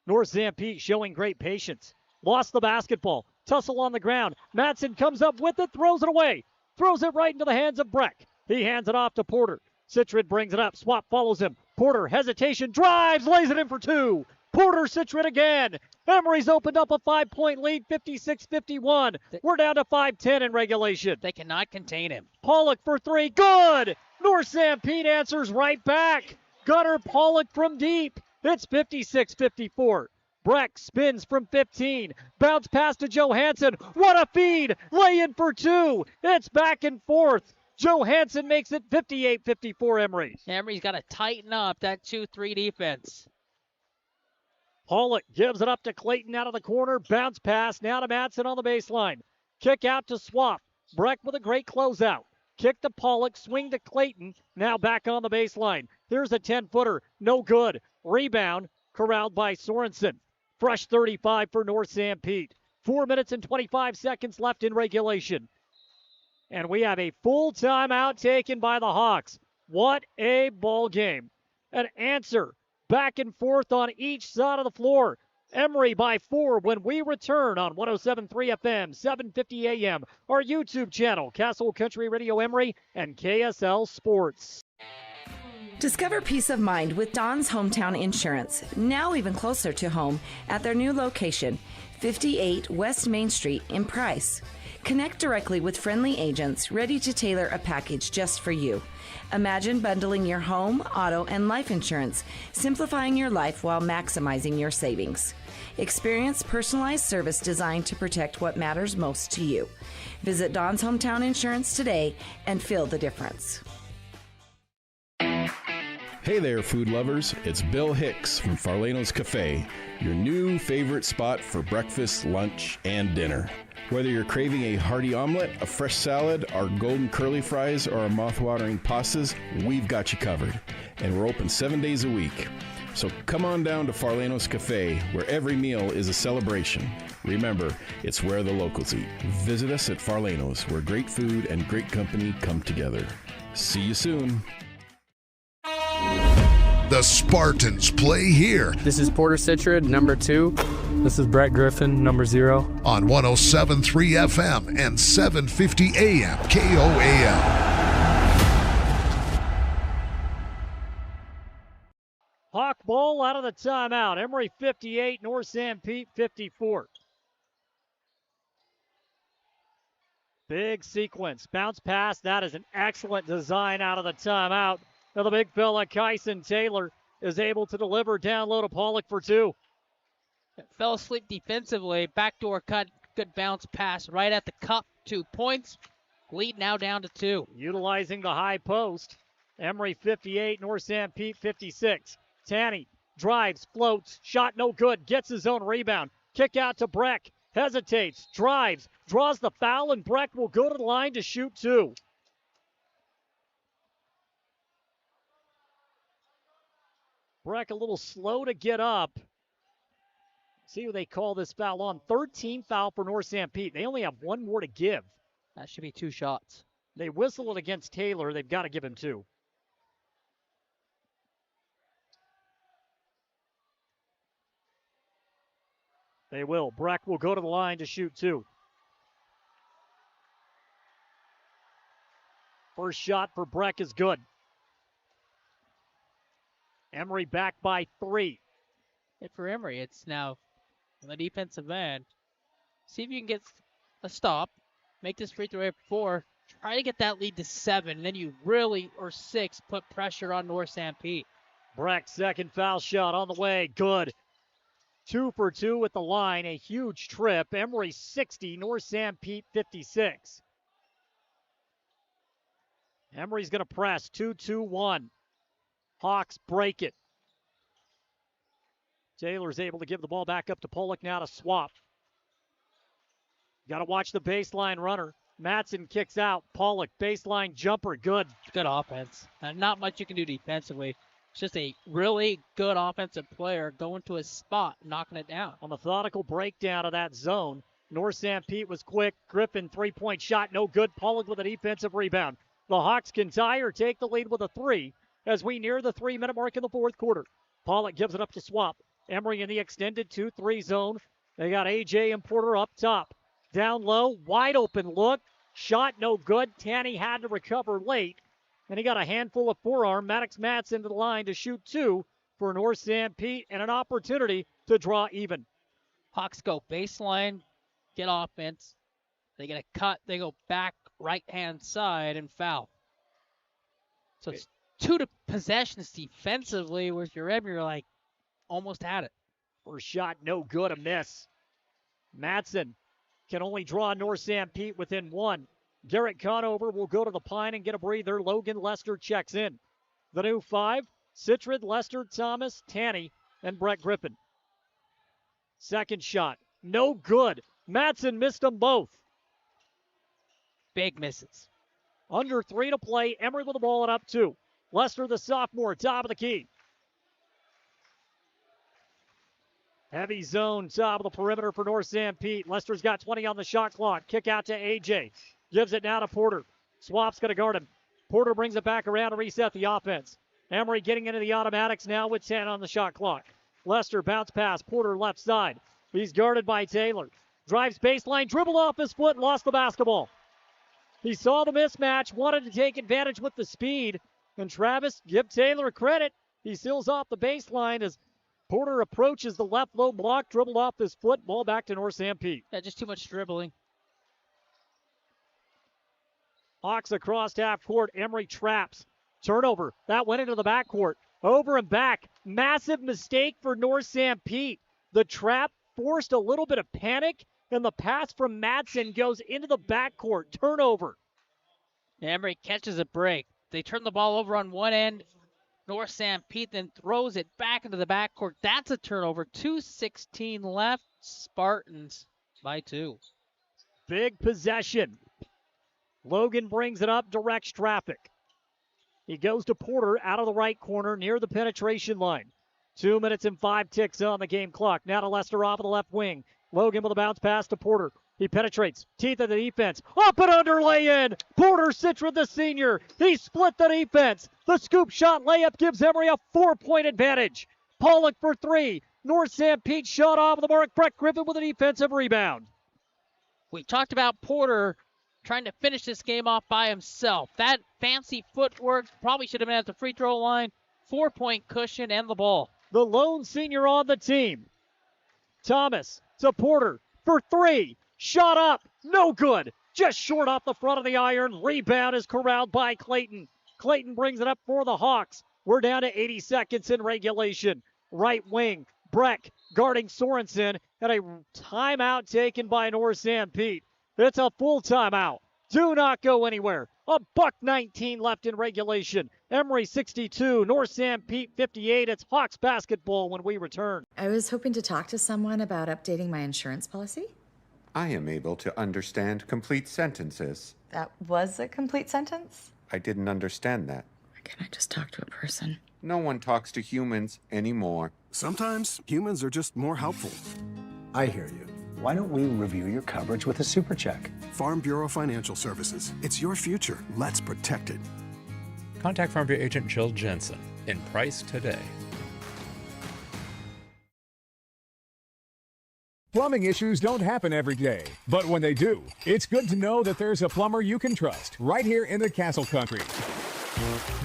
S9: North Sanpete showing great patience. Lost the basketball. Tussle on the ground. Matson comes up with it, throws it away. Throws it right into the hands of Breck. He hands it off to Porter. Citrid brings it up. Swap follows him. Porter, hesitation, drives, lays it in for two. Porter, Citrid again. Emery's opened up a 5-point lead, 56-51. We're down to 5:10 in regulation.
S10: They cannot contain him.
S9: Pollock for three. Good! North Sanpete answers right back. Gunnar Pollock from deep. It's 56-54. Breck spins from 15. Bounce pass to Johansson. What a feed! Lay in for two. It's back and forth. Johansson makes it 58-54 Emery.
S10: Emery's got to tighten up that 2-3 defense.
S9: Pollock gives it up to Clayton out of the corner. Bounce pass now to Matson on the baseline. Kick out to Swap. Breck with a great closeout. Kick to Pollock. Swing to Clayton. Now back on the baseline. Here's a 10-footer. No good. Rebound corralled by Sorensen. Fresh 35 for North Sanpete. 4 minutes and 25 seconds left in regulation. And we have a full timeout taken by the Hawks. What a ball game. An answer back and forth on each side of the floor. Emery by 4 when we return on 107.3 FM, 750 AM, our YouTube channel, Castle Country Radio Emery, and KSL Sports.
S3: Discover peace of mind with Don's Hometown Insurance, now even closer to home at their new location, 58 West Main Street in Price. Connect directly with friendly agents ready to tailor a package just for you. Imagine bundling your home, auto, and life insurance, simplifying your life while maximizing your savings. Experience personalized service designed to protect what matters most to you. Visit Don's Hometown Insurance today and feel the difference.
S11: Hey there, food lovers. It's Bill Hicks from Farlano's Cafe, your new favorite spot for breakfast, lunch, and dinner. Whether you're craving a hearty omelet, a fresh salad, our golden curly fries, or our mouth-watering pastas, we've got you covered. And we're open 7 days a week. So come on down to Farlano's Cafe, where every meal is a celebration. Remember, it's where the locals eat. Visit us at Farlano's, where great food and great company come together. See you soon.
S8: The Spartans play here.
S2: This is Porter Citrid, number 2.
S5: This is Brett Griffin, number 0.
S8: On 107.3 FM and 750 AM KOAL.
S9: Hawk ball out of the timeout. Emery 58, North Sanpete 54. Big sequence. Bounce pass. That is an excellent design out of the timeout. Now the big fella, Kyson Taylor, is able to deliver down low to Pollock for 2.
S10: Fell asleep defensively. Backdoor cut. Good bounce pass right at the cup. 2 points. Lead now down to 2.
S9: Utilizing the high post. Emery 58, North Sanpete 56. Tanny drives, floats, shot no good, gets his own rebound. Kick out to Breck. Hesitates, drives, draws the foul, and Breck will go to the line to shoot 2. Breck a little slow to get up. See who they call this foul on. 13th foul for North Sanpete. They only have 1 more to give.
S10: That should be 2 shots.
S9: They whistle it against Taylor. They've got to give him 2. They will. Breck will go to the line to shoot 2. First shot for Breck is good. Emery back by 3.
S10: And for Emery, it's now on the defensive end. See if you can get a stop. Make this free throw at 4. Try to get that lead to 7. And then you really, or 6, put pressure on North Sanpete.
S9: Breck's second foul shot on the way. Good. 2 for 2 at the line. A huge trip. Emery 60, North Sanpete 56. Emery's going to press. 2-2-1. Hawks break it. Taylor's able to give the ball back up to Pollock now to Swap. Got to watch the baseline runner. Matson kicks out. Pollock, baseline jumper. Good.
S10: Good offense. Not much you can do defensively. It's just a really good offensive player going to his spot, knocking it down.
S9: A methodical breakdown of that zone. North Sanpete was quick. Griffin, three-point shot, no good. Pollock with a defensive rebound. The Hawks can tie or take the lead with a 3 as we near the 3-minute mark in the fourth quarter. Pollock gives it up to Swap. Emery in the extended 2-3 zone. They got A.J. and Porter up top. Down low, wide open look. Shot no good. Tanny had to recover late. And he got a handful of forearm. Maddox Matson to the line to shoot 2 for North Sanpete and an opportunity to draw even.
S10: Hawks go baseline, get offense. They get a cut. They go back right-hand side and foul. So it's 2 possessions defensively with your Emery, you're like, almost had it.
S9: First shot, no good, a miss. Matson can only draw North Sanpete within 1. Garrett Conover will go to the pine and get a breather. Logan Lester checks in. The new 5, Citrid, Lester, Thomas, Tanny, and Brett Griffin. Second shot, no good. Matson missed them both.
S10: Big misses.
S9: Under 3 to play. Emery with the ball and up 2. Lester, the sophomore, top of the key. Heavy zone, top of the perimeter for North Sanpete. Lester's got 20 on the shot clock. Kick out to A.J. Gives it now to Porter. Swap's going to guard him. Porter brings it back around to reset the offense. Emery getting into the automatics now with 10 on the shot clock. Lester bounce pass. Porter left side. He's guarded by Taylor. Drives baseline, dribbled off his foot, lost the basketball. He saw the mismatch, wanted to take advantage with the speed. And Travis, give Taylor credit. He seals off the baseline as Porter approaches the left low block, dribbled off his foot, ball back to North Sanpete.
S10: Yeah, just too much dribbling.
S9: Hawks across half court. Emery traps. Turnover. That went into the backcourt. Over and back. Massive mistake for North Sanpete. The trap forced a little bit of panic, and the pass from Matson goes into the backcourt. Turnover.
S10: Emery catches a break. They turn the ball over on one end. North Sanpete then throws it back into the backcourt. That's a turnover. 2:16 left. Spartans by 2.
S9: Big possession. Logan brings it up, directs traffic. He goes to Porter out of the right corner near the penetration line. 2 minutes and 5 ticks on the game clock. Now to Lester off of the left wing. Logan with a bounce pass to Porter. He penetrates. Teeth of the defense. Up and under lay-in. Porter Citron, the senior. He split the defense. The scoop shot layup gives Emery a 4-point advantage. Pollock for 3. North Sanpete shot off the mark. Brett Griffin with a defensive rebound.
S10: We talked about Porter trying to finish this game off by himself. That fancy footwork probably should have been at the free throw line. 4-point cushion and the ball.
S9: The lone senior on the team. Thomas to Porter for 3. Shot up. No good. Just short off the front of the iron. Rebound is corralled by Clayton. Clayton brings it up for the Hawks. We're down to 80 seconds in regulation. Right wing. Breck guarding Sorensen. And a timeout taken by North Sanpete. It's a full timeout. Do not go anywhere. $1:19 left in regulation. Emery 62, North Sanpete 58. It's Hawks basketball when we return.
S13: I was hoping to talk to someone about updating my insurance policy.
S17: I am able to understand complete sentences.
S13: That was a complete sentence?
S17: I didn't understand that.
S13: Can I just talk to a person?
S17: No one talks to humans anymore.
S23: Sometimes humans are just more helpful.
S24: I hear you. Why don't we review your coverage with a super check?
S23: Farm Bureau Financial Services. It's your future. Let's protect it.
S25: Contact Farm Bureau agent Jill Jensen in Price today.
S26: Plumbing issues don't happen every day, but when they do, it's good to know that there's a plumber you can trust right here in the Castle Country.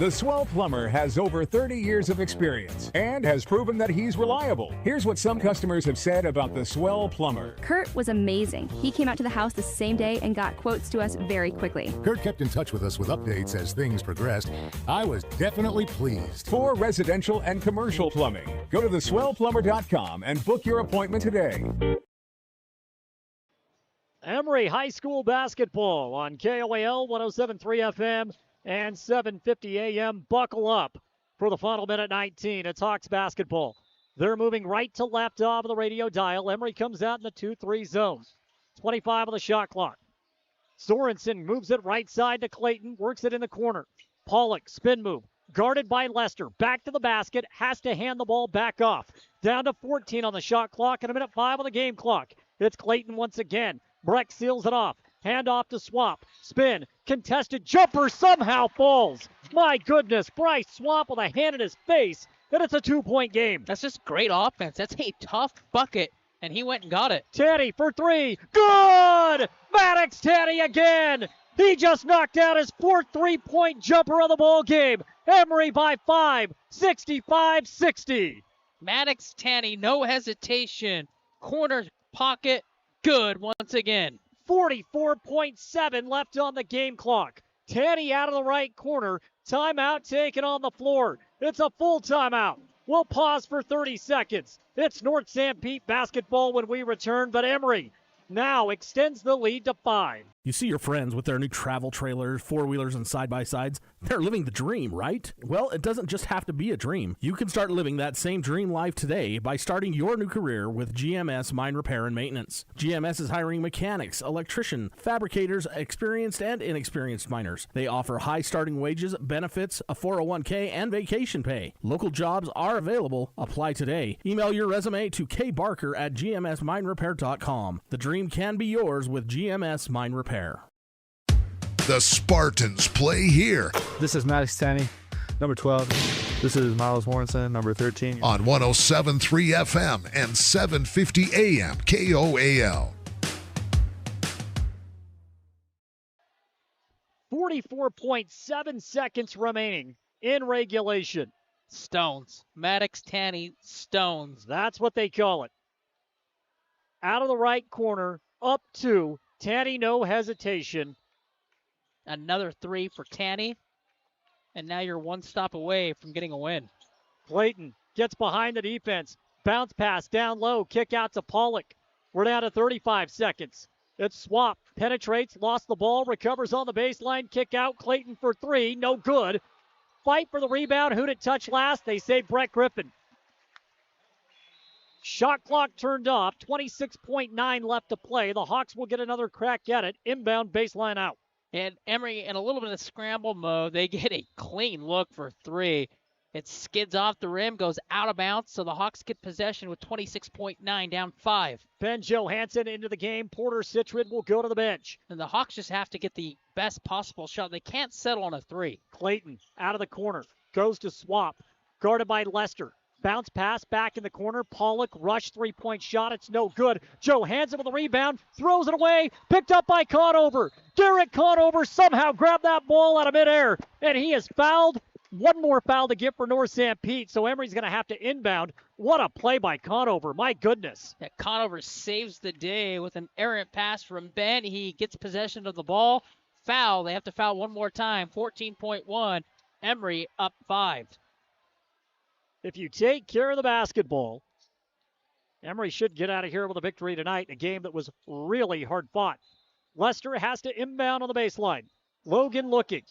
S26: The Swell Plumber has over 30 years of experience and has proven that he's reliable. Here's what some customers have said about the Swell Plumber.
S27: Kurt was amazing. He came out to the house the same day and got quotes to us very quickly.
S28: Kurt kept in touch with us with updates as things progressed. I was definitely pleased.
S26: For residential and commercial plumbing, go to theswellplumber.com and book your appointment today.
S9: Emery High School basketball on KOAL 107.3 FM and 7:50 a.m. Buckle up for the final minute 19. It's Hawks basketball. They're moving right to left off of the radio dial. Emery comes out in the 2-3 zone. 25 on the shot clock. Sorensen moves it right side to Clayton, works it in the corner. Pollock, spin move, guarded by Lester. Back to the basket, has to hand the ball back off. Down to 14 on the shot clock and a minute 5 on the game clock. It's Clayton once again. Breck seals it off. Hand off to Swap. Spin. Contested jumper somehow falls. My goodness. Bryce Swap with a hand in his face and it's a 2-point game.
S10: That's just great offense. That's a tough bucket, and he went and got it.
S9: Tanny for three. Good! Maddox Tanny again. He just knocked out his fourth 3-point jumper of the ball game. Emery by 5, 65-60.
S10: Maddox Tanny, no hesitation. Corner pocket, good once again.
S9: 44.7 left on the game clock. Tanny out of the right corner. Timeout taken on the floor. It's a full timeout. We'll pause for 30 seconds. It's North Sanpete basketball when we return, but Emery now extends the lead to 5.
S15: You see your friends with their new travel trailers, four-wheelers, and side-by-sides. They're living the dream, right? Well, it doesn't just have to be a dream. You can start living that same dream life today by starting your new career with GMS Mine Repair and Maintenance. GMS is hiring mechanics, electrician, fabricators, experienced and inexperienced miners. They offer high starting wages, benefits, a 401k, and vacation pay. Local jobs are available. Apply today. Email your resume to kbarker@gmsminerepair.com. The dream can be yours with GMS Mine Repair.
S8: The Spartans play here.
S5: This is Maddox Tanny, number 12. This is Miles Warrenson, number 13.
S8: On 107.3 FM and 750 AM KOAL.
S9: 44.7 seconds remaining in regulation.
S10: Stones. Maddox Tanny Stones.
S9: That's what they call it. Out of the right corner, up 2. Tanny, no hesitation.
S10: Another 3 for Tanny. And now you're one stop away from getting a win.
S9: Clayton gets behind the defense. Bounce pass down low. Kick out to Pollock. We're down to 35 seconds. It's Swap. Penetrates. Lost the ball. Recovers on the baseline. Kick out. Clayton for 3. No good. Fight for the rebound. Who'd it touch last? They say Brett Griffin. Shot clock turned off. 26.9 left to play. The Hawks will get another crack at it. Inbound baseline out.
S10: And Emery, in a little bit of scramble mode, they get a clean look for 3. It skids off the rim, goes out of bounds, so the Hawks get possession with 26.9, down 5.
S9: Ben Johansson into the game. Porter Citrid will go to the bench.
S10: And the Hawks just have to get the best possible shot. They can't settle on a 3.
S9: Clayton out of the corner. Goes to Swap. Guarded by Lester. Bounce pass back in the corner. Pollock rush 3-point shot. It's no good. Johansson with the rebound. Throws it away. Picked up by Conover. Garrett Conover somehow grabbed that ball out of midair. And he is fouled. One more foul to get for North Sanpete. So Emery's going to have to inbound. What a play by Conover. My goodness.
S10: Yeah, Conover saves the day with an errant pass from Ben. He gets possession of the ball. Foul. They have to foul one more time. 14.1. Emery up 5.
S9: If you take care of the basketball, Emery should get out of here with a victory tonight in a game that was really hard fought. Lester has to inbound on the baseline. Logan looking.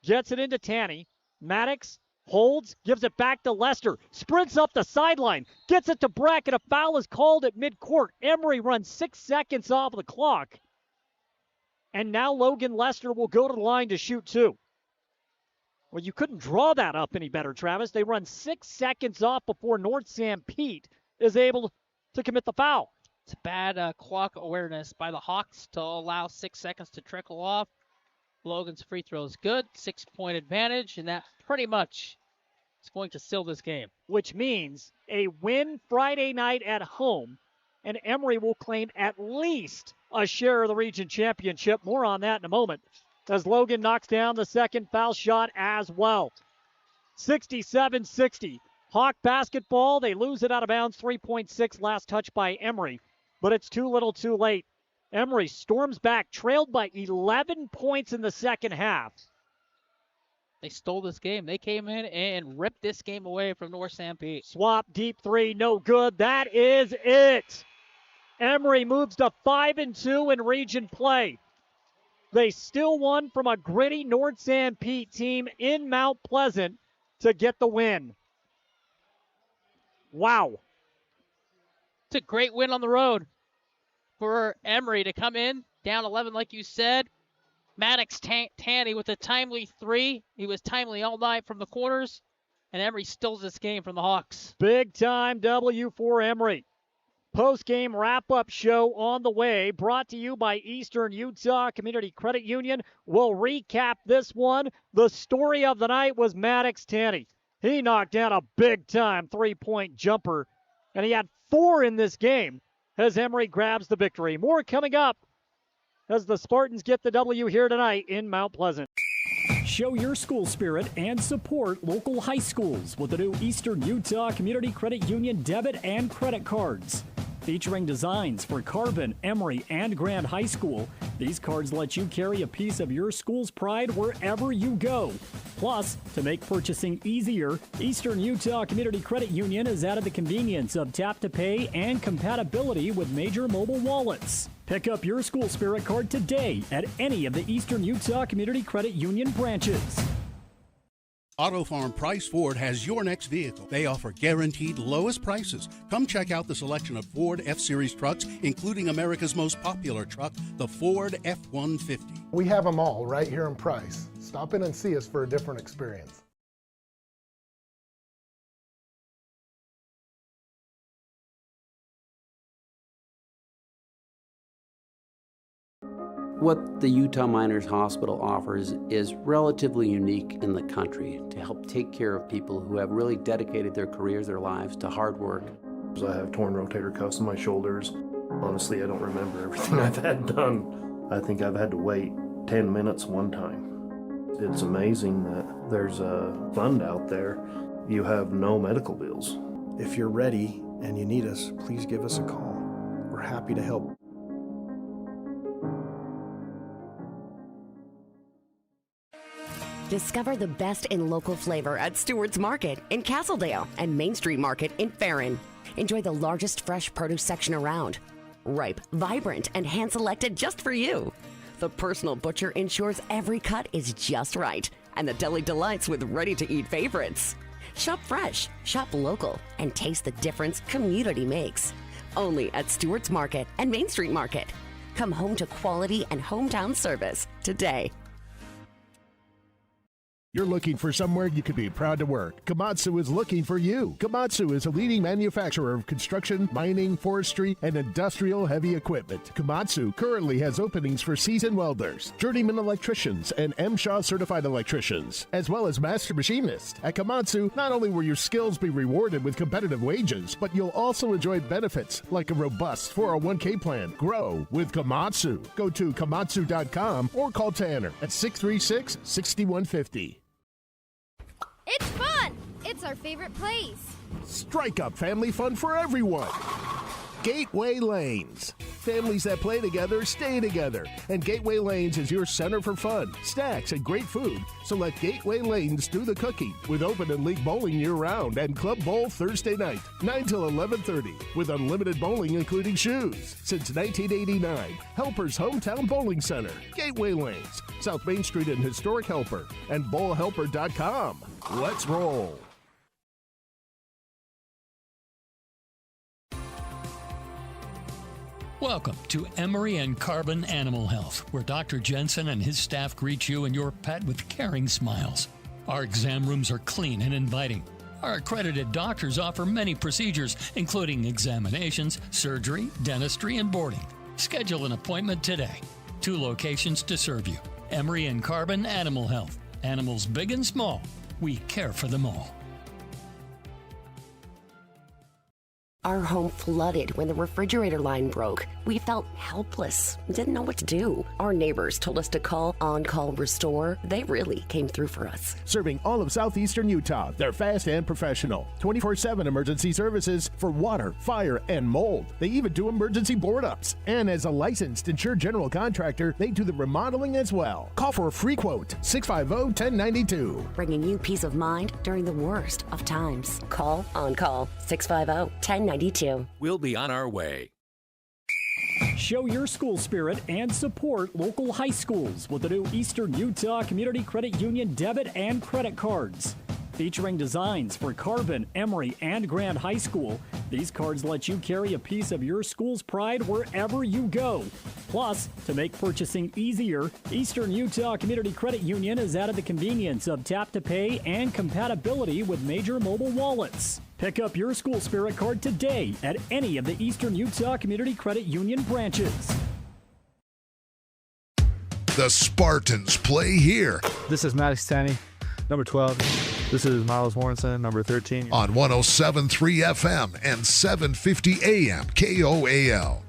S9: Gets it into Tanny. Maddox holds, gives it back to Lester. Sprints up the sideline. Gets it to Brackett. A foul is called at midcourt. Emery runs 6 seconds off the clock. And now Logan Lester will go to the line to shoot 2. Well, you couldn't draw that up any better, Travis. They run 6 seconds off before North Sanpete is able to commit the foul.
S10: It's bad clock awareness by the Hawks to allow 6 seconds to trickle off. Logan's free throw is good. 6-point advantage, and that pretty much is going to seal this game.
S9: Which means a win Friday night at home, and Emery will claim at least a share of the region championship. More on that in a moment, as Logan knocks down the second foul shot as well. 67-60. Hawk basketball, they lose it out of bounds. 3.6 last touch by Emery, but it's too little too late. Emery storms back, trailed by 11 points in the second half.
S10: They stole this game. They came in and ripped this game away from North Sanpete.
S9: Swap, deep 3, no good. That is it. Emery moves to 5-2 in region play. They still won from a gritty North Sanpete team in Mount Pleasant to get the win. Wow.
S10: It's a great win on the road for Emery to come in, down 11 like you said. Maddox Tanny with a timely 3. He was timely all night from the corners, and Emery steals this game from the Hawks.
S9: Big time W for Emery. Post-game wrap-up show on the way, brought to you by Eastern Utah Community Credit Union. We'll recap this one. The story of the night was Maddox Tanny. He knocked down a big-time three-point jumper, and he had 4 in this game as Emery grabs the victory. More coming up as the Spartans get the W here tonight in Mount Pleasant.
S4: Show your school spirit and support local high schools with the new Eastern Utah Community Credit Union debit and credit cards. Featuring designs for Carbon, Emery, and Grand High School, these cards let you carry a piece of your school's pride wherever you go. Plus, to make purchasing easier, Eastern Utah Community Credit Union has added the convenience of tap-to-pay and compatibility with major mobile wallets. Pick up your school spirit card today at any of the Eastern Utah Community Credit Union branches.
S6: Auto Farm Price Ford has your next vehicle. They offer guaranteed lowest prices. Come check out the selection of Ford F-Series trucks, including America's most popular truck, the Ford F-150.
S7: We have them all right here in Price. Stop in and see us for a different experience.
S14: What the Utah Miners Hospital offers is relatively unique in the country to help take care of people who have really dedicated their careers, their lives to hard work.
S18: I have torn rotator cuffs in my shoulders. Honestly, I don't remember everything I've had done. I think I've had to wait 10 minutes one time. It's amazing that there's a fund out there. You have no medical bills.
S20: If you're ready and you need us, please give us a call. We're happy to help.
S21: Discover the best in local flavor at Stewart's Market in Castledale and Main Street Market in Farron. Enjoy the largest fresh produce section around. Ripe, vibrant, and hand-selected just for you. The personal butcher ensures every cut is just right, and the deli delights with ready-to-eat favorites. Shop fresh, shop local, and taste the difference community makes. Only at Stewart's Market and Main Street Market. Come home to quality and hometown service today.
S22: You're looking for somewhere you can be proud to work. Komatsu is looking for you. Komatsu is a leading manufacturer of construction, mining, forestry, and industrial heavy equipment. Komatsu currently has openings for seasoned welders, journeyman electricians, and MSHA certified electricians, as well as master machinists. At Komatsu, not only will your skills be rewarded with competitive wages, but you'll also enjoy benefits like a robust 401k plan. Grow with Komatsu. Go to komatsu.com or call Tanner at 636-6150.
S29: It's fun! It's our favorite place.
S22: Strike up family fun for everyone. Gateway Lanes. Families that play together stay together. And Gateway Lanes is your center for fun, snacks, and great food. So let Gateway Lanes do the cooking with open and league bowling year-round and Club Bowl Thursday night, 9 till 11:30, with unlimited bowling including shoes. Since 1989, Helper's Hometown Bowling Center, Gateway Lanes, South Main Street in historic Helper, and bowlhelper.com. Let's roll.
S30: Welcome to Emery and Carbon Animal Health, where Dr. Jensen and his staff greet you and your pet with caring smiles. Our exam rooms are clean and inviting. Our accredited doctors offer many procedures, including examinations, surgery, dentistry, and boarding. Schedule an appointment today. 2 locations to serve you. Emery and Carbon Animal Health. Animals big and small. We care for them all.
S21: Our home flooded when the refrigerator line broke. We felt helpless, didn't know what to do. Our neighbors told us to call On Call Restore. They really came through for us.
S22: Serving all of southeastern Utah, they're fast and professional. 24/7 emergency services for water, fire, and mold. They even do emergency board-ups. And as a licensed insured general contractor, they do the remodeling as well. Call for a free quote, 650-1092.
S21: Bringing you peace of mind during the worst of times. Call On Call, 650-1092.
S12: We'll be on our way.
S4: Show your school spirit and support local high schools with the new Eastern Utah Community Credit Union debit and credit cards. Featuring designs for Carbon, Emery, and Grand High School, these cards let you carry a piece of your school's pride wherever you go. Plus, to make purchasing easier, Eastern Utah Community Credit Union has added the convenience of tap-to-pay and compatibility with major mobile wallets. Pick up your school spirit card today at any of the Eastern Utah Community Credit Union branches.
S8: The Spartans play here.
S5: This is Maddox Tanny, number 12. This is Miles Warrenson, number 13.
S8: On 107.3 FM and 750 AM KOAL.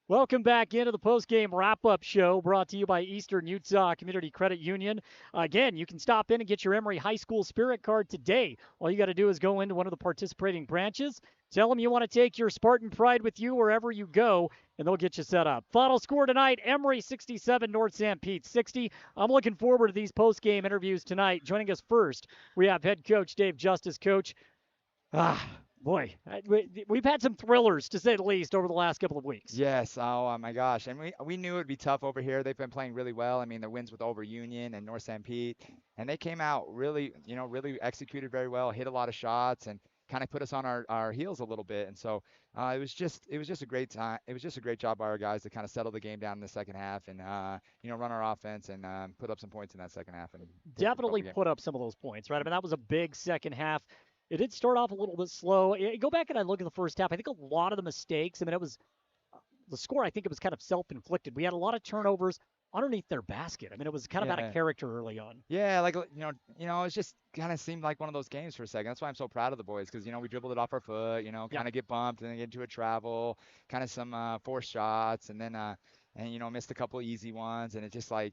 S9: Welcome back into the post-game wrap-up show brought to you by Eastern Utah Community Credit Union. Again, you can stop in and get your Emery High School Spirit Card today. All you got to do is go into one of the participating branches, tell them you want to take your Spartan pride with you wherever you go, and they'll get you set up. Final score tonight, Emery 67, North Sanpete 60. I'm looking forward to these post-game interviews tonight. Joining us first, we have head coach Dave Justice. Coach, boy, we've had some thrillers, to say the least, over the last couple of weeks.
S1: Yes. Oh, my gosh. And we knew it would be tough over here. They've been playing really well. I mean, the wins with Over Union and North Sanpete. And they came out really executed very well, hit a lot of shots, and kind of put us on our heels a little bit. And so it was just a great time. It was just a great job by our guys to kind of settle the game down in the second half and, run our offense and put up some points in that second half. And
S9: definitely put up some of those points, right? I mean, that was a big second half. It did start off a little bit slow. Go back and I look at the first half. I think a lot of the mistakes, it was the score, I think it was kind of self-inflicted. We had a lot of turnovers underneath their basket. I mean, it was kind of out of character early on.
S1: Yeah, it just kind of seemed like one of those games for a second. That's why I'm so proud of the boys because, we dribbled it off our foot, kind of get bumped and then get into a travel, kind of some forced shots, and then missed a couple easy ones, and it just I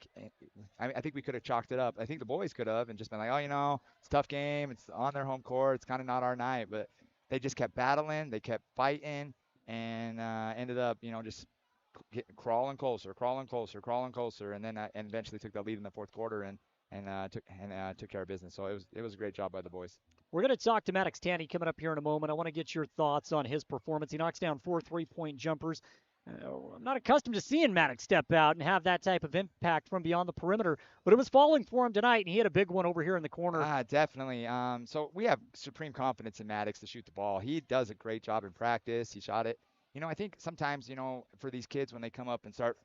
S1: think we could have chalked it up. I think the boys could have and just been like, it's a tough game. It's on their home court. It's kind of not our night, but they just kept battling. They kept fighting and ended up, just crawling closer, and then and eventually took the lead in the fourth quarter and took care of business. So it was a great job by the boys.
S9: We're going to talk to Maddox Tanny coming up here in a moment. I want to get your thoughts on his performance. He knocks down 4 3-point jumpers. I'm not accustomed to seeing Maddox step out and have that type of impact from beyond the perimeter, but it was falling for him tonight, and he had a big one over here in the corner.
S1: Definitely. So we have supreme confidence in Maddox to shoot the ball. He does a great job in practice. He shot it. I think sometimes, for these kids when they come up and start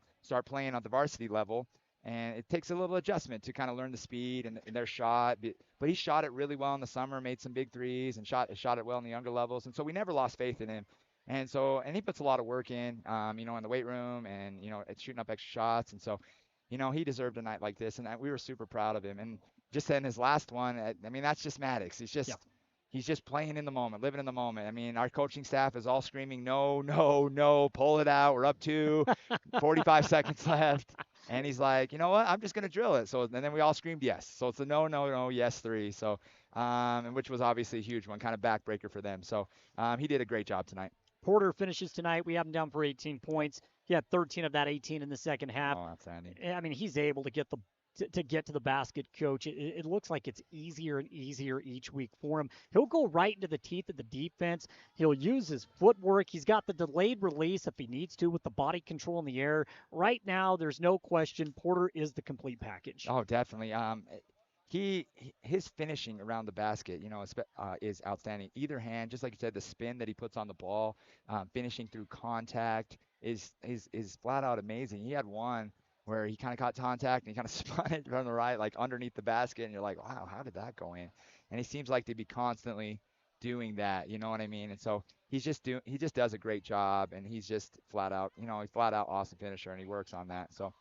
S1: playing at the varsity level, and it takes a little adjustment to kind of learn the speed and their shot. But he shot it really well in the summer, made some big threes, and shot it well in the younger levels. And so we never lost faith in him. And he puts a lot of work in, in the weight room and, it's shooting up extra shots. And so, he deserved a night like this, and we were super proud of him. And just in his last one, that's just Maddox. He's just playing in the moment, living in the moment. I mean, our coaching staff is all screaming, no, pull it out. We're up 2, 45 seconds left. And he's like, you know what? I'm just going to drill it. And then we all screamed yes. So it's a no, yes, 3. So, and which was obviously a huge one, kind of backbreaker for them. So he did a great job tonight.
S9: Porter finishes tonight. We have him down for 18 points. He had 13 of that 18 in the second half.
S1: Oh, outstanding.
S9: I mean, he's able to get to the basket, Coach. It looks like it's easier and easier each week for him. He'll go right into the teeth of the defense. He'll use his footwork. He's got the delayed release if he needs to with the body control in the air. Right now, there's no question Porter is the complete package.
S1: Oh, definitely. His finishing around the basket, is outstanding. Either hand, just like you said, the spin that he puts on the ball, finishing through contact is flat out amazing. He had one where he kind of caught contact and he kind of spun it from the right, like underneath the basket, and you're like, wow, how did that go in? And he seems like to be constantly doing that, you know what I mean? And so he just does a great job, and he's just flat out awesome finisher, and he works on that. So.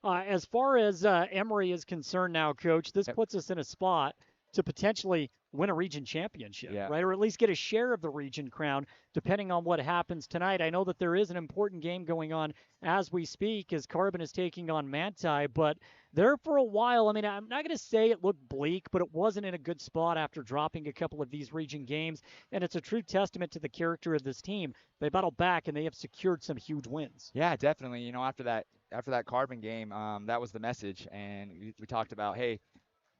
S9: As far as Emery is concerned now, Coach, this puts us in a spot to potentially win a region championship, right? Or at least get a share of the region crown, depending on what happens tonight. I know that there is an important game going on as we speak, as Carbon is taking on Manti, but there for a while, I mean, I'm not going to say it looked bleak, but it wasn't in a good spot after dropping a couple of these region games, and it's a true testament to the character of this team. They battled back, and they have secured some huge wins.
S1: Yeah, definitely. After that Carbon game, that was the message, and we talked about, hey,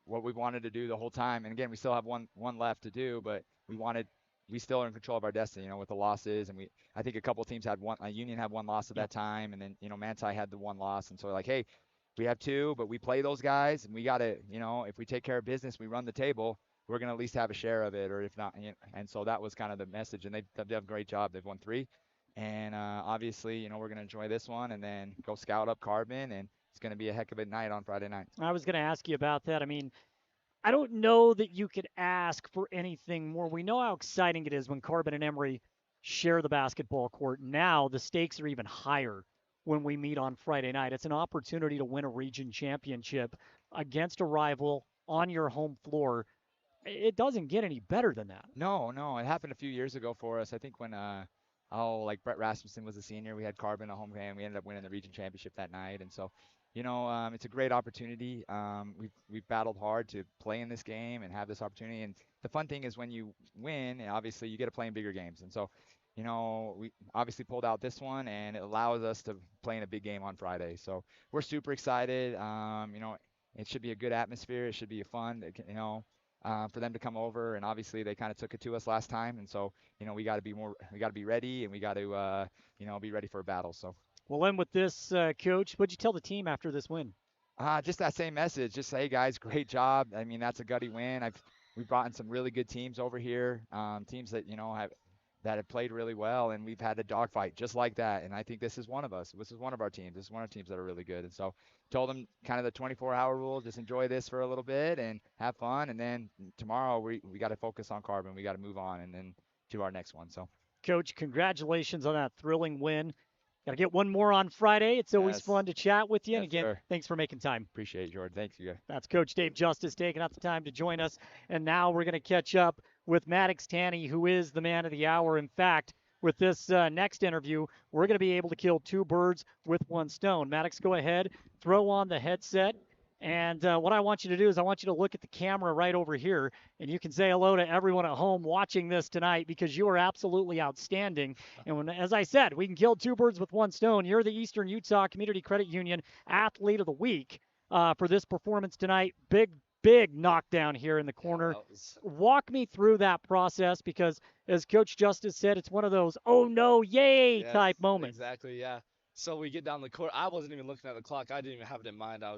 S1: what we wanted to do the whole time. And again, we still have one left to do, but we still are in control of our destiny, with the losses. And I think a couple of teams had one, Union had one loss at that time. And then, Manti had the one loss. And so like, hey, we have 2, but we play those guys, and we got to, if we take care of business, we run the table, we're going to at least have a share of it, or if not. And so that was kind of the message, and they've done a great job. They've won 3. And obviously, we're going to enjoy this one and then go scout up Carbon, and it's going to be a heck of a night on Friday night.
S9: I was going to ask you about that. I mean, I don't know that you could ask for anything more. We know how exciting it is when Carbon and Emery share the basketball court. Now the stakes are even higher when we meet on Friday night. It's an opportunity to win a region championship against a rival on your home floor. It doesn't get any better than that.
S1: No, no, it happened a few years ago for us. I think when like Brett Rasmussen was a senior, we had Carbon a home game. We ended up winning the region championship that night, and so it's a great opportunity. We've battled hard to play in this game and have this opportunity. And the fun thing is when you win, obviously you get to play in bigger games. And so, we obviously pulled out this one, and it allows us to play in a big game on Friday. So we're super excited. It should be a good atmosphere. It should be fun. For them to come over, and obviously they kind of took it to us last time, and so we got to be ready, and we got to be ready for a battle. So
S9: we'll end with this, Coach. What'd you tell the team after this win?
S1: Just that same message. Just hey guys, great job. I mean, that's a gutty win. We've brought in some really good teams over here, teams that have played really well, and we've had a dogfight just like that. And I think this is one of us. This is one of our teams. This is one of our teams that are really good. And so told them kind of the 24-hour rule, just enjoy this for a little bit and have fun. And then tomorrow we got to focus on Carbon. We got to move on and then to our next one. So,
S9: Coach, congratulations on that thrilling win. Got to get one more on Friday. It's always fun to chat with you.
S1: Yes,
S9: and again,
S1: sir.
S9: Thanks for making time.
S1: Appreciate it, Jordan. Thanks, you guys.
S9: That's Coach Dave Justice taking out the time to join us. And now we're going to catch up with Maddox Tanny, who is the man of the hour. In fact, with this next interview, we're going to be able to kill two birds with one stone. Maddox, go ahead, throw on the headset. And what I want you to do is I want you to look at the camera right over here, and you can say hello to everyone at home watching this tonight because you are absolutely outstanding. And as I said, we can kill two birds with one stone. You're the Eastern Utah Community Credit Union Athlete of the Week for this performance tonight. Big knockdown here in the corner. Walk me through that process because, as Coach Justice said, it's one of those, oh no, yay type moments.
S2: Exactly, yeah. So we get down the court. I wasn't even looking at the clock. I didn't even have it in mind. I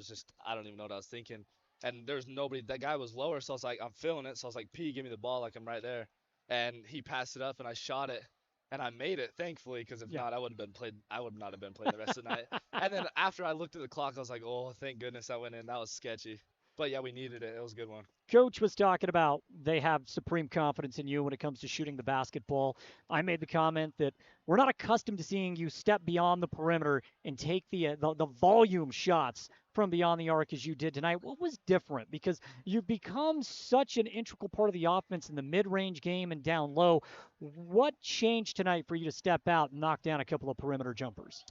S2: don't even know what I was thinking. And there's nobody. That guy was lower, so I was like, I'm feeling it. So I was like, P, give me the ball, like I'm right there. And he passed it up, and I shot it. And I made it, thankfully, because if not, I would not have been playing the rest of the night. And then after I looked at the clock, I was like, oh, thank goodness I went in. That was sketchy. But, yeah, we needed it. It was a good one.
S9: Coach was talking about they have supreme confidence in you when it comes to shooting the basketball. I made the comment that we're not accustomed to seeing you step beyond the perimeter and take the volume shots from beyond the arc as you did tonight. What was different? Because you've become such an integral part of the offense in the mid-range game and down low. What changed tonight for you to step out and knock down a couple of perimeter jumpers?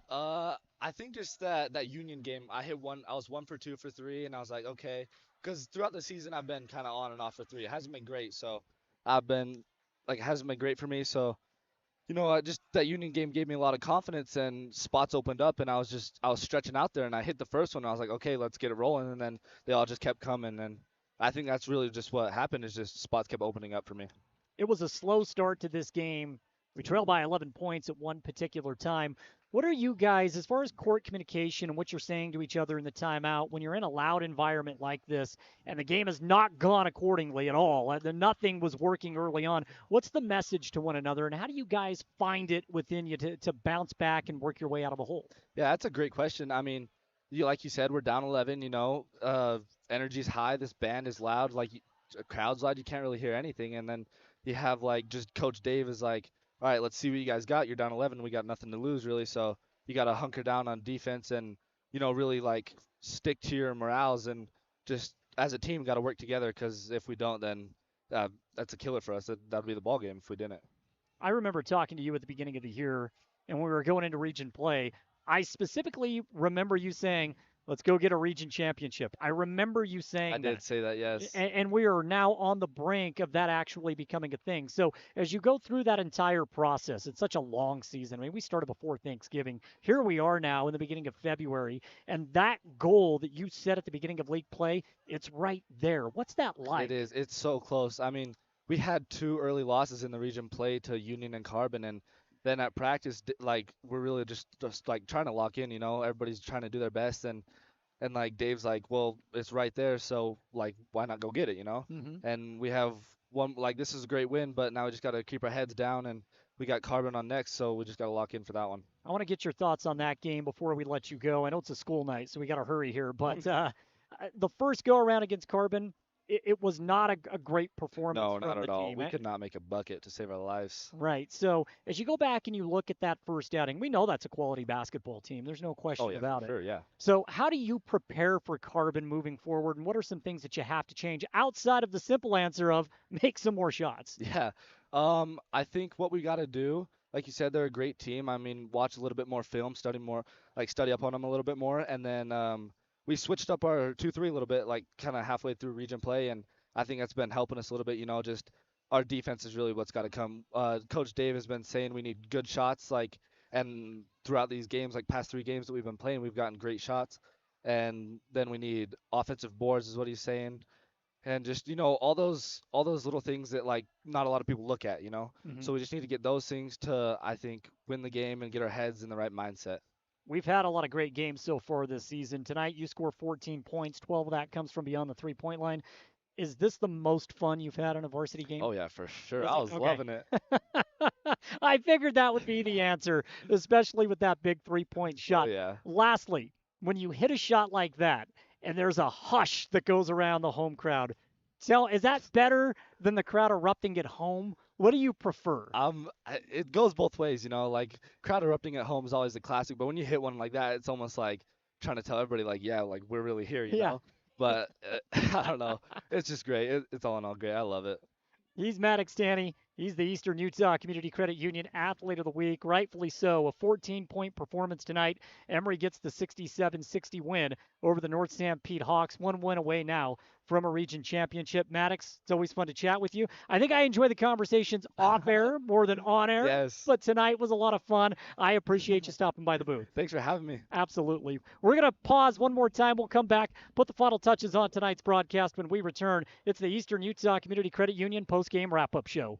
S2: I think just that Union game, I was 1 for 2 for 3, and I was like, okay. Because throughout the season, I've been kind of on and off for 3. It hasn't been great, so it hasn't been great for me. So, just that Union game gave me a lot of confidence, and spots opened up, and I was stretching out there, and I hit the first one. And I was like, okay, let's get it rolling, and then they all just kept coming, and I think that's really just what happened is just spots kept opening up for me.
S9: It was a slow start to this game. We trailed by 11 points at one particular time. What are you guys, as far as court communication and what you're saying to each other in the timeout, when you're in a loud environment like this and the game has not gone accordingly at all, nothing was working early on, what's the message to one another, and how do you guys find it within you to bounce back and work your way out of a hole?
S2: Yeah, that's a great question. I mean, like you said, we're down 11, energy's high, this band is loud, a crowd's loud, you can't really hear anything, and then you have, just Coach Dave is like, all right, let's see what you guys got. You're down 11. We got nothing to lose, really. So you got to hunker down on defense and, really, stick to your morals and just as a team got to work together because if we don't, then that's a killer for us. That'll be the ball game if we didn't.
S9: I remember talking to you at the beginning of the year, and when we were going into region play, I specifically remember you saying, let's go get a region championship. I remember you saying
S2: I did say that, yes.
S9: And we are now on the brink of that actually becoming a thing. So as you go through that entire process, it's such a long season. I mean, we started before Thanksgiving. Here we are now in the beginning of February, and that goal that you set at the beginning of league play, it's right there. What's that like?
S2: It is. It's so close. I mean, we had 2 early losses in the region play to Union and Carbon, and then at practice, we're really just trying to lock in, everybody's trying to do their best, and Dave's like, well, it's right there, so why not go get it,
S9: Mm-hmm.
S2: And we have one, this is a great win, but now we just got to keep our heads down, and we got Carbon on next, so we just got to lock in for that one.
S9: I want to get your thoughts on that game before we let you go. I know it's a school night, so we got to hurry here, but the first go around against Carbon, it was not a great performance
S2: No,
S9: from
S2: not
S9: the
S2: at all.
S9: team.
S2: We could not make a bucket to save our lives.
S9: Right. So as you go back and you look at that first outing, we know that's a quality basketball team. There's no question
S2: Oh yeah,
S9: about
S2: for
S9: it.
S2: sure, yeah.
S9: So how do you prepare for Carbon moving forward, and what are some things that you have to change outside of the simple answer of make some more shots?
S2: Yeah. I think what we got to do, like you said, they're a great team. I mean, watch a little bit more film, study up on them a little bit more, and then we switched up our 2-3 a little bit, like kind of halfway through region play, and I think that's been helping us a little bit. Just our defense is really what's got to come. Coach Dave has been saying we need good shots, and throughout these games, like past 3 games that we've been playing, we've gotten great shots, and then we need offensive boards, is what he's saying. And just all those little things that like not a lot of people look at.
S9: Mhm.
S2: So we just need to get those things to, I think, win the game and get our heads in the right mindset.
S9: We've had a lot of great games so far this season. Tonight you score 14 points, 12 of that comes from beyond the 3-point line. Is this the most fun you've had in a varsity game?
S2: Oh yeah, for sure.
S9: Is
S2: I
S9: it?
S2: was
S9: Okay.
S2: loving it.
S9: I figured that would be the answer, especially with that big 3-point shot.
S2: Oh yeah.
S9: Lastly, when you hit a shot like that and there's a hush that goes around the home crowd, is that better than the crowd erupting at home? What do you prefer?
S2: It goes both ways, like crowd erupting at home is always the classic, but when you hit one like that, it's almost like trying to tell everybody like, yeah, like we're really here, you know? But I don't know. It's just great. It's all in all great. I love it.
S9: He's Maddox Tanny. He's the Eastern Utah Community Credit Union Athlete of the Week, rightfully so. A 14-point performance tonight. Emery gets the 67-60 win over the North Sanpete Hawks. 1 win away now from a region championship. Maddox, it's always fun to chat with you. I think I enjoy the conversations off air more than on air.
S2: Yes.
S9: But tonight was a lot of fun. I appreciate you stopping by the booth.
S2: Thanks for having me.
S9: Absolutely. We're going to pause one more time. We'll come back, put the final touches on tonight's broadcast when we return. It's the Eastern Utah Community Credit Union post-game wrap-up show.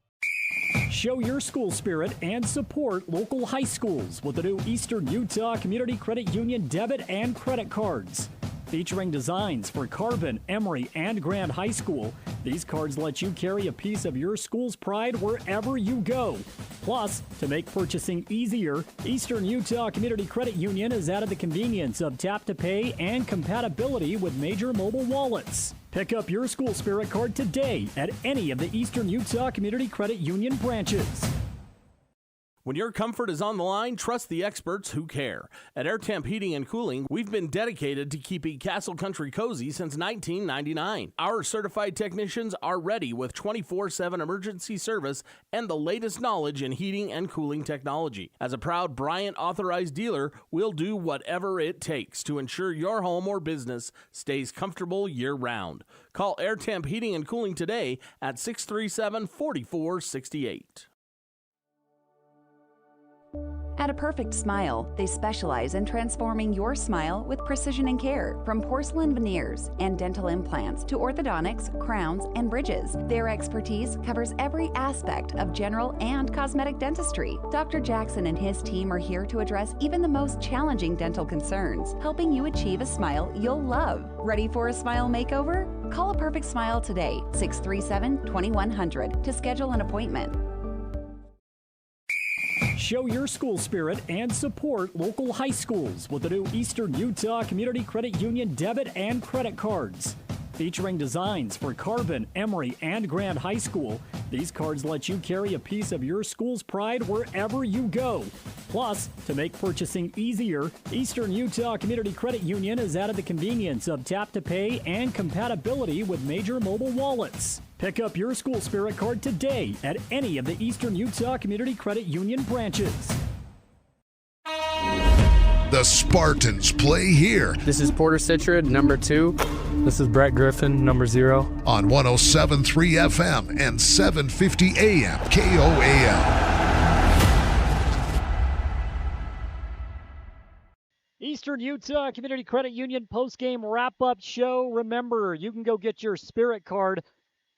S4: Show your school spirit and support local high schools with the new Eastern Utah Community Credit Union debit and credit cards. Featuring designs for Carbon, Emery, and Grand High School, these cards let you carry a piece of your school's pride wherever you go. Plus, to make purchasing easier, Eastern Utah Community Credit Union has added the convenience of tap-to-pay and compatibility with major mobile wallets. Pick up your school spirit card today at any of the Eastern Utah Community Credit Union branches.
S15: When your comfort is on the line, trust the experts who care. At Air Temp Heating and Cooling, we've been dedicated to keeping Castle Country cozy since 1999. Our certified technicians are ready with 24/7 emergency service and the latest knowledge in heating and cooling technology. As a proud Bryant authorized dealer, we'll do whatever it takes to ensure your home or business stays comfortable year-round. Call Air Temp Heating and Cooling today at 637-4468.
S3: At A Perfect Smile, they specialize in transforming your smile with precision and care. From porcelain veneers and dental implants to orthodontics, crowns, and bridges, their expertise covers every aspect of general and cosmetic dentistry. Dr. Jackson and his team are here to address even the most challenging dental concerns, helping you achieve a smile you'll love. Ready for a smile makeover? Call A Perfect Smile today, 637-2100, to schedule an appointment.
S4: Show your school spirit and support local high schools with the new Eastern Utah Community Credit Union debit and credit cards. Featuring designs for Carbon, Emery, and Grand High School, these cards let you carry a piece of your school's pride wherever you go. Plus, to make purchasing easier, Eastern Utah Community Credit Union has added the convenience of tap-to-pay and compatibility with major mobile wallets. Pick up your school spirit card today at any of the Eastern Utah Community Credit Union branches.
S8: The Spartans play here.
S11: This is Porter Citrid, number 2.
S5: This is Brett Griffin, number 0.
S8: On 107.3 FM and 750 AM KOAL.
S9: Eastern Utah Community Credit Union post-game wrap-up show. Remember, you can go get your spirit card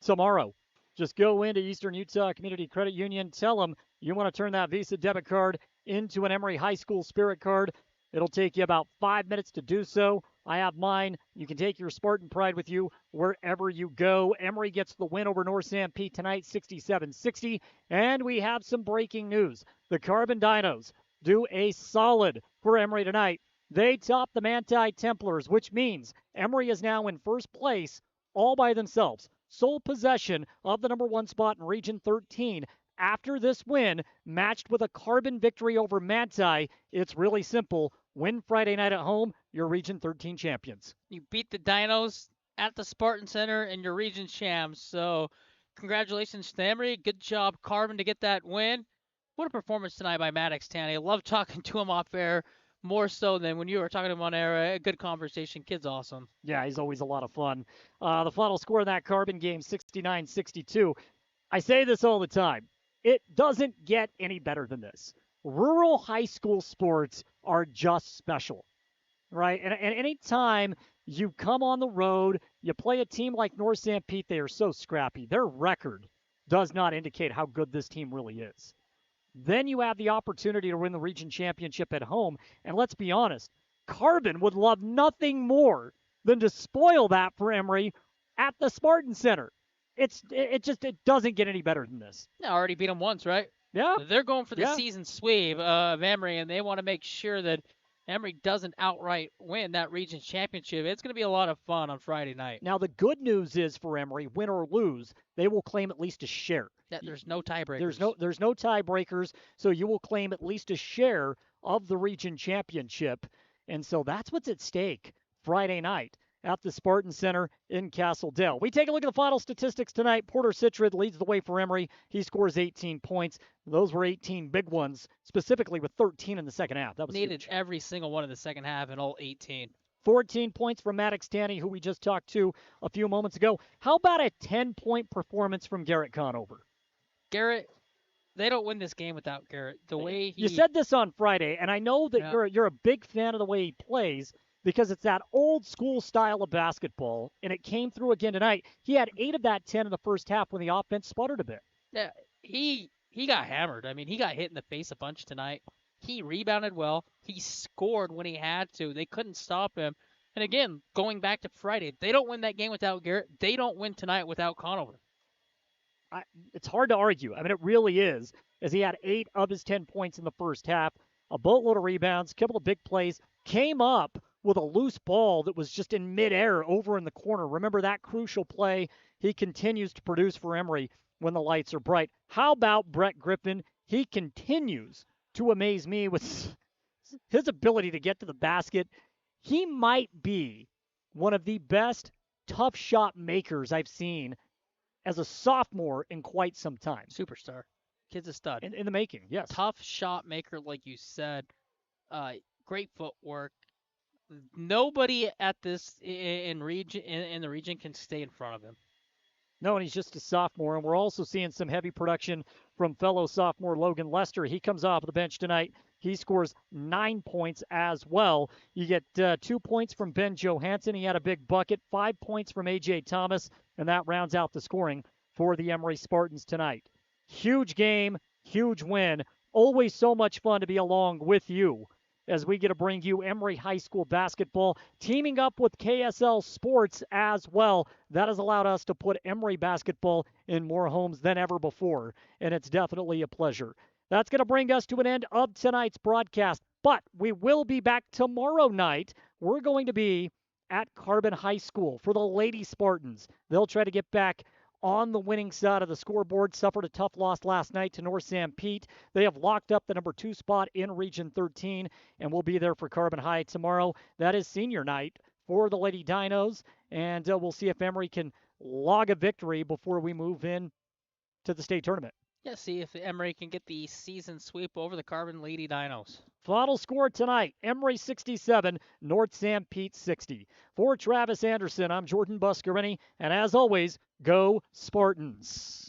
S9: tomorrow. Just go into Eastern Utah Community Credit Union, tell them you want to turn that Visa debit card into an Emery High School spirit card. It'll take you about 5 minutes to do so. I have mine. You can take your Spartan pride with you wherever you go. Emery gets the win over North Sanpete tonight, 67-60. And we have some breaking news. The Carbon Dinos do a solid for Emery tonight. They top the Manti Templars, which means Emery is now in first place all by themselves. Sole possession of the number 1 spot in Region 13. After this win, matched with a Carbon victory over Manti, it's really simple. Win Friday night at home, you're Region 13 champions.
S10: You beat the Dinos at the Spartan Center and your region champs. So congratulations to Emery. Good job, Carbon, to get that win. What a performance tonight by Maddox Tanny. I love talking to him off air, more so than when you were talking to him on air. A good conversation. Kid's awesome.
S9: Yeah, he's always a lot of fun. The final score in that Carbon game, 69-62. I say this all the time. It doesn't get any better than this. Rural high school sports are just special, right? And any time you come on the road, you play a team like North Sanpete, they are so scrappy. Their record does not indicate how good this team really is. Then you have the opportunity to win the region championship at home. And let's be honest, Carbon would love nothing more than to spoil that for Emery at the Spartan Center. It doesn't get any better than this.
S10: Yeah, already beat them once, right?
S9: Yeah.
S10: They're going for the season sweep of Emery, and they want to make sure that Emery doesn't outright win that region championship. It's going to be a lot of fun on Friday night.
S9: Now, the good news is for Emery, win or lose, they will claim at least a share.
S10: Yeah, there's no tiebreakers.
S9: There's no tiebreakers, so you will claim at least a share of the region championship. And so that's what's at stake Friday night at the Spartan Center in Castledale. We take a look at the final statistics tonight. Porter Citrid leads the way for Emery. He scores 18 points. Those were 18 big ones, specifically with 13 in the second half. That was
S10: needed
S9: huge.
S10: Every single one in the second half and all 18.
S9: 14 points from Maddox Tanny, who we just talked to a few moments ago. How about a 10-point performance from Garrett Conover?
S10: Garrett, they don't win this game without Garrett. The way he...
S9: You said this on Friday, and I know that you're a big fan of the way he plays, because it's that old school style of basketball, and it came through again tonight. He had 8 of that 10 in the first half when the offense sputtered a bit.
S10: Yeah, he got hammered. I mean, he got hit in the face a bunch tonight. He rebounded well. He scored when he had to. They couldn't stop him. And again, going back to Friday, they don't win that game without Garrett. They don't win tonight without Conover.
S9: It's hard to argue. I mean, it really is, as he had 8 of his 10 points in the first half, a boatload of rebounds, a couple of big plays, came up with a loose ball that was just in midair over in the corner. Remember that crucial play? He continues to produce for Emery when the lights are bright. How about Brett Griffin? He continues to amaze me with his ability to get to the basket. He might be one of the best tough shot makers I've seen as a sophomore in quite some time.
S10: Superstar. Kid's a stud.
S9: In the making, yes.
S10: Tough shot maker, like you said. Great footwork. Nobody at this in the region can stay in front of him.
S9: No, and he's just a sophomore, and we're also seeing some heavy production from fellow sophomore Logan Lester. He comes off the bench tonight. He scores 9 points as well. You get 2 points from Ben Johansson. He had a big bucket. 5 points from A.J. Thomas, and that rounds out the scoring for the Emery Spartans tonight. Huge game, huge win. Always so much fun to be along with you as we get to bring you Emery High School basketball, teaming up with KSL Sports as well. That has allowed us to put Emery basketball in more homes than ever before, and it's definitely a pleasure. That's going to bring us to an end of tonight's broadcast, but we will be back tomorrow night. We're going to be at Carbon High School for the Lady Spartans. They'll try to get back on the winning side of the scoreboard. Suffered a tough loss last night to North Sanpete. They have locked up the number 2 spot in Region 13, and we'll be there for Carbon High tomorrow. That is senior night for the Lady Dinos, and we'll see if Emery can log a victory before we move in to the state tournament.
S10: Yeah, see if Emery can get the season sweep over the Carbon Lady Dinos.
S9: Final score tonight, Emery 67, North Sanpete 60. For Travis Anderson, I'm Jordan Buscarini, and as always, go Spartans.